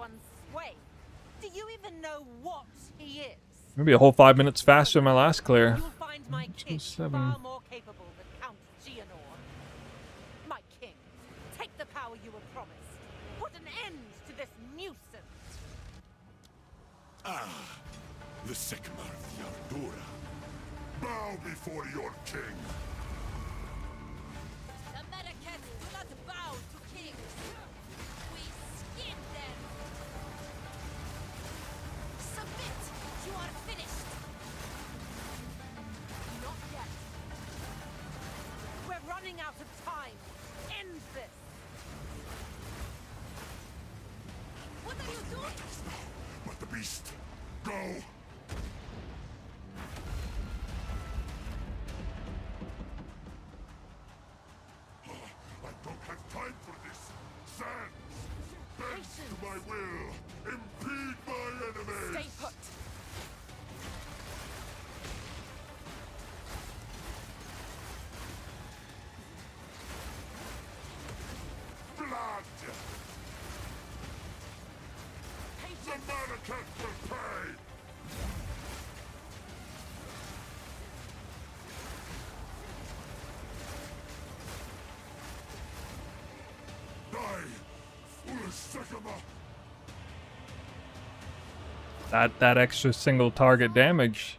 Do you even know what he is? Maybe a whole 5 minutes faster than my last clear. You'll find my kid 7. far more capable than Count Geonor. promised. Put an end to this nuisance. The Sycamore of the Ardora. Bow before your king. The Medicats do not bow to kings. We skin them. Submit. You are finished. Not yet. We're running out of time. End this. What are you doing? But the beast. Go! I don't have time for this! Sans! Bend to my will! Impede my enemies! Stay put. Blood! The Mannequin will pay! Die! Foolish Sycamore! That extra single target damage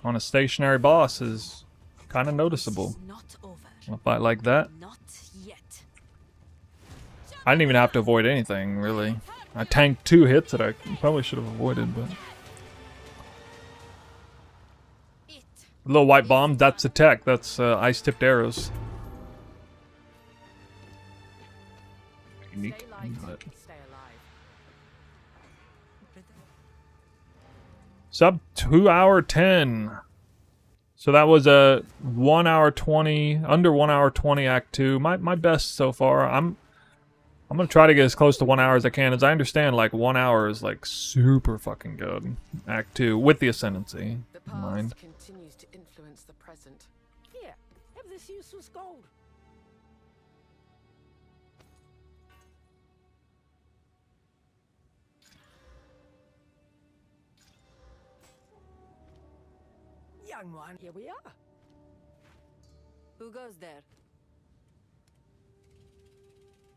on a stationary boss is kind of noticeable. Not over. A fight like that, Not yet. I didn't even have to avoid anything, really. I tanked 2 hits that I probably should have avoided, but... The little white bomb, that's a tech. That's ice-tipped arrows. Unique, Stay light. but... Stay alive. Sub 2 hour 10. So that was a 1 hour 20, under 1 hour 20 Act 2. My best so far. I'm gonna try to get as close to 1 hour as I can. As I understand, like 1 hour is like super fucking good. Act 2 with the ascendancy The in mind. past continues to influence the present. Here, have this useless gold. Young one, here we are. Who goes there?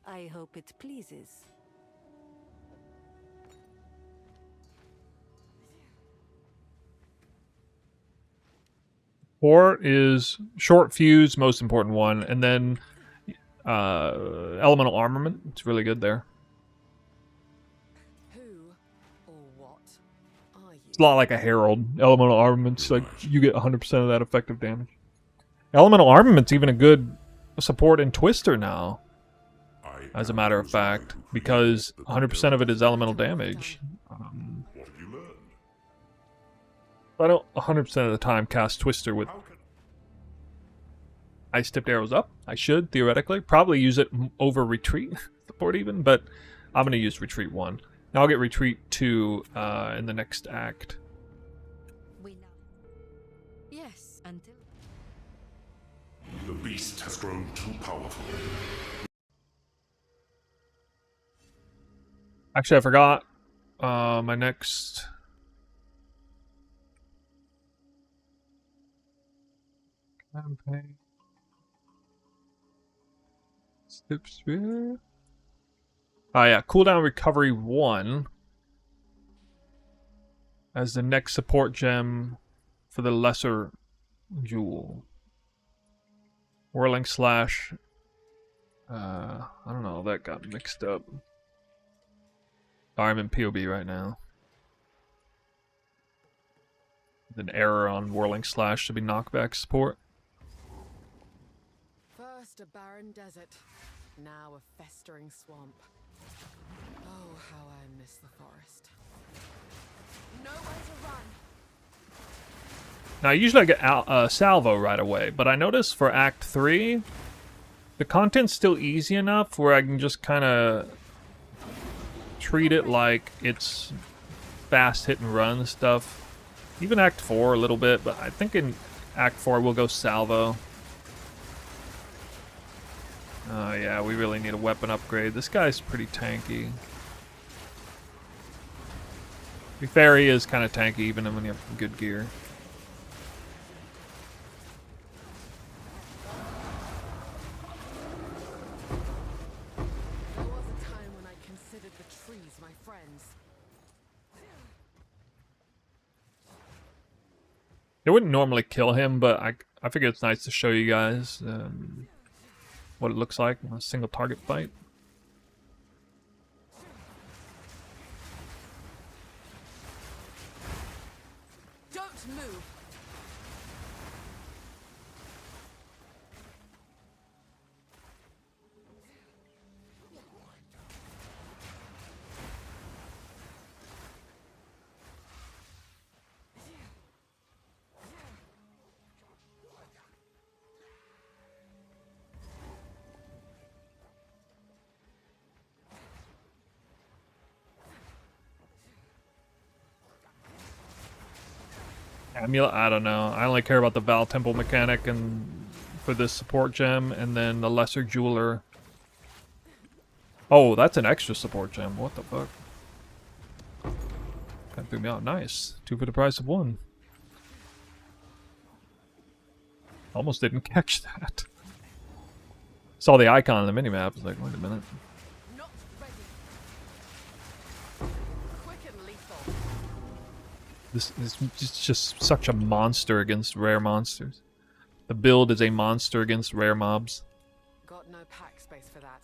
I hope it pleases. Four is short fuse, most important one, and then elemental armament. It's really good there. Who or what are you? It's a lot like a herald. Elemental armament's like you get 100% of that effective damage. Elemental armament's even a good support in Twister now, as a matter of fact, because 100% of it is elemental damage. What have you learned? I don't 100% of the time cast Twister with How can ice tipped arrows up. I should, theoretically. Probably use it over retreat support even, but I'm going to use retreat 1. Now I'll get retreat 2 in the next act. We know. Yes, until... the beast has grown too powerful? Actually, I forgot my next... campaign. Stip Sphere. Oh yeah, cooldown recovery 1 as the next support gem for the lesser jewel. Whirling Slash. I don't know, that got mixed up. Oh, I'm in POB right now. An error on Whirling Slash should be knockback support. First a barren desert, now a festering swamp. Oh, how I miss the forest. Nowhere to run. Now, usually I get salvo right away, but I notice for Act 3, the content's still easy enough where I can just kind of treat it like it's fast hit and run stuff. Even Act 4 a little bit, but I think in Act 4 we'll go salvo. Oh yeah, we really need a weapon upgrade. This guy's pretty tanky. To be fair, he is kind of tanky even when you have good gear. There was a friends. It wouldn't normally kill him, but I figure it's nice to show you guys what it looks like in a single target fight. Don't move. Amulet, I don't know. I only care about the Val Temple mechanic and for this support gem, and then the Lesser Jeweler. Oh, that's an extra support gem. What the fuck? That threw me out. Nice. 2 for the price of 1. Almost didn't catch that. Saw the icon on the minimap. I was like, wait a minute. Not ready. Quick and lethal. This is just such a monster against rare monsters. The build is a monster against rare mobs. Got no pack space for that.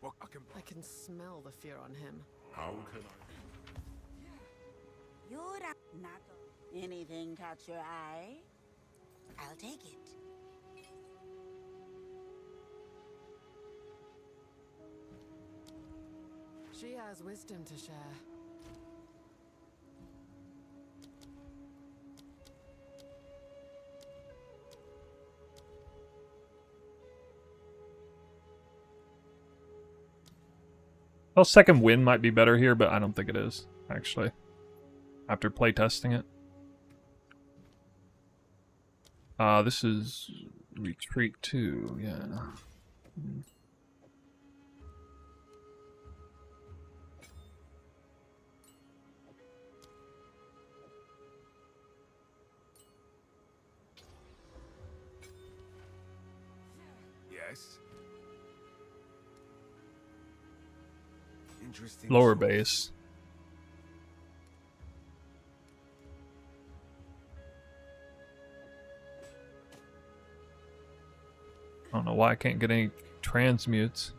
What I can smell the fear on him. How can I? You're not. Anything catch your eye? I'll take it. She has wisdom to share. Well, second win might be better here, but I don't think it is, actually. After playtesting it. This is Retreat 2, yeah. Yes. Interesting. Lower choice. base. I don't know why I can't get any transmutes.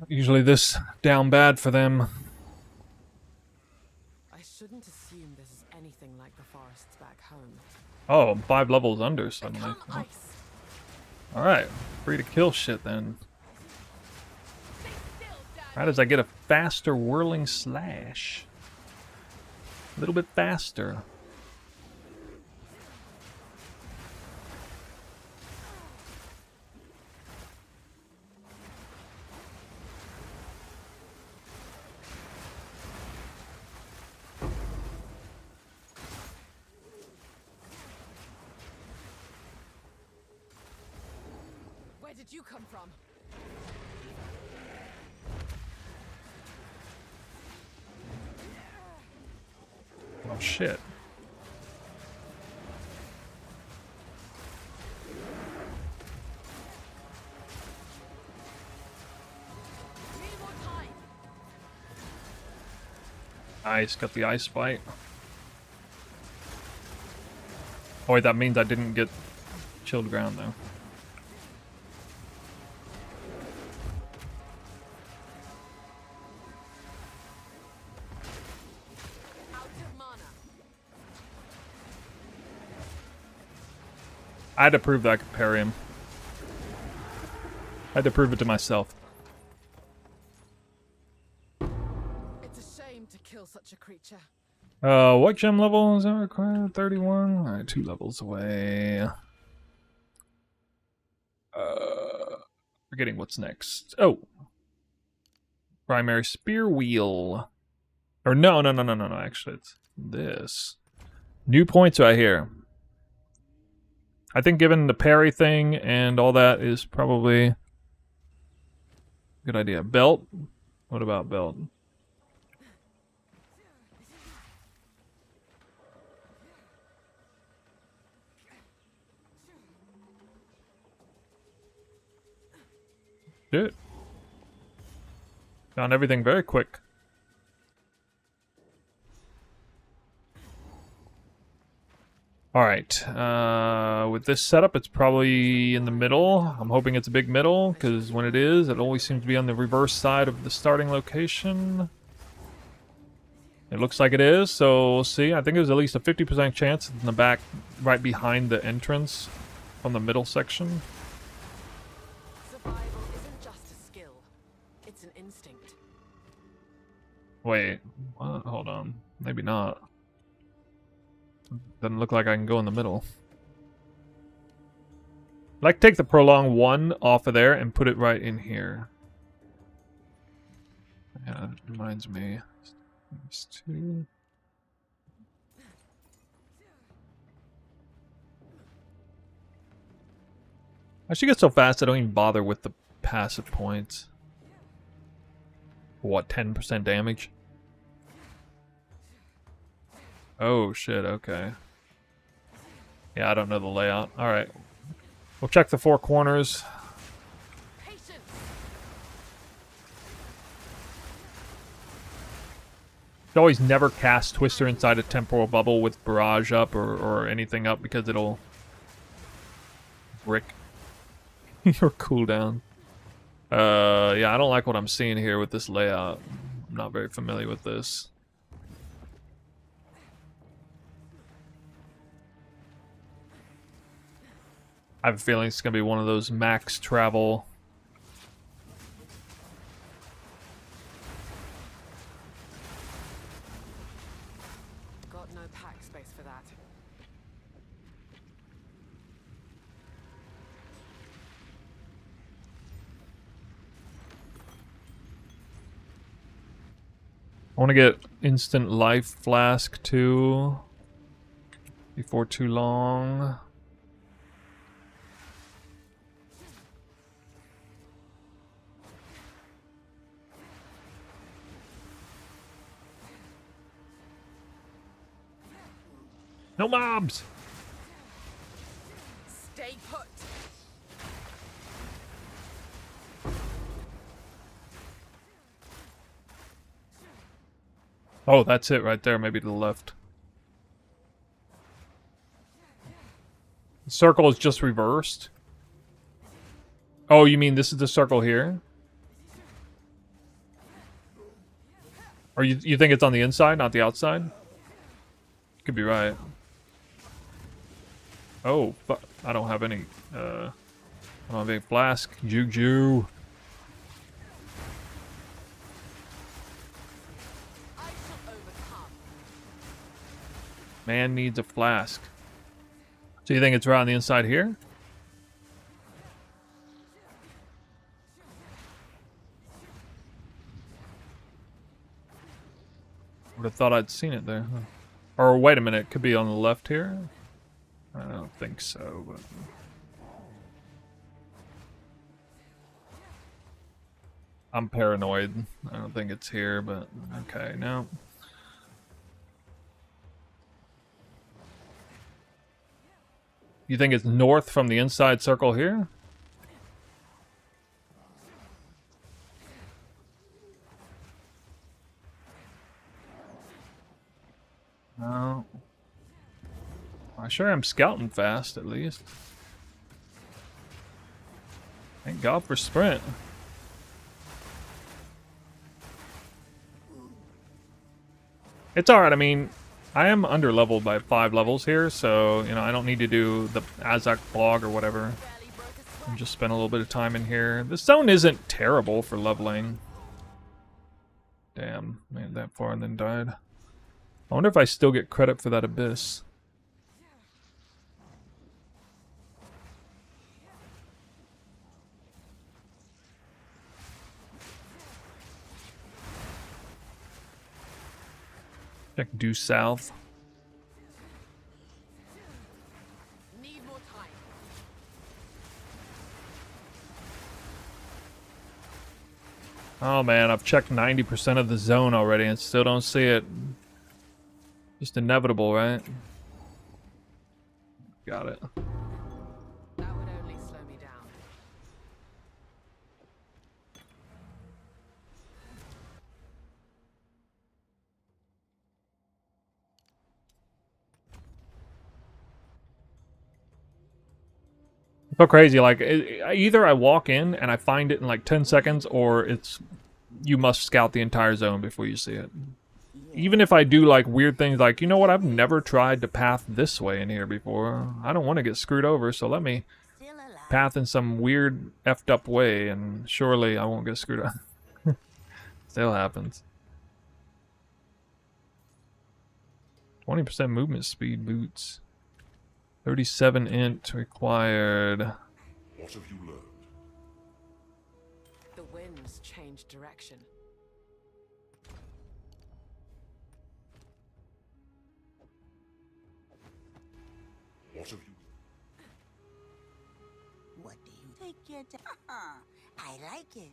Usually this down bad for them. I shouldn't assume this is anything like the forests back home. Oh, I'm 5 levels under suddenly. Become Oh. ice. Alright, free to kill shit then. Right as I get a faster whirling slash. A little bit faster. Where did you come from? Oh shit. Need more time. Nice, got the ice bite. Oh wait, that means I didn't get chilled ground though. Out of mana. I had to prove that I could parry him. I had to prove it to myself. It's a shame to kill such a creature. What gem level is that required? 31? Alright, 2 levels away. Forgetting what's next. Oh! Primary spear wheel. Or no, actually it's this. New points right here. I think given the parry thing and all that is probably a good idea. Belt? What about belt? Dude. Found everything very quick. Alright, with this setup, it's probably in the middle. I'm hoping it's a big middle, because when it is, it always seems to be on the reverse side of the starting location. It looks like it is, so we'll see. I think there's at least a 50% chance in the back, right behind the entrance, from the middle section. Survival isn't just a skill, it's an instinct. Wait, what? Hold on. Maybe not. Doesn't look like I can go in the middle. I'd like to take the prolonged one off of there and put it right in here. Yeah, it reminds me. There's two. I should get so fast I don't even bother with the passive points. What, 10% damage? Oh shit, okay. Yeah, I don't know the layout. Alright. We'll check the four corners. Patience. You always never cast Twister inside a temporal bubble with Barrage up or anything up because it'll brick your cooldown. Yeah, I don't like what I'm seeing here with this layout. I'm not very familiar with this. I have a feeling it's going to be one of those max travel. Got no pack space for that. I want to get instant life flask too before too long. No mobs! Stay put. Oh, that's it right there, maybe to the left. The circle is just reversed. Oh, you mean this is the circle here? Or you think it's on the inside, not the outside? Could be right. Oh, fuck. I don't have any, I don't have any flask. Juju. I shall overcome. Man needs a flask. So you think it's right on the inside here? Would have thought I'd seen it there. Huh? Or wait a minute, it could be on the left here? I don't think so, but... I'm paranoid. I don't think it's here, but okay, no. You think it's north from the inside circle here? No. I sure am scouting fast, at least. Thank God for sprint. It's alright, I mean, I am under-leveled by 5 levels here, so, you know, I don't need to do the Azak blog or whatever. And just spend a little bit of time in here. This zone isn't terrible for leveling. Damn, made it that far and then died. I wonder if I still get credit for that abyss. Check due south. Need more time. Oh man, I've checked 90% of the zone already and still don't see it. Just inevitable, right? Got it. That would only slow me down. So crazy, like, either I walk in and I find it in like 10 seconds, or it's, you must scout the entire zone before you see it. Even if I do like weird things like, you know what, I've never tried to path this way in here before. I don't want to get screwed over, so let me Still alive. path in some weird effed up way, and surely I won't get screwed up. Still happens. 20% movement speed boots. 37 int required. What have you learned? The winds change direction. What have you... What do you take your time? I like it.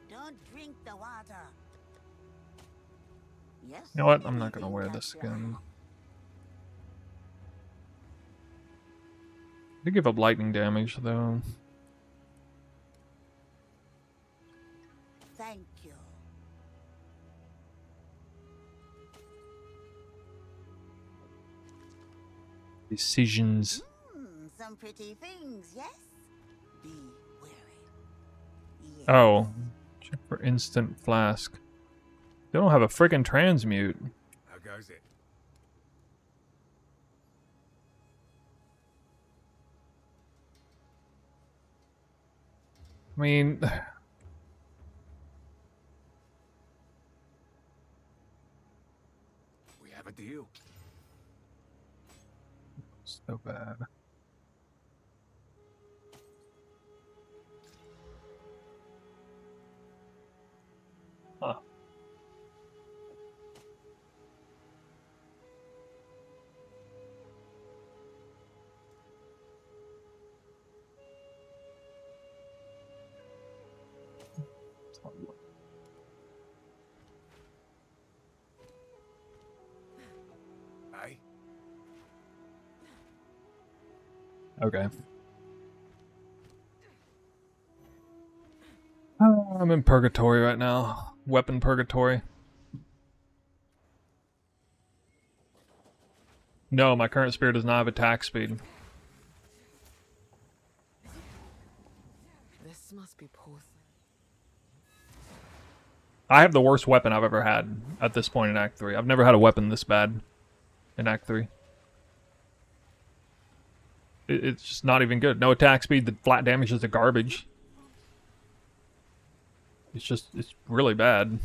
Don't drink the water. Yes. You know what? I'm not gonna anything wear catch this your again. eye. They give up lightning damage though. Thank you. Decisions. Some pretty things, yes? Be wary. Yes. Oh, check for instant flask. They don't have a friggin' transmute. How goes it? I mean, We have a deal. so bad. Huh. Aye? Okay. Oh, I'm in purgatory right now. Weapon purgatory. No, my current spear does not have attack speed. This must be poor thing. I have the worst weapon I've ever had at this point in Act 3. I've never had a weapon this bad in Act 3. It's just not even good. No attack speed, the flat damage is the garbage. It's really bad.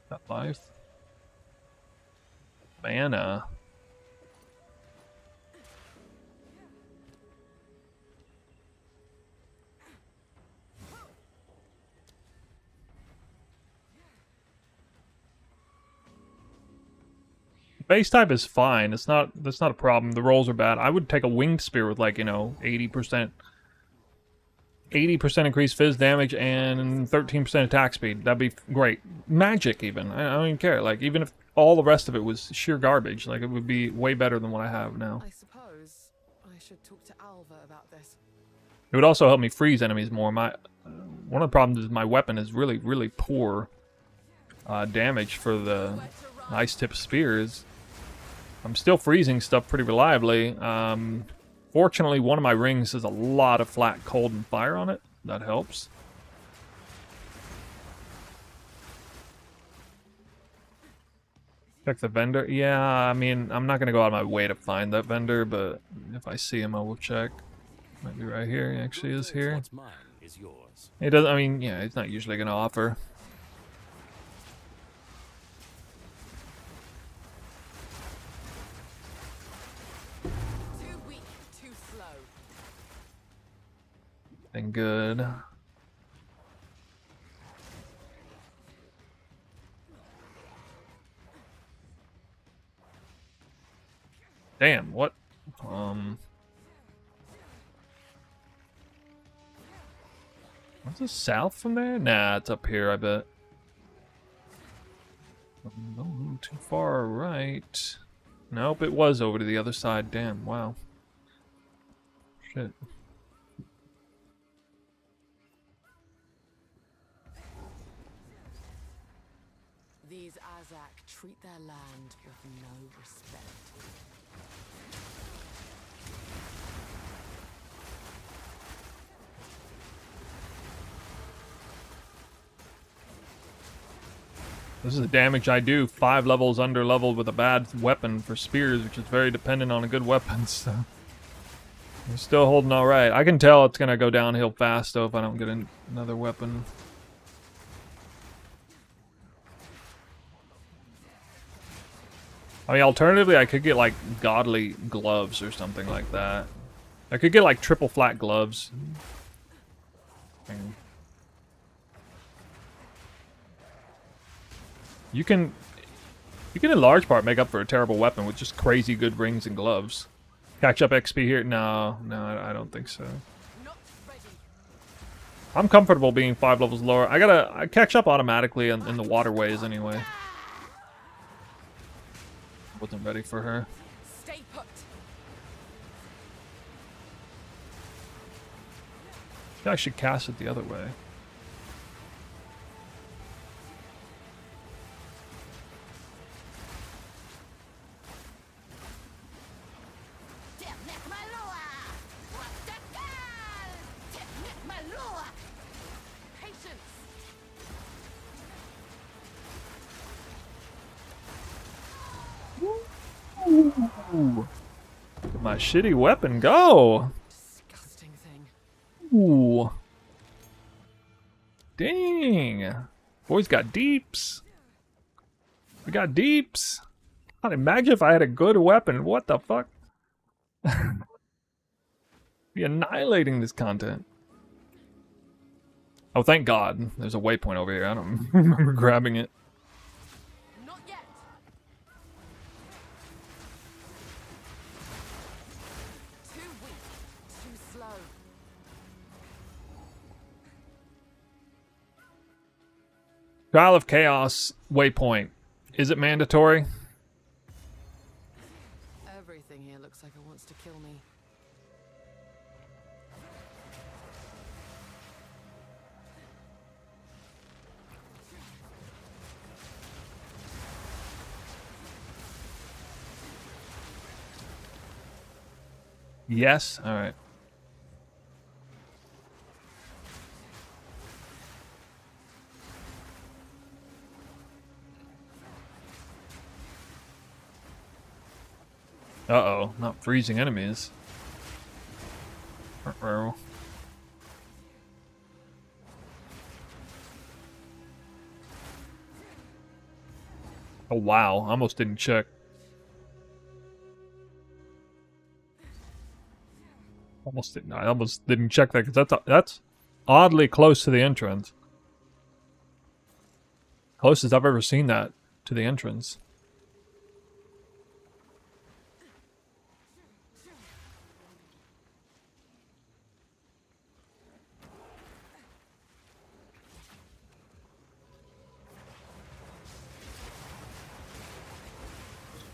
That life. Mana. Base type is fine. That's not a problem. The rolls are bad. I would take a winged spear with like, you know, 80% increased fizz damage and 13% attack speed. That'd be great. Magic even. I don't even care. Like, even if all the rest of it was sheer garbage, like, it would be way better than what I have now. I suppose I should talk to Alva about this. It would also help me freeze enemies more. One of the problems is my weapon is really, really poor damage for the ice tip spears. I'm still freezing stuff pretty reliably. Fortunately, one of my rings has a lot of flat, cold, and fire on it. That helps. Check the vendor. Yeah, I mean, I'm not going to go out of my way to find that vendor, but if I see him, I will check. Might be right here. He actually is here. What's mine is yours. He doesn't, I mean, yeah, he's not usually going to offer. Too weak, too slow. Been good. Damn, what? What's this south from there? Nah, it's up here, I bet. Don't move too far right. Nope, it was over to the other side. Damn, wow. Shit. These Azak treat their land with no respect. This is the damage I do. 5 levels under leveled with a bad weapon for spears, which is very dependent on a good weapon, so... I'm still holding alright. I can tell it's gonna go downhill fast, though, if I don't get another weapon. I mean, alternatively, I could get, like, godly gloves or something like that. I could get, like, triple flat gloves. You can in large part make up for a terrible weapon with just crazy good rings and gloves. Catch up XP here? No, I don't think so. I'm comfortable being 5 levels lower. I catch up automatically in the waterways anyway. Wasn't ready for her. Stay put. I should cast it the other way. Ooh. Look at my shitty weapon go. Disgusting thing. Ooh. Dang. Boys got deeps. We got deeps. God, imagine if I had a good weapon. What the fuck? Be annihilating this content. Oh, thank God. There's a waypoint over here. I don't remember grabbing it. Not yet. Too weak. Too slow. Trial of Chaos waypoint. Is it mandatory? Everything here looks like it wants to kill me. Yes? Alright. Uh-oh, not freezing enemies. Uh-oh. Oh wow, I almost didn't check. I almost didn't check that because that's oddly close to the entrance. Closest I've ever seen that to the entrance.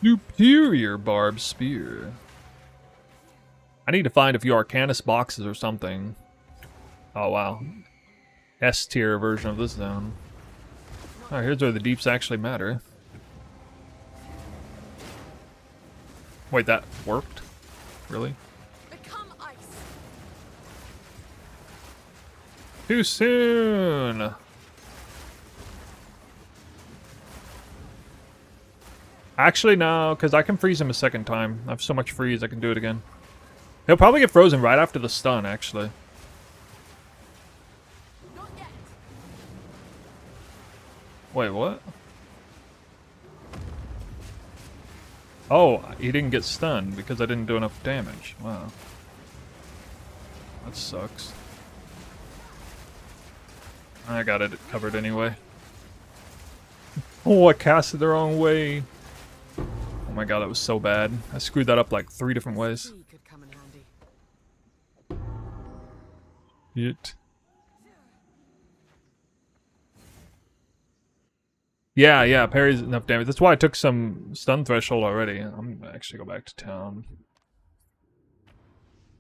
Superior Barb Spear. I need to find a few Arcanist boxes or something. Oh wow. S tier version of this zone. Alright, here's where the deeps actually matter. Wait, that worked? Really? Become ice. Too soon! Actually, no, because I can freeze him a second time. I have so much freeze, I can do it again. He'll probably get frozen right after the stun, actually. Not yet. Wait, what? Oh, he didn't get stunned because I didn't do enough damage. Wow. That sucks. I got it covered anyway. Oh, I cast it the wrong way. Oh my god, that was so bad. I screwed that up like 3 different ways. Sea could come in handy. It. Yeah, parries enough damage. That's why I took some stun threshold already. I'm gonna actually go back to town.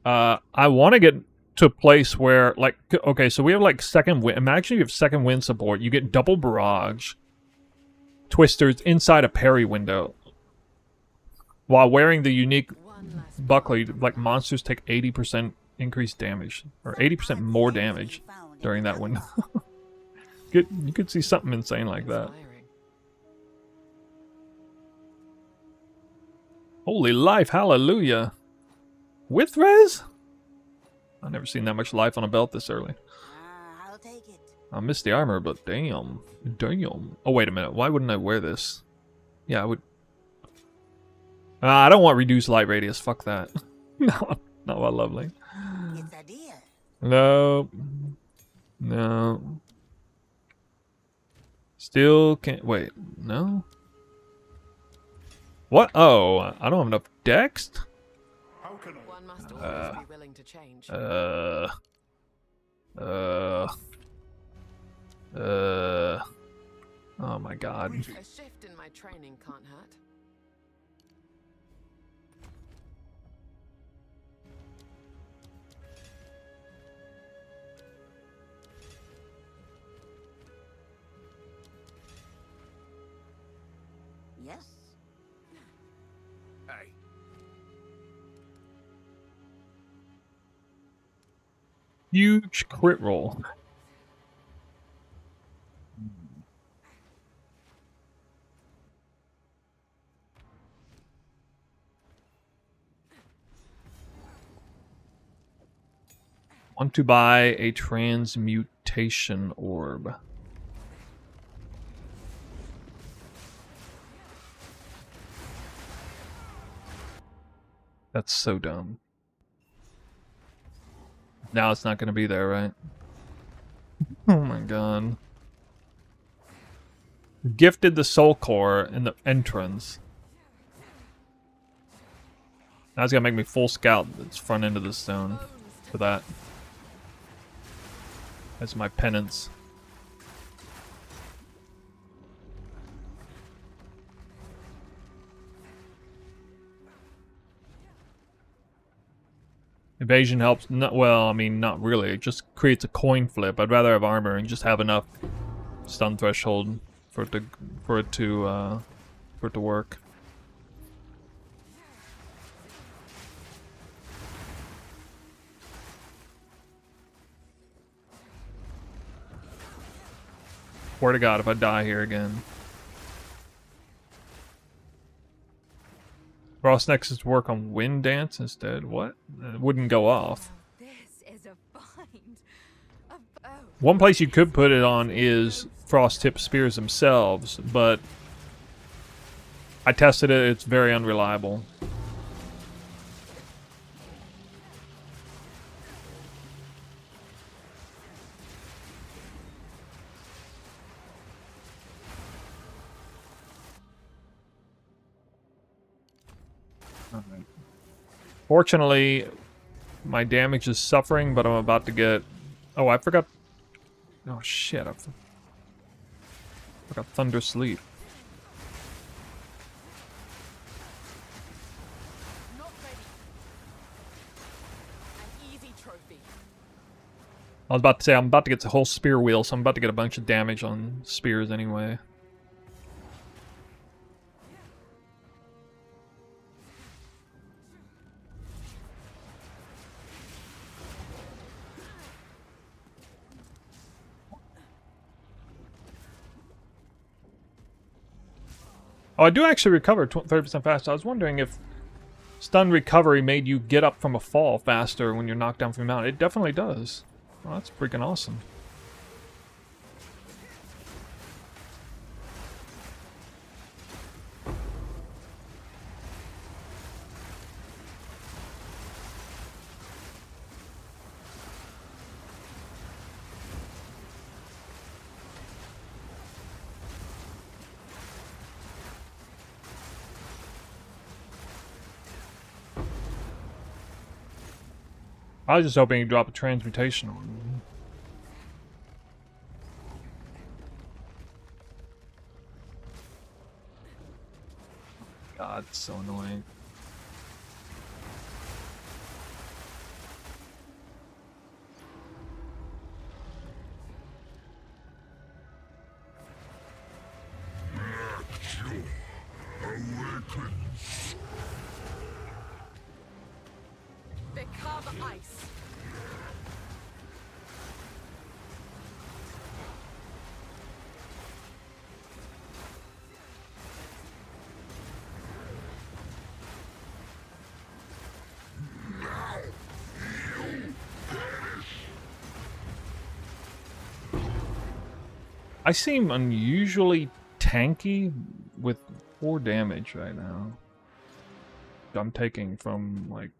I want to get to a place where, like, okay, so we have like second wind. Imagine you have second wind support. You get double barrage twisters inside a parry window. While wearing the unique buckler, like monsters take 80% increased damage, or 80% more damage during that window. You could see something insane like that. Holy life, hallelujah! With res? I've never seen that much life on a belt this early. I'll take it. I missed the armor, but damn. Damn. Oh, wait a minute. Why wouldn't I wear this? Yeah, I would... I don't want reduced light radius. Fuck that. No, not what lovely. It's a deal. No. No. Still can't... Wait. No? What? Oh, I don't have enough dex? How can I? One must always be willing to change. Oh my god. A shift in my training can't hurt. Yes. Hey. Huge crit roll. Want to buy a transmutation orb. That's so dumb. Now it's not going to be there, right? Oh my god. Gifted the soul core in the entrance. Now it's going to make me full scout that's front end of the stone for that. That's my penance. Evasion helps. Not well. I mean, not really. It just creates a coin flip. I'd rather have armor and just have enough stun threshold for it to work. Swear to God, if I die here again. Frost Nexus work on Wind Dance instead. What? It wouldn't go off. This is a find. One place you could put it on is Frost Tip Spears themselves, but I tested it, it's very unreliable. Alright. Fortunately, my damage is suffering, but I'm about to get... Oh, I forgot... Oh shit, I forgot Thunder Sleep. Not ready. An easy trophy. I was about to say, I'm about to get the whole spear wheel, so I'm about to get a bunch of damage on spears anyway. Oh, I do actually recover 30% faster. I was wondering if stun recovery made you get up from a fall faster when you're knocked down from a mountain. It definitely does. Well, that's freaking awesome. I was just hoping he'd drop a transmutation on me. God, it's so annoying. Become ice. I seem unusually tanky with 4 damage right now. I'm taking from, like,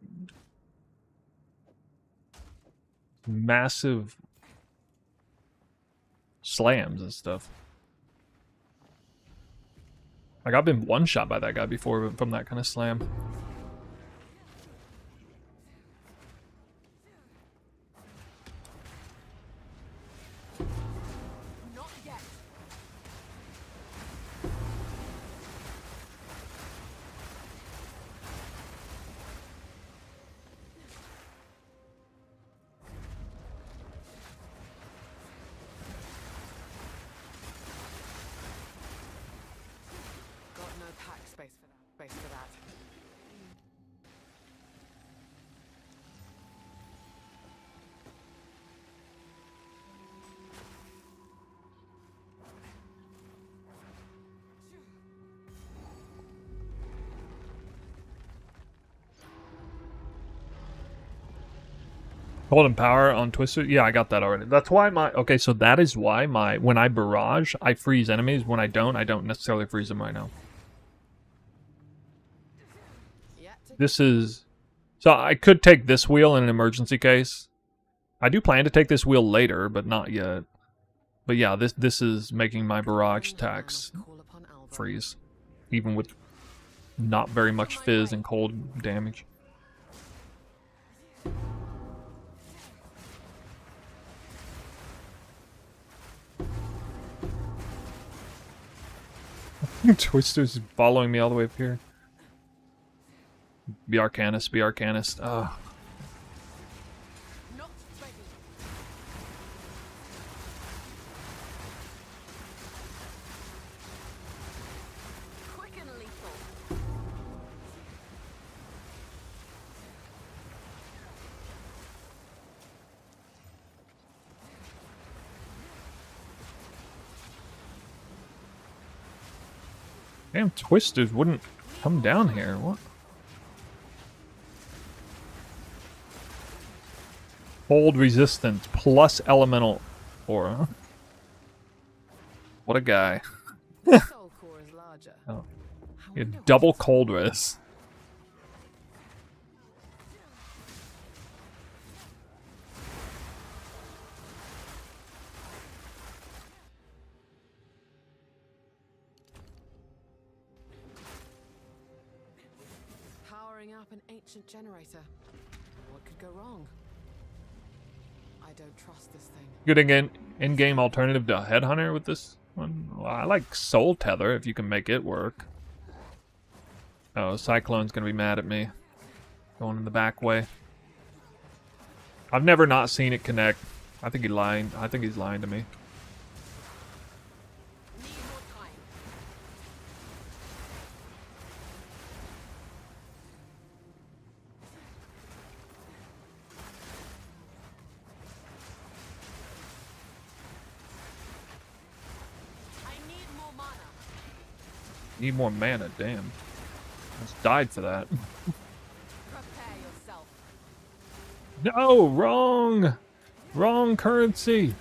massive slams and stuff. Like, I've been one-shot by that guy before from that kind of slam. Not yet. Got no pack space for that. Space for that. Golden power on Twister? Yeah, I got that already. That's why my... Okay, so that is why my... When I barrage, I freeze enemies. When I don't necessarily freeze them right now. Yet to This is... So I could take this wheel in an emergency case. I do plan to take this wheel later, but not yet. But yeah, this is making my barrage attacks call upon Alva. freeze. Even with not very much fizz and cold damage. Twister's following me all the way up here. Be Arcanist, be Arcanist. Ugh. Not ready. Quick and lethal. Damn, Twisters wouldn't come down here. What? Hold resistance plus elemental aura. What a guy. Soul core is larger. Oh. I He had wonder what double it's- cold res. Powering up an ancient generator. What could go wrong? I don't trust this thing. Good in-game alternative to Headhunter with this one. Well, I like Soul Tether if you can make it work. Oh, Cyclone's gonna be mad at me. Going in the back way. I've never not seen it connect. I think he's lying to me. Need more time. I need more mana. Need more mana, damn. Almost died for that. Prepare yourself. No, wrong! Wrong currency!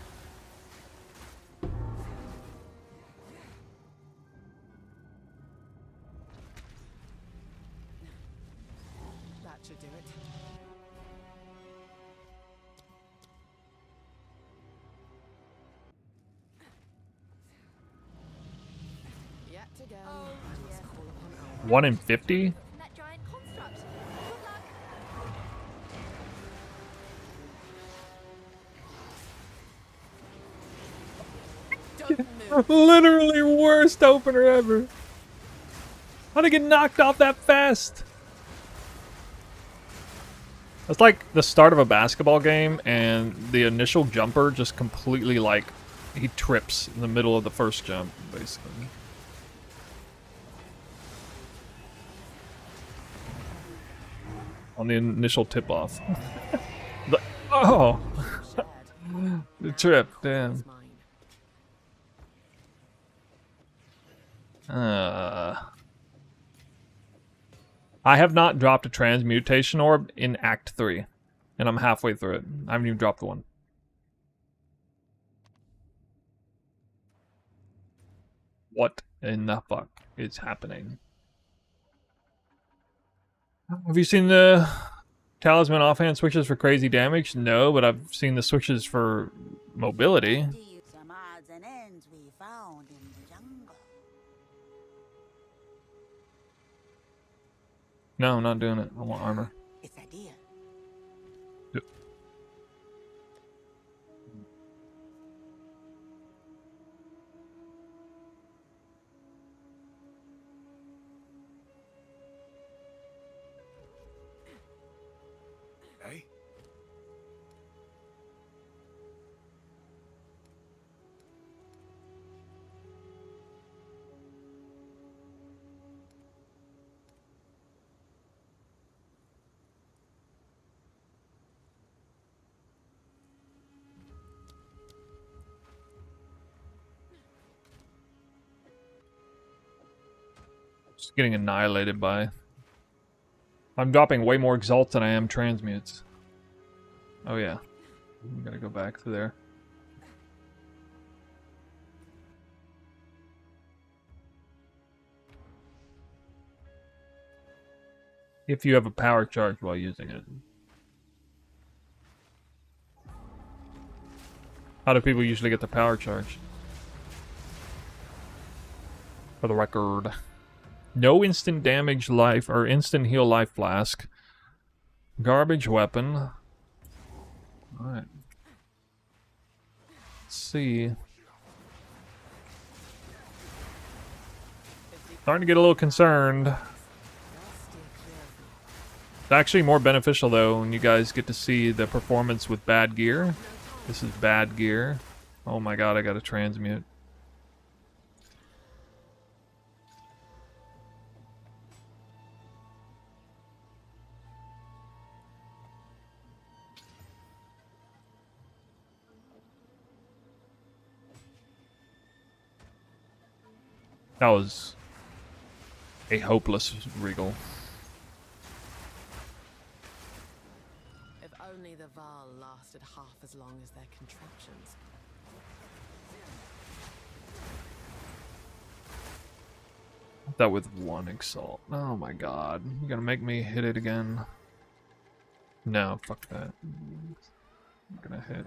That should do it. Yet again, I must call upon Alva. 1 in 50? That giant construct. Good luck. Literally worst opener ever. How'd I get knocked off that fast? It's like the start of a basketball game and the initial jumper just completely like he trips in the middle of the first jump, basically. On the initial tip-off. Oh! The trip, damn. I have not dropped a transmutation orb in Act 3. And I'm halfway through it. I haven't even dropped one. What in the fuck is happening? Have you seen the talisman offhand switches for crazy damage? No, but I've seen the switches for mobility. Some odds and ends we found in the jungle. No, I'm not doing it. I want armor. It's a deal. Yep. Hey? Just getting annihilated by... I'm dropping way more exalts than I am transmutes. Oh yeah. We gotta go back through there. If you have a power charge while using it. How do people usually get the power charge? For the record. No instant damage life or instant heal life flask. Garbage weapon. Alright. Let's see. Starting to get a little concerned. It's actually more beneficial though when you guys get to see the performance with bad gear. This is bad gear. Oh my god, I gotta transmute. That was a hopeless regal. If only the Val lasted half as long as their contraptions. That with one exalt. Oh my god. You gonna make me hit it again? No, fuck that. I'm gonna hit.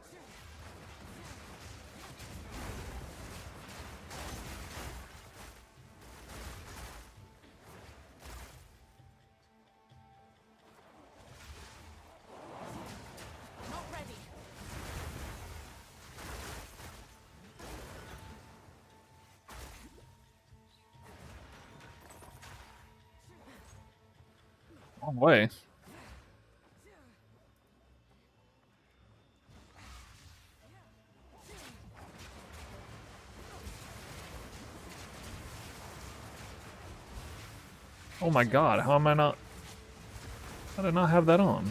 Long way. Oh my god, how am I not... How did I not have that on?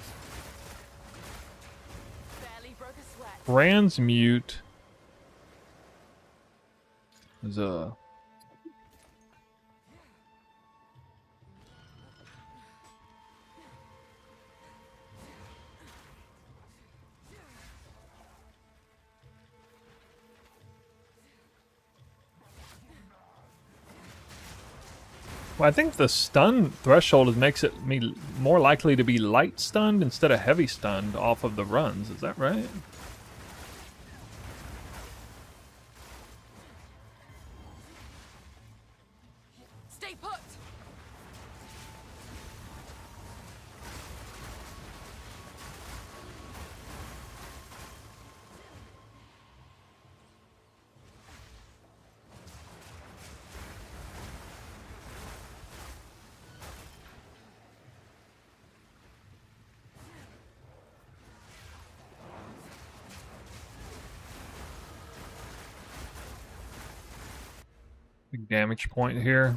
Transmute is a... Well, I think the stun threshold makes it me more likely to be light stunned instead of heavy stunned off of the runs. Is that right? Stay put. Big damage point here.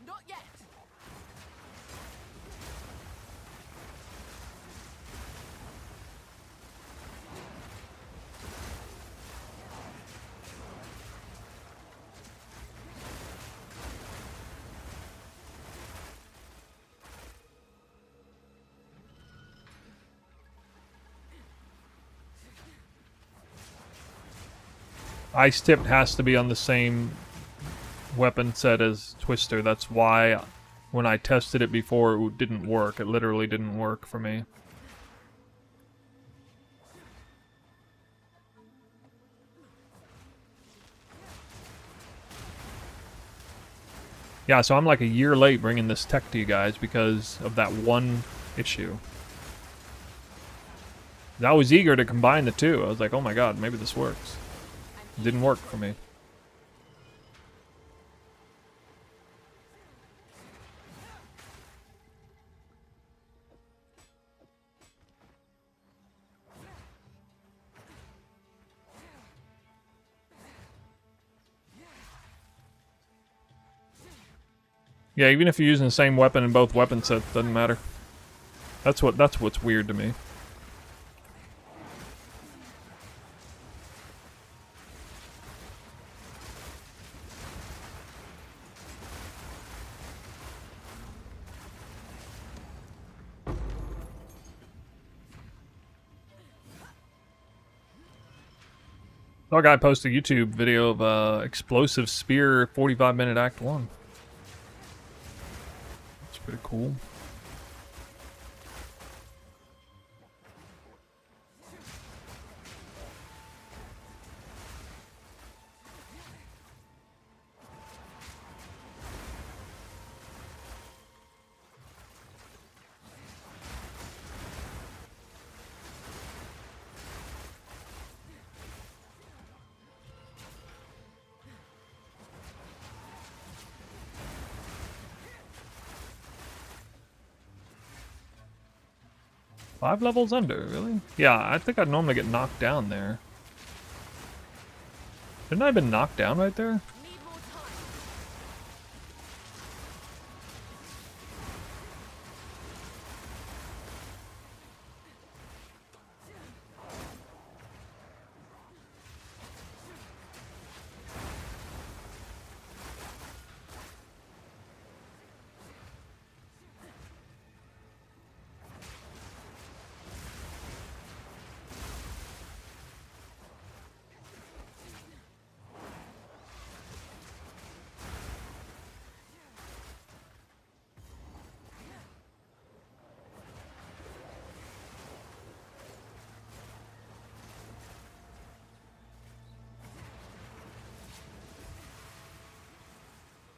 Not yet. Ice Tip has to be on the same weapon set as Twister. That's why when I tested it before it didn't work. It literally didn't work for me. Yeah, so I'm like a year late bringing this tech to you guys because of that one issue. I was eager to combine the two. I was like, oh my god, maybe this works. It didn't work for me. Yeah, even if you're using the same weapon in both weapon sets, doesn't matter. That's what's weird to me. Saw a guy post a YouTube video of explosive spear 45-minute Act 1. It's pretty cool. Five levels under, really? Yeah, I think I'd normally get knocked down there. Didn't I have been knocked down right there? Need more time.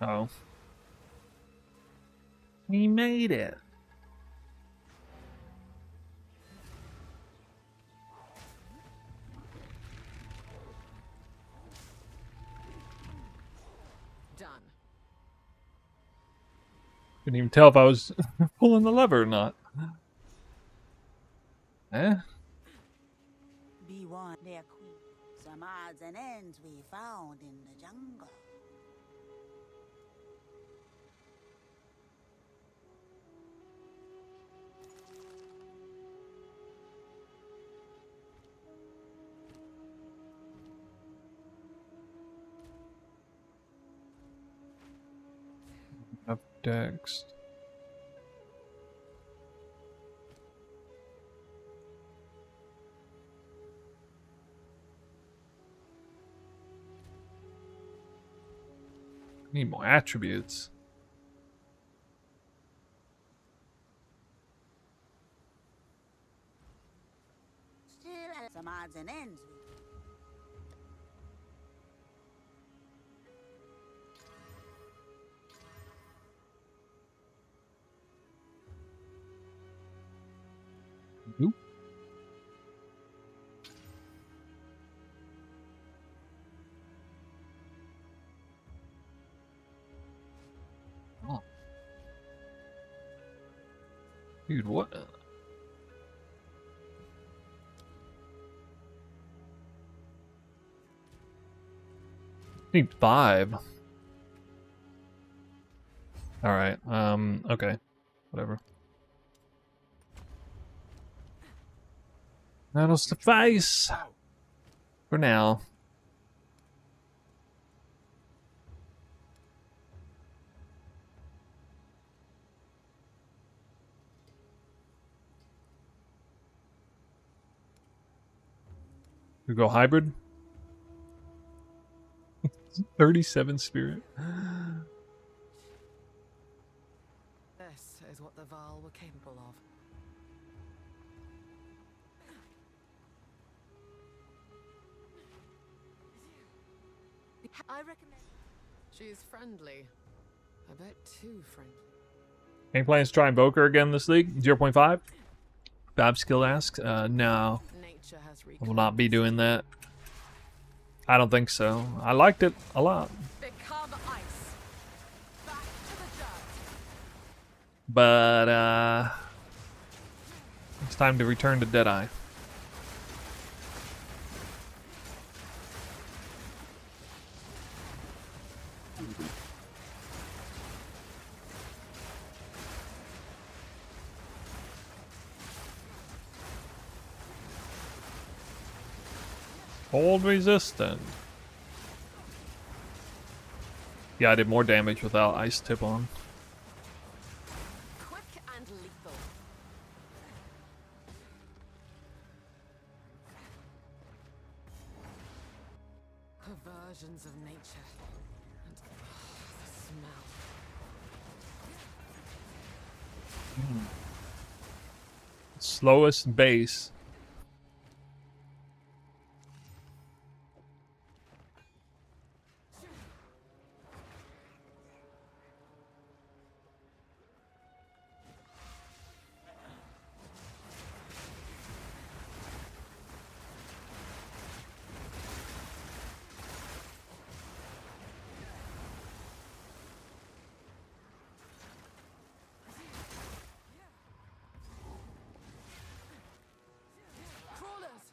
Oh. We made it. Done. Couldn't even tell if I was pulling the lever or not. Eh? Be one, their queen. Some odds and ends we found in the jungle. Up next. Need more attributes. Still some odds and ends we Oop. Oh. Dude, what? Need 5. Alright, okay. Whatever. That'll suffice for now. We go hybrid. 37 spirit. This is what the Val were capable of. I recommend. She's friendly. A bit too friendly. Any plans to try Invoker again this league? 0.5? Bab Skill asks. No. Nature has I will not be doing that. I don't think so. I liked it a lot. become ice. Back to the dirt. But, it's time to return to Deadeye. Hold resistant. Yeah, I did more damage without Ice Tip on. Quick and lethal. Perversions of nature. And the smell. Slowest base. Crawlers.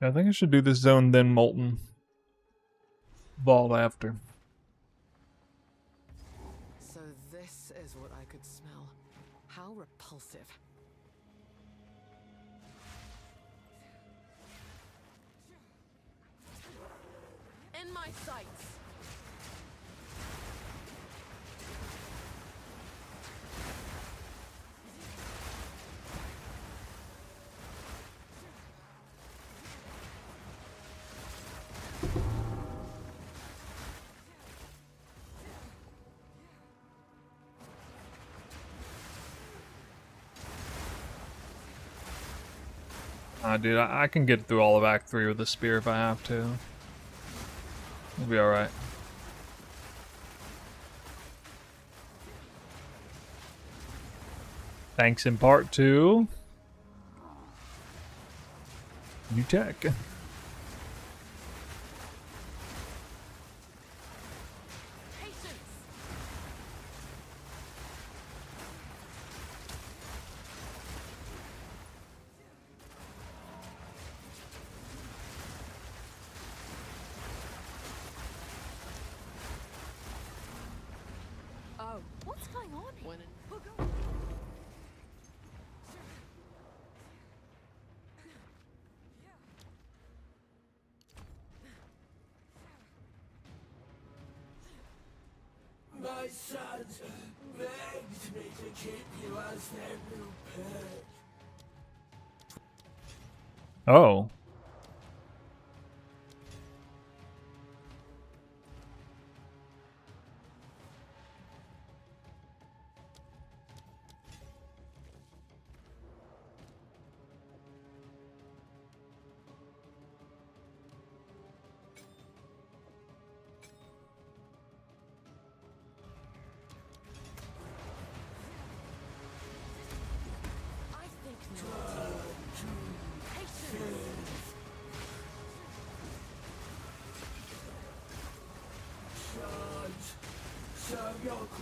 I think I should do this zone, then Molten. Vault after. So this is what I could smell. How repulsive. In my sights. Dude, I can get through all of Act 3 with a spear if I have to. We'll be alright. Thanks in part to new tech. Patience. Oh, what's going on here? When in My sons begged me to keep you as their new pet. Oh.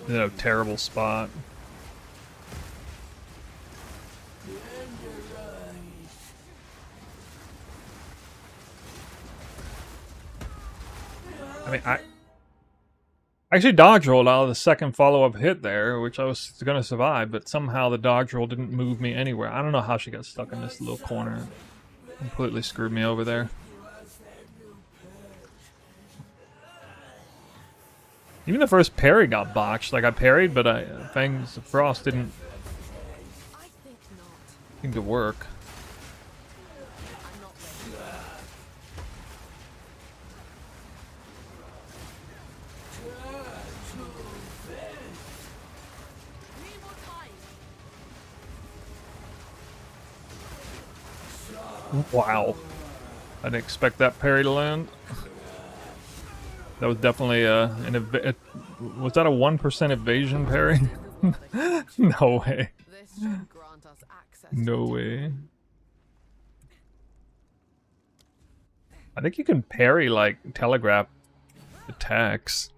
In a terrible spot. I mean, I actually dodge rolled out of the second follow-up hit there, which I was gonna survive, but somehow the dodge roll didn't move me anywhere. I don't know how she got stuck in this little corner. Completely screwed me over there. Even the first parry got botched. Like I parried, but Fangs of Frost didn't seem to work. Wow. I didn't expect that parry to land. That was definitely was that a 1% evasion parry? No way. No way. I think you can parry, like, telegraph attacks.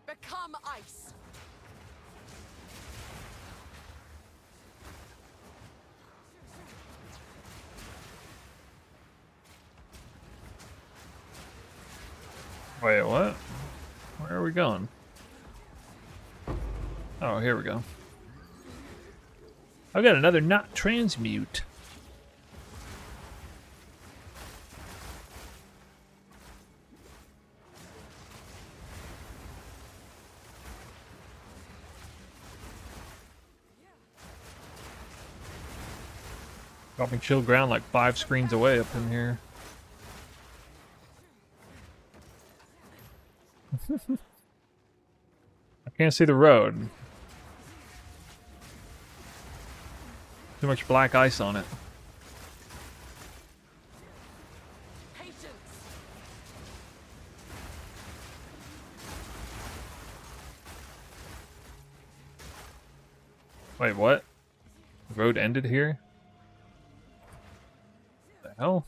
Become ice. Wait, what? Where are we going? Oh, here we go. I've got another not transmute. Dropping chill ground like 5 screens away up in here. I can't see the road. Too much black ice on it. Patience. Wait, what? The road ended here? What the hell?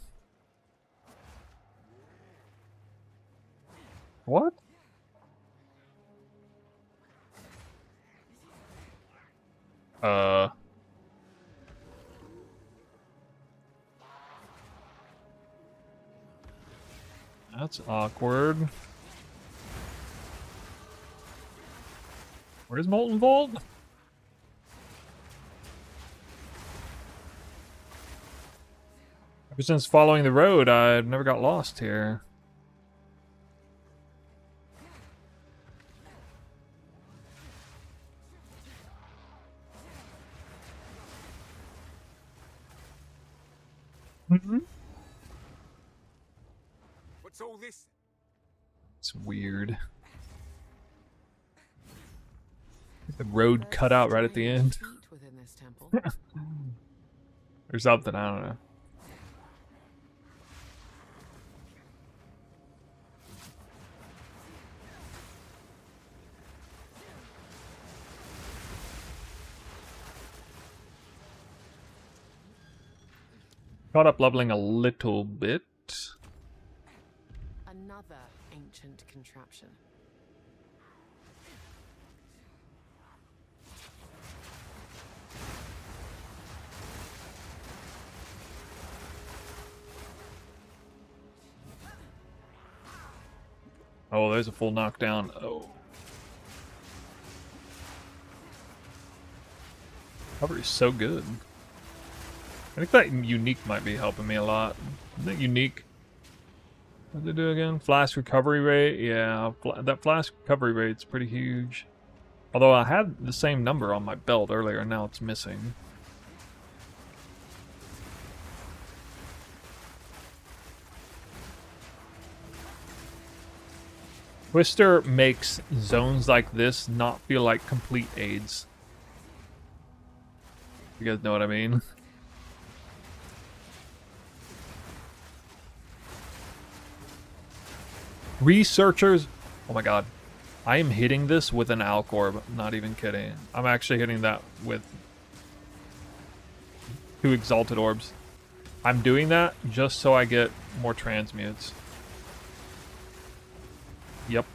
What? That's awkward. Where's Molten Vault? Ever since following the road, I've never got lost here. What's all this? It's weird. The road cut out right at the end. Within this temple. Or something, I don't know. Caught up leveling a little bit. Another ancient contraption. Oh, there's a full knockdown. Oh. Cover is so good. I think that unique might be helping me a lot. Isn't that unique? What did they do again? Flask recovery rate? Yeah, that flask recovery rate's pretty huge. Although I had the same number on my belt earlier, and now it's missing. Twister makes zones like this not feel like complete aids. You guys know what I mean? Researchers, oh my god. I am hitting this with an alch orb, not even kidding. I'm actually hitting that with 2 exalted orbs. I'm doing that just so I get more transmutes. Yep.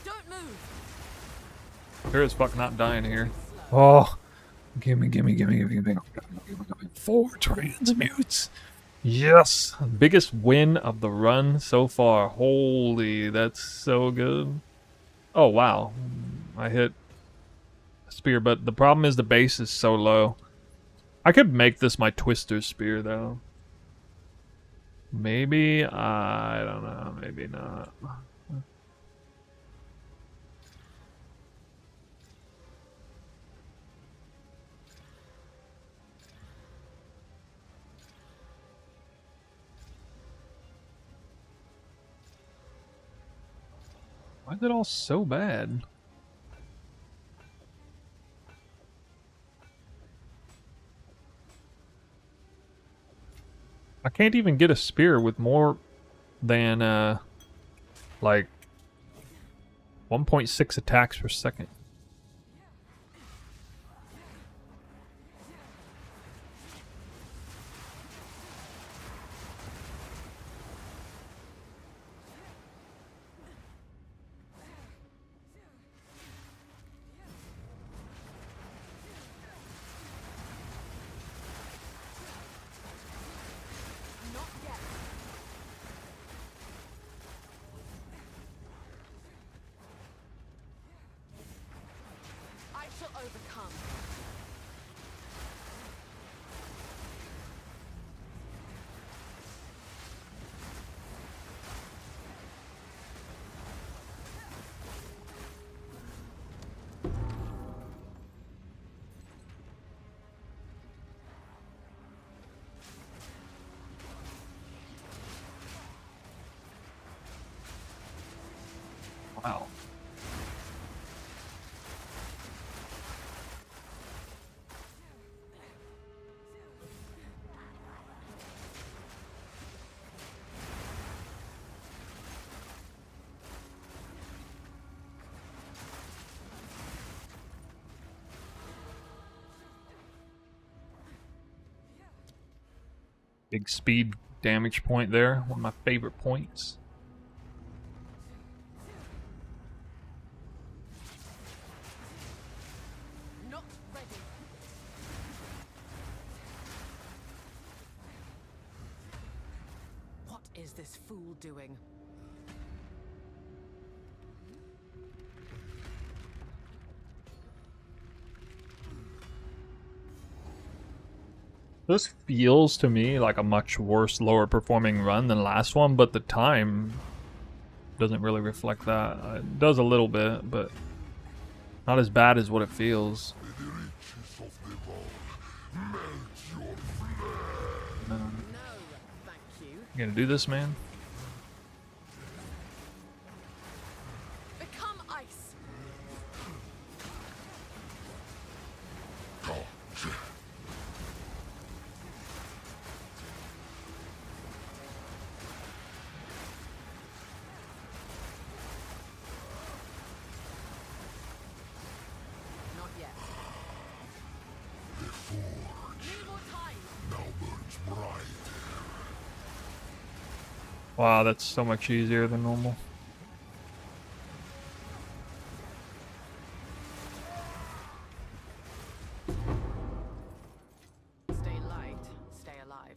Don't move. Sure as fuck not dying here. Oh, gimme. 4 transmutes. Yes, biggest win of the run so far. Holy, that's so good. Oh wow, I hit a spear, but the problem is the base is so low. I could make this my Twister spear though. Maybe, I don't know, maybe not. Why is it all so bad? I can't even get a spear with more than, like, 1.6 attacks per second. I shall overcome. Wow. Big speed damage point there, one of my favorite points. Not ready. What is this fool doing? This feels to me like a much worse, lower performing run than last one, but the time doesn't really reflect that. It does a little bit, but not as bad as what it feels. May the riches of the world melt your flesh. No, thank you. You gonna do this, man? Become ice. Gotcha. Not yet. The forge Need more time. now burns bright. Wow, that's so much easier than normal. Stay light, stay alive.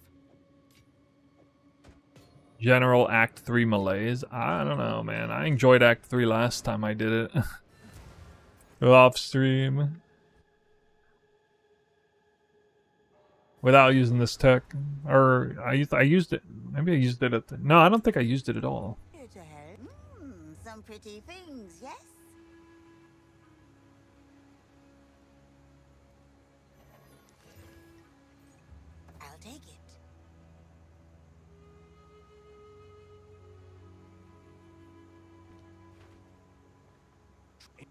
General Act 3 malaise. I don't know, man. I enjoyed Act 3 last time I did it. Off stream. Without using this tech. Or I used it. Maybe I used it at the... No, I don't think I used it at all. Here to help. Some pretty things, yes? I'll take it.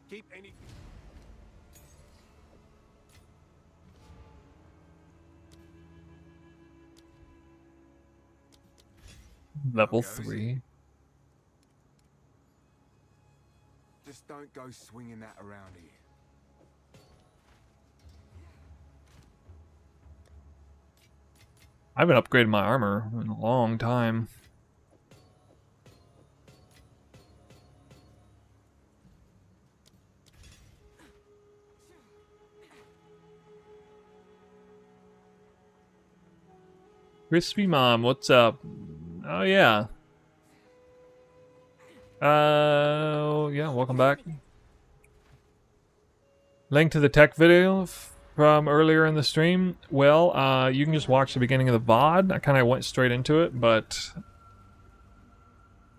Keep any. Level 3. Just don't go swinging that around here. I haven't upgraded my armor in a long time. Crispy Mom, what's up? Oh yeah. Yeah, welcome back. Link to the tech video from earlier in the stream. Well, you can just watch the beginning of the VOD. I kind of went straight into it, but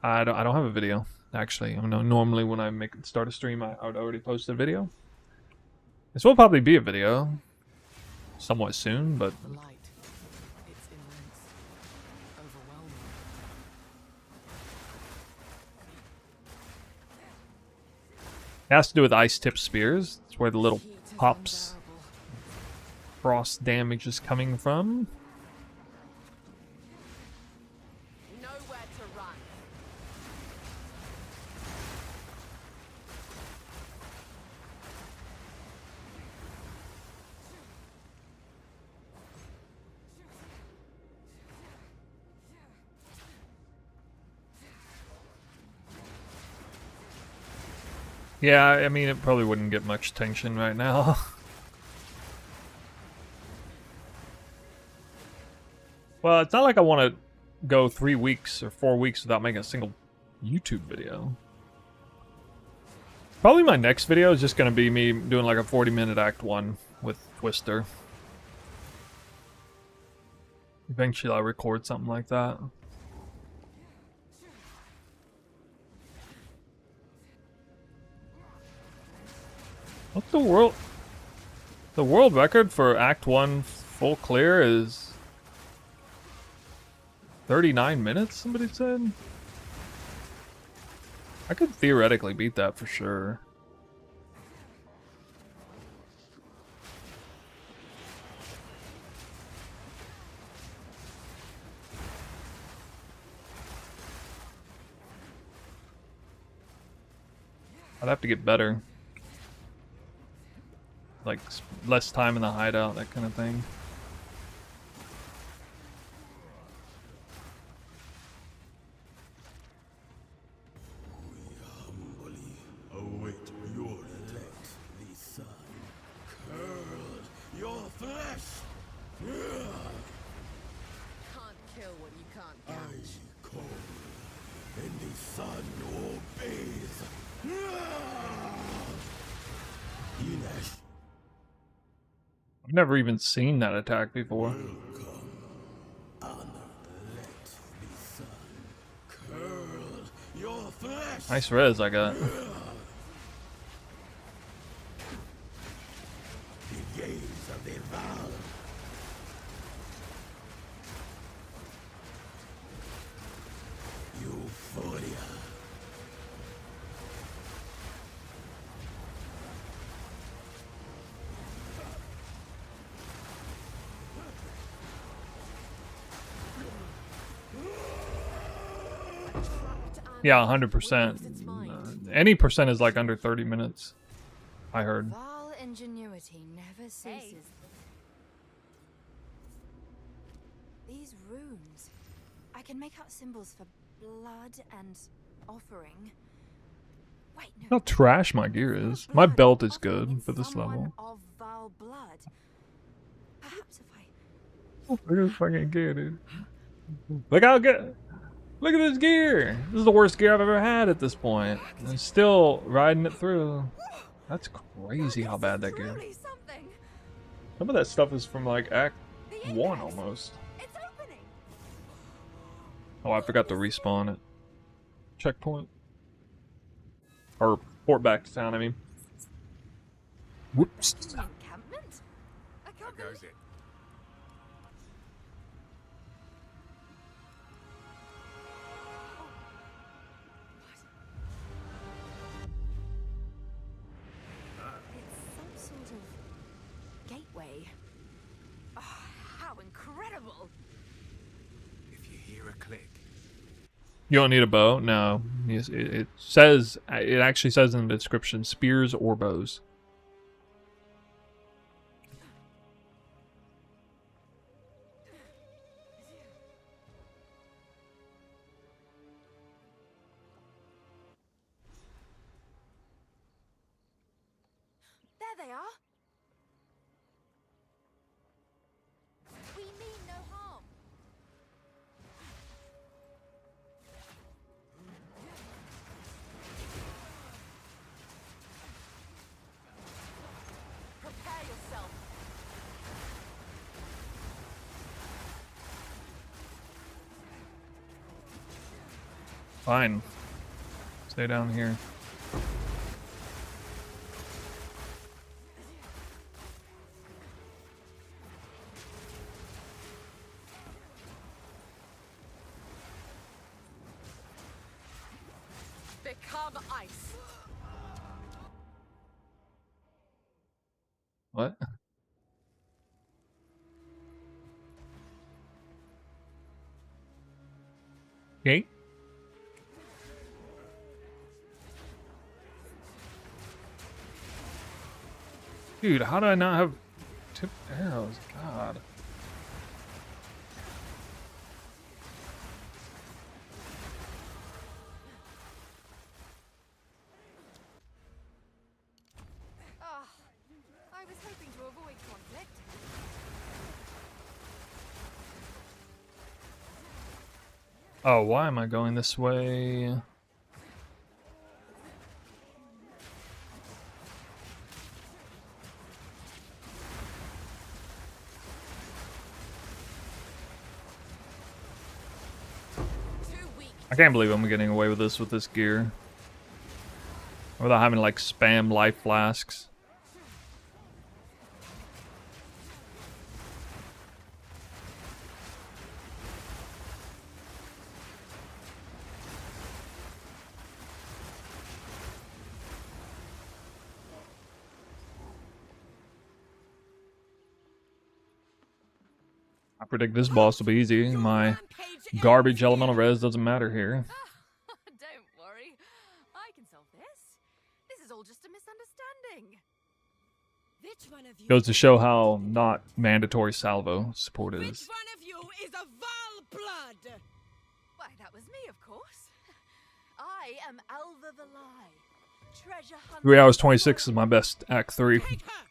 I don't have a video actually. I know normally when I start a stream, I would already post a video. This will probably be a video somewhat soon, but The light. It's immense. Overwhelming. it has to do with ice tip spears. It's where the little Heat is pops unbearable. frost damage is coming from. Nowhere to run. Yeah, I mean, it probably wouldn't get much attention right now. Well, it's not like I want to go 3 weeks or 4 weeks without making a single YouTube video. Probably my next video is just going to be me doing like a 40-minute Act 1 with Twister. Eventually I'll record something like that. What's the world? The world record for Act 1 full clear is 39 minutes, somebody said? I could theoretically beat that for sure. I'd have to get better. Like, less time in the hideout, that kind of thing. Humbly await your let the sun curl your flesh. Can't kill what you can't I catch. call, and the sun obeys. Inash, I've never even seen that attack before. honor, let the sun curl your flesh. Nice res I got. The gaze of the Val. Euphoria. Yeah, 100%. Any percent is like under 30 minutes, I heard. Val ingenuity never ceases. These runes. I can make out symbols for blood and offering. Wait, no. How trash my gear is. My belt is good for this level. Of Val blood. Perhaps if I Look at this fucking gear, dude. Look how good. Look at this gear. This is the worst gear I've ever had at this point. And I'm still riding it through. That's crazy how bad that gear is. Truly something. Some of that stuff is from like Act 1 almost. It's opening. Oh, I forgot to respawn it. Checkpoint. Or port back to town, I mean. Whoops. Encampment? I can't There goes it. way. Oh, how incredible! If you hear a click, You don't need a bow? No. Yes, it says, it actually says in the description, spears or bows. There they are. We mean no harm. Prepare yourself. Fine. Stay down here. Become ice. What? Okay. Dude, how do I not have tipped arrows? God. Ah, I was hoping to avoid conflict. Oh, why am I going this way? Too weak. I can't believe I'm getting away with this gear. Without having to like spam life flasks. I predict this boss will be easy. My garbage elemental res doesn't matter here. Don't worry. I can solve this. This is all just a misunderstanding. Which one of you? Goes to show how not mandatory salvo support Which is. one of you is a Val blood? Why, that was me, of course. I am Alva the Lie, treasure hunter. 3 hours 26 is my best Act 3. Take her.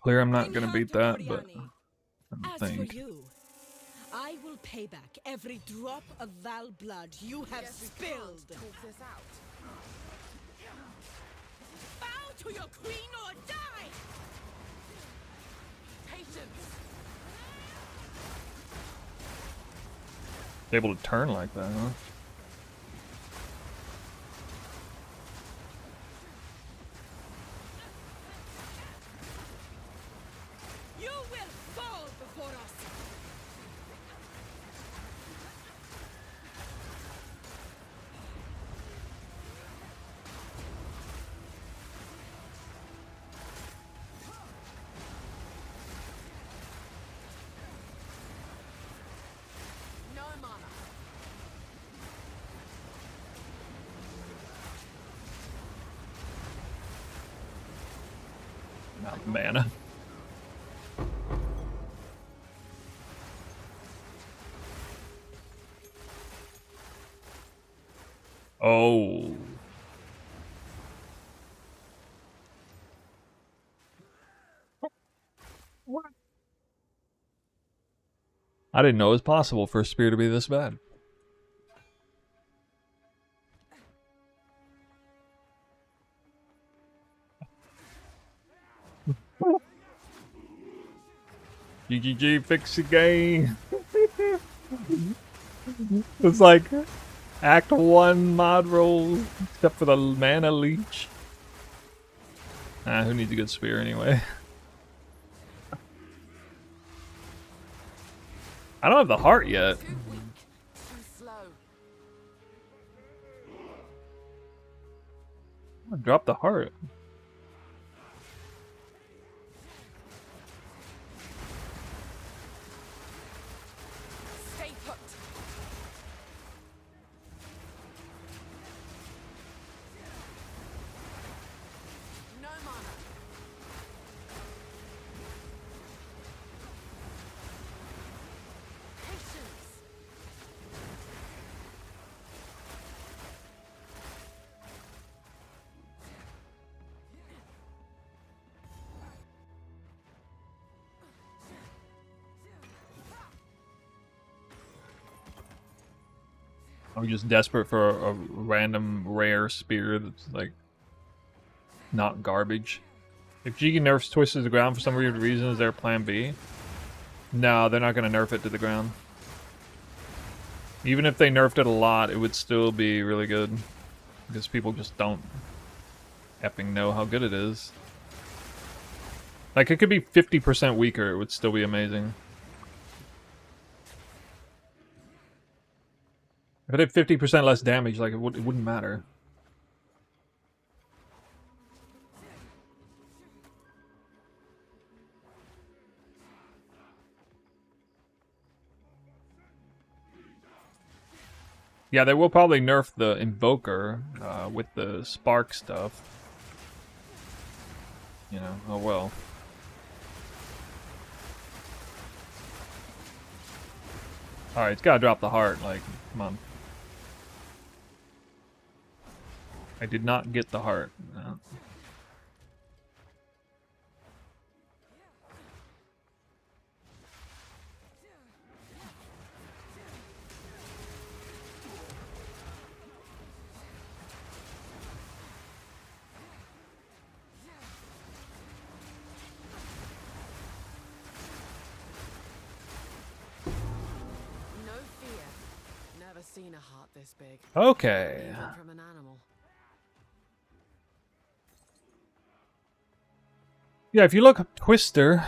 Clear, I'm not Bring gonna her beat to that, but Coriani. I As think. for you, I will pay back every drop of Val blood you have Guess we spilled. can't talk this out. Bow to your queen or die! Patience. Able to turn like that, huh? You will fall before us. No mana. Not mana. Oh. What? I didn't know it was possible for a spear to be this bad. GGG, fix the game. It's like Act 1 mod roll, except for the mana leech. Ah, who needs a good spear anyway? I don't have the heart yet. Too weak. Too slow. Drop the heart. I'm just desperate for a random rare spear that's like not garbage. If Jiki nerfs Twister to the ground for some weird reason, is there a plan B? No, they're not going to nerf it to the ground. Even if they nerfed it a lot, it would still be really good. Because people just don't effing know how good it is. Like, it could be 50% weaker, it would still be amazing. If it had 50% less damage, like, it wouldn't matter. Yeah, they will probably nerf the Invoker with the Spark stuff. You know, oh well. Alright, it's gotta drop the heart, like, come on. I did not get the heart. No. Seen a heart this big. Okay. Even from an animal. Yeah, if you look up Twister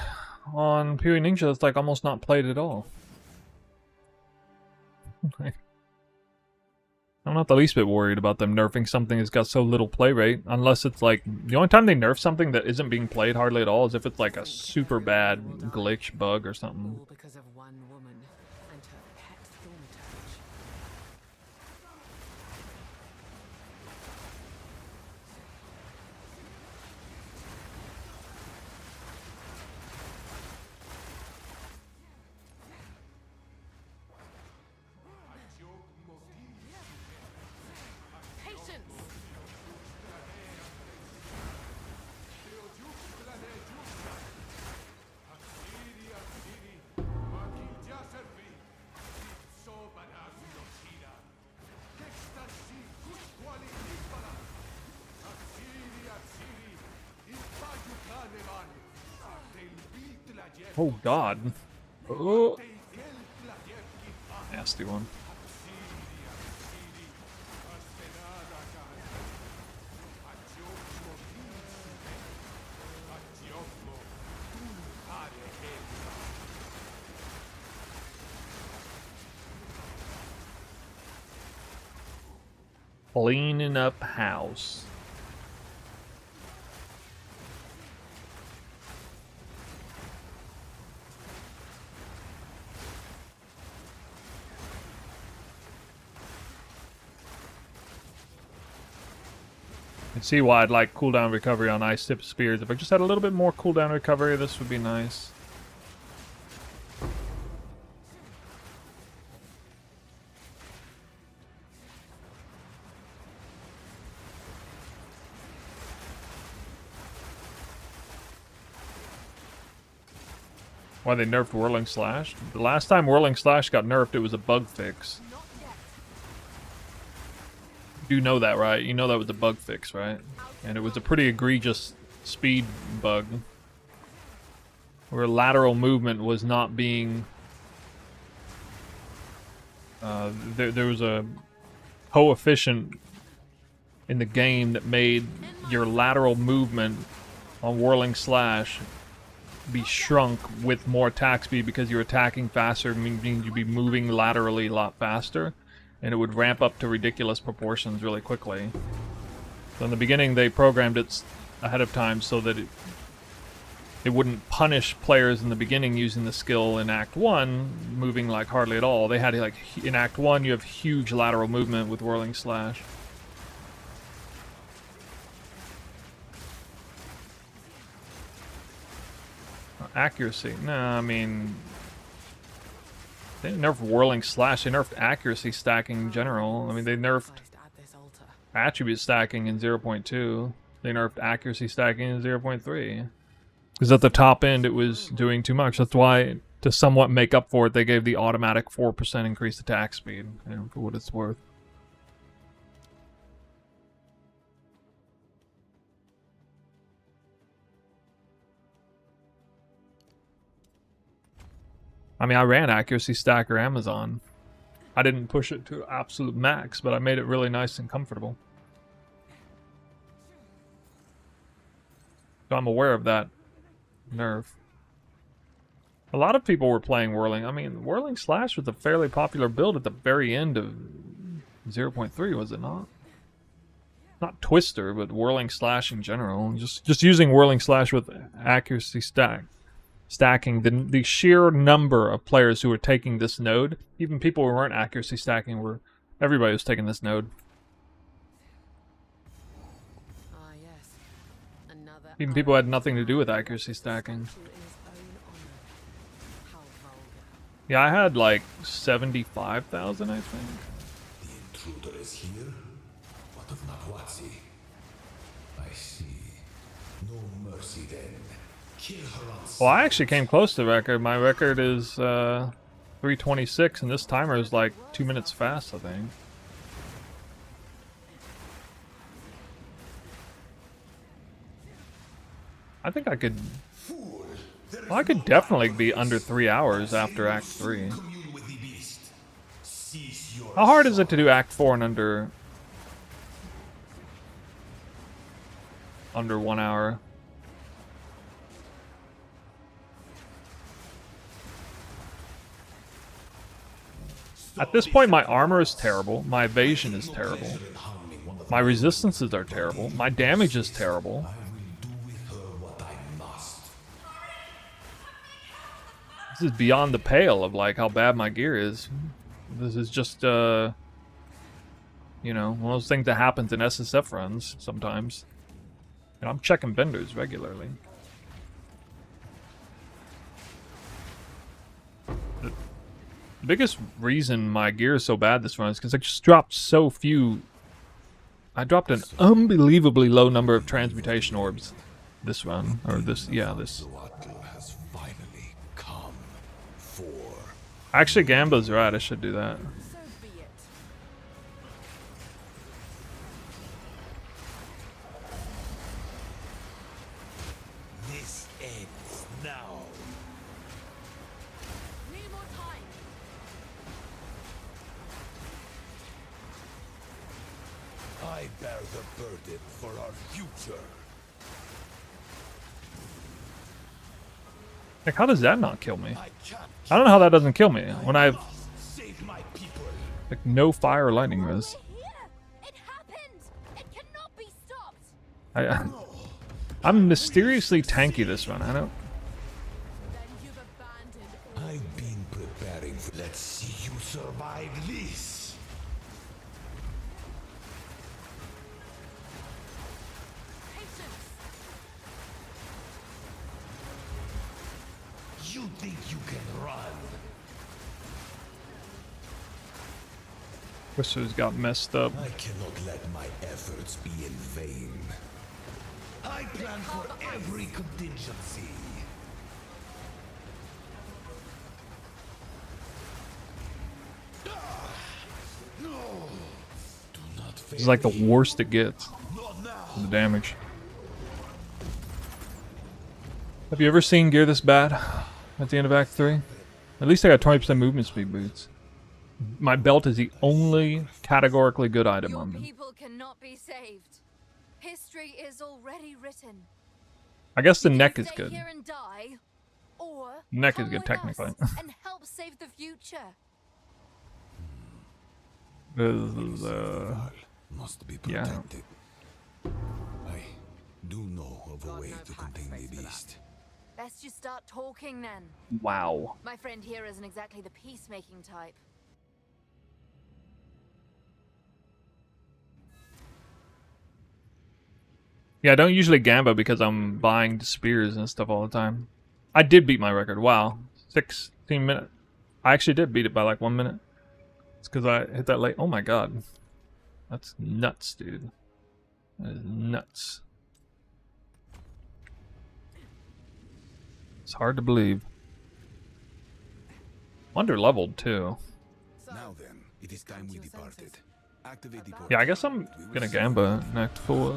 on Puri Ninja, it's like almost not played at all. I'm not the least bit worried about them nerfing something that's got so little play rate, unless it's like the only time they nerf something that isn't being played hardly at all is if it's like a super bad glitch bug or something. All because of one woman and her pet thaumaturge. Oh god. Oh. Nasty one. Cleaning up house. You can see why I'd like cooldown recovery on ice tip spears. If I just had a little bit more cooldown recovery, this would be nice. Why they nerfed Whirling Slash? The last time Whirling Slash got nerfed, it was a bug fix. You know that, right? You know that was a bug fix, right? And it was a pretty egregious speed bug. Where lateral movement was not being... there was a coefficient in the game that made your lateral movement on Whirling Slash be shrunk with more attack speed because you're attacking faster, meaning you'd be moving laterally a lot faster, and it would ramp up to ridiculous proportions really quickly. So in the beginning they programmed it ahead of time so that it wouldn't punish players in the beginning using the skill in Act 1, moving like hardly at all. They had like, in Act 1 you have huge lateral movement with Whirling Slash. Accuracy. No, I mean... They didn't nerf Whirling Slash, they nerfed accuracy stacking in general. I mean, they nerfed attribute stacking in 0.2. They nerfed accuracy stacking in 0.3. Because at the top end, it was doing too much. That's why, to somewhat make up for it, they gave the automatic 4% increased attack speed, you know, for what it's worth. I mean, I ran accuracy stacker Amazon. I didn't push it to absolute max, but I made it really nice and comfortable. So I'm aware of that nerf. A lot of people were playing Whirling. I mean, Whirling Slash was a fairly popular build at the very end of 0.3, was it not? Not Twister, but Whirling Slash in general. Just using Whirling Slash with accuracy stacking. The sheer number of players who were taking this node, even people who weren't accuracy stacking, everybody was taking this node. Ah, yes. Another Even people who had nothing to do with accuracy stacking. statue in his own honor. How vulgar. Yeah, I had like 75,000, I think. The intruder is here? What of Nahuatzi? I see. No mercy then. Kill her on sight. Well, I actually came close to the record. My record is 3:26, and this timer is like 2 minutes fast, I think. I think I could... Fool, there is Well, I could no definitely time be for under this. 3 hours As after you Act soon 3. commune with the beast. Cease your How hard is it assault. to do Act 4 in under 1 hour? At this point, my armor is terrible. My evasion is terrible. My resistances are terrible. My damage is terrible. I will do with her what I must. This is beyond the pale of like how bad my gear is. This is just you know, one of those things that happens in SSF runs sometimes. And I'm checking benders regularly. The biggest reason my gear is so bad this run is because I just dropped so few. I dropped an unbelievably low number of transmutation orbs this run, or this, yeah, this. Zuatl has finally come for. Actually, Gamba's right. I should do that. So be it. This ends now. Need more time. I bear the burden for our future. Like, how does that not kill me? I can't I don't know how that doesn't kill me when I have save my people. like no fire or lightning res. Here! It happened! It cannot be stopped! I'm mysteriously tanky this run. I don't. Then you've abandoned all. I've been preparing for. Let's see you survive this. Patience. You think you can run? Twister's got messed up. I cannot let my efforts be in vain. I plan for every contingency. No! Do not fail. This is like the worst it gets. Not now. The damage. Have you ever seen gear this bad at the end of Act 3? At least I got 20% movement speed boots. My belt is the only categorically good item Your on me. people cannot be saved. History is already written. I guess the You neck can is stay good. here and die, or Neck is come good, with technically. us and help save the future. This is, Must be yeah. protected. I do know of a Got way no to pack contain space the for that. beast. Best you start talking then. Wow. My friend here isn't exactly the peacemaking type. Yeah, I don't usually gamba because I'm buying spears and stuff all the time. I did beat my record. Wow. 16 minutes. I actually did beat it by like 1 minute. It's because I hit that late. Oh my god. That's nuts, dude. That is nuts. It's hard to believe. Under-leveled, too. So, Now then, it is time we Your departed. senses. Activate the Yeah, I guess I'm gonna gamba next 4.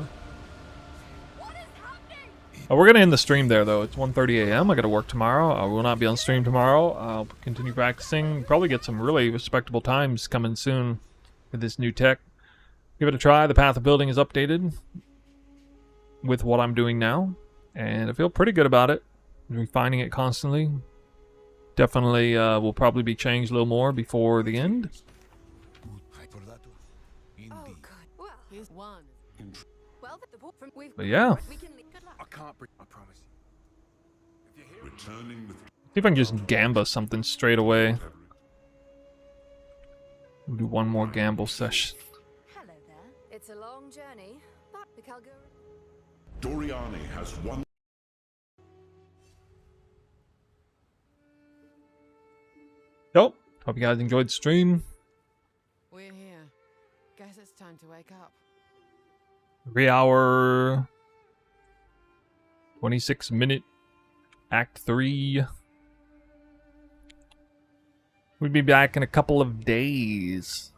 What is happening? We're going to end the stream there, though. It's 1:30 a.m. I got to work tomorrow. I will not be on stream tomorrow. I'll continue practicing. Probably get some really respectable times coming soon with this new tech. Give it a try. The path of building is updated with what I'm doing now, and I feel pretty good about it. Refining it constantly. Definitely will probably be changed a little more before the end. Oh, good. Well, Here's one. well, the book from we've. But yeah. We can leave. Good luck. I can't bring. I promise. If you're here, Returning with See if I can just gamba something straight away. We'll do one more gamble session. Hello there. It's a long journey, but the Calgary. Doriani has one. Yo, hope you guys enjoyed the stream. We're here. Guess it's time to wake up. 3 hour, 26-minute Act 3. We'll be back in a couple of days.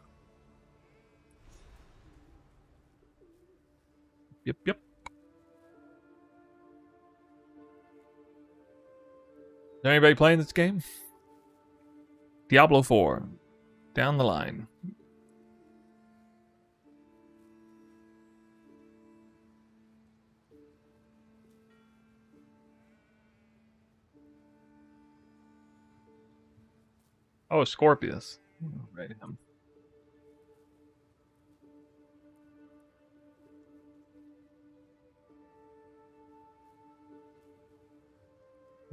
Yep. Is there anybody playing this game? Diablo 4. Down the line. Oh, Scorpius. Right.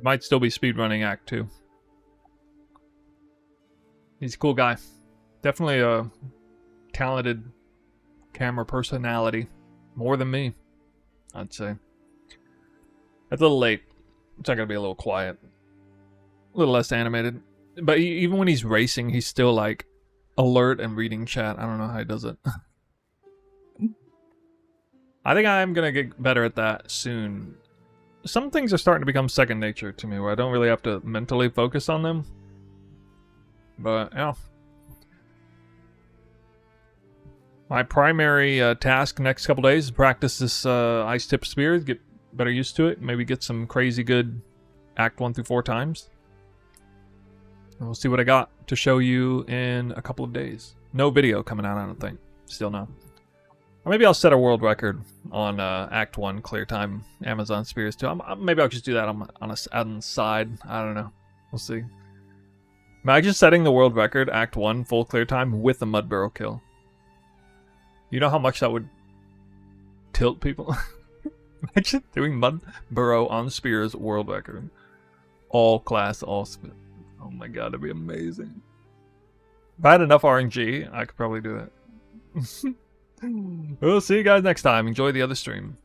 Might still be speedrunning Act 2. He's a cool guy. Definitely a talented camera personality. More than me, I'd say. That's a little late. It's not going to be a little quiet. A little less animated. But even when he's racing, he's still like alert and reading chat. I don't know how he does it. I think I'm going to get better at that soon. Some things are starting to become second nature to me where I don't really have to mentally focus on them. But, yeah. My primary task next couple days is practice this ice tip spears, get better used to it, maybe get some crazy good Act 1 through 4 times. And we'll see what I got to show you in a couple of days. No video coming out, I don't think. Still no. Or maybe I'll set a world record on Act 1 clear time Amazon spears too. Maybe I'll just do that on the side. I don't know. We'll see. Imagine setting the world record, Act 1, full clear time, with a mud burrow kill. You know how much that would tilt people? Imagine doing mud burrow on spears world record. All class, all speed. Oh my god, that'd be amazing. If I had enough RNG, I could probably do it. We'll see you guys next time. Enjoy the other stream.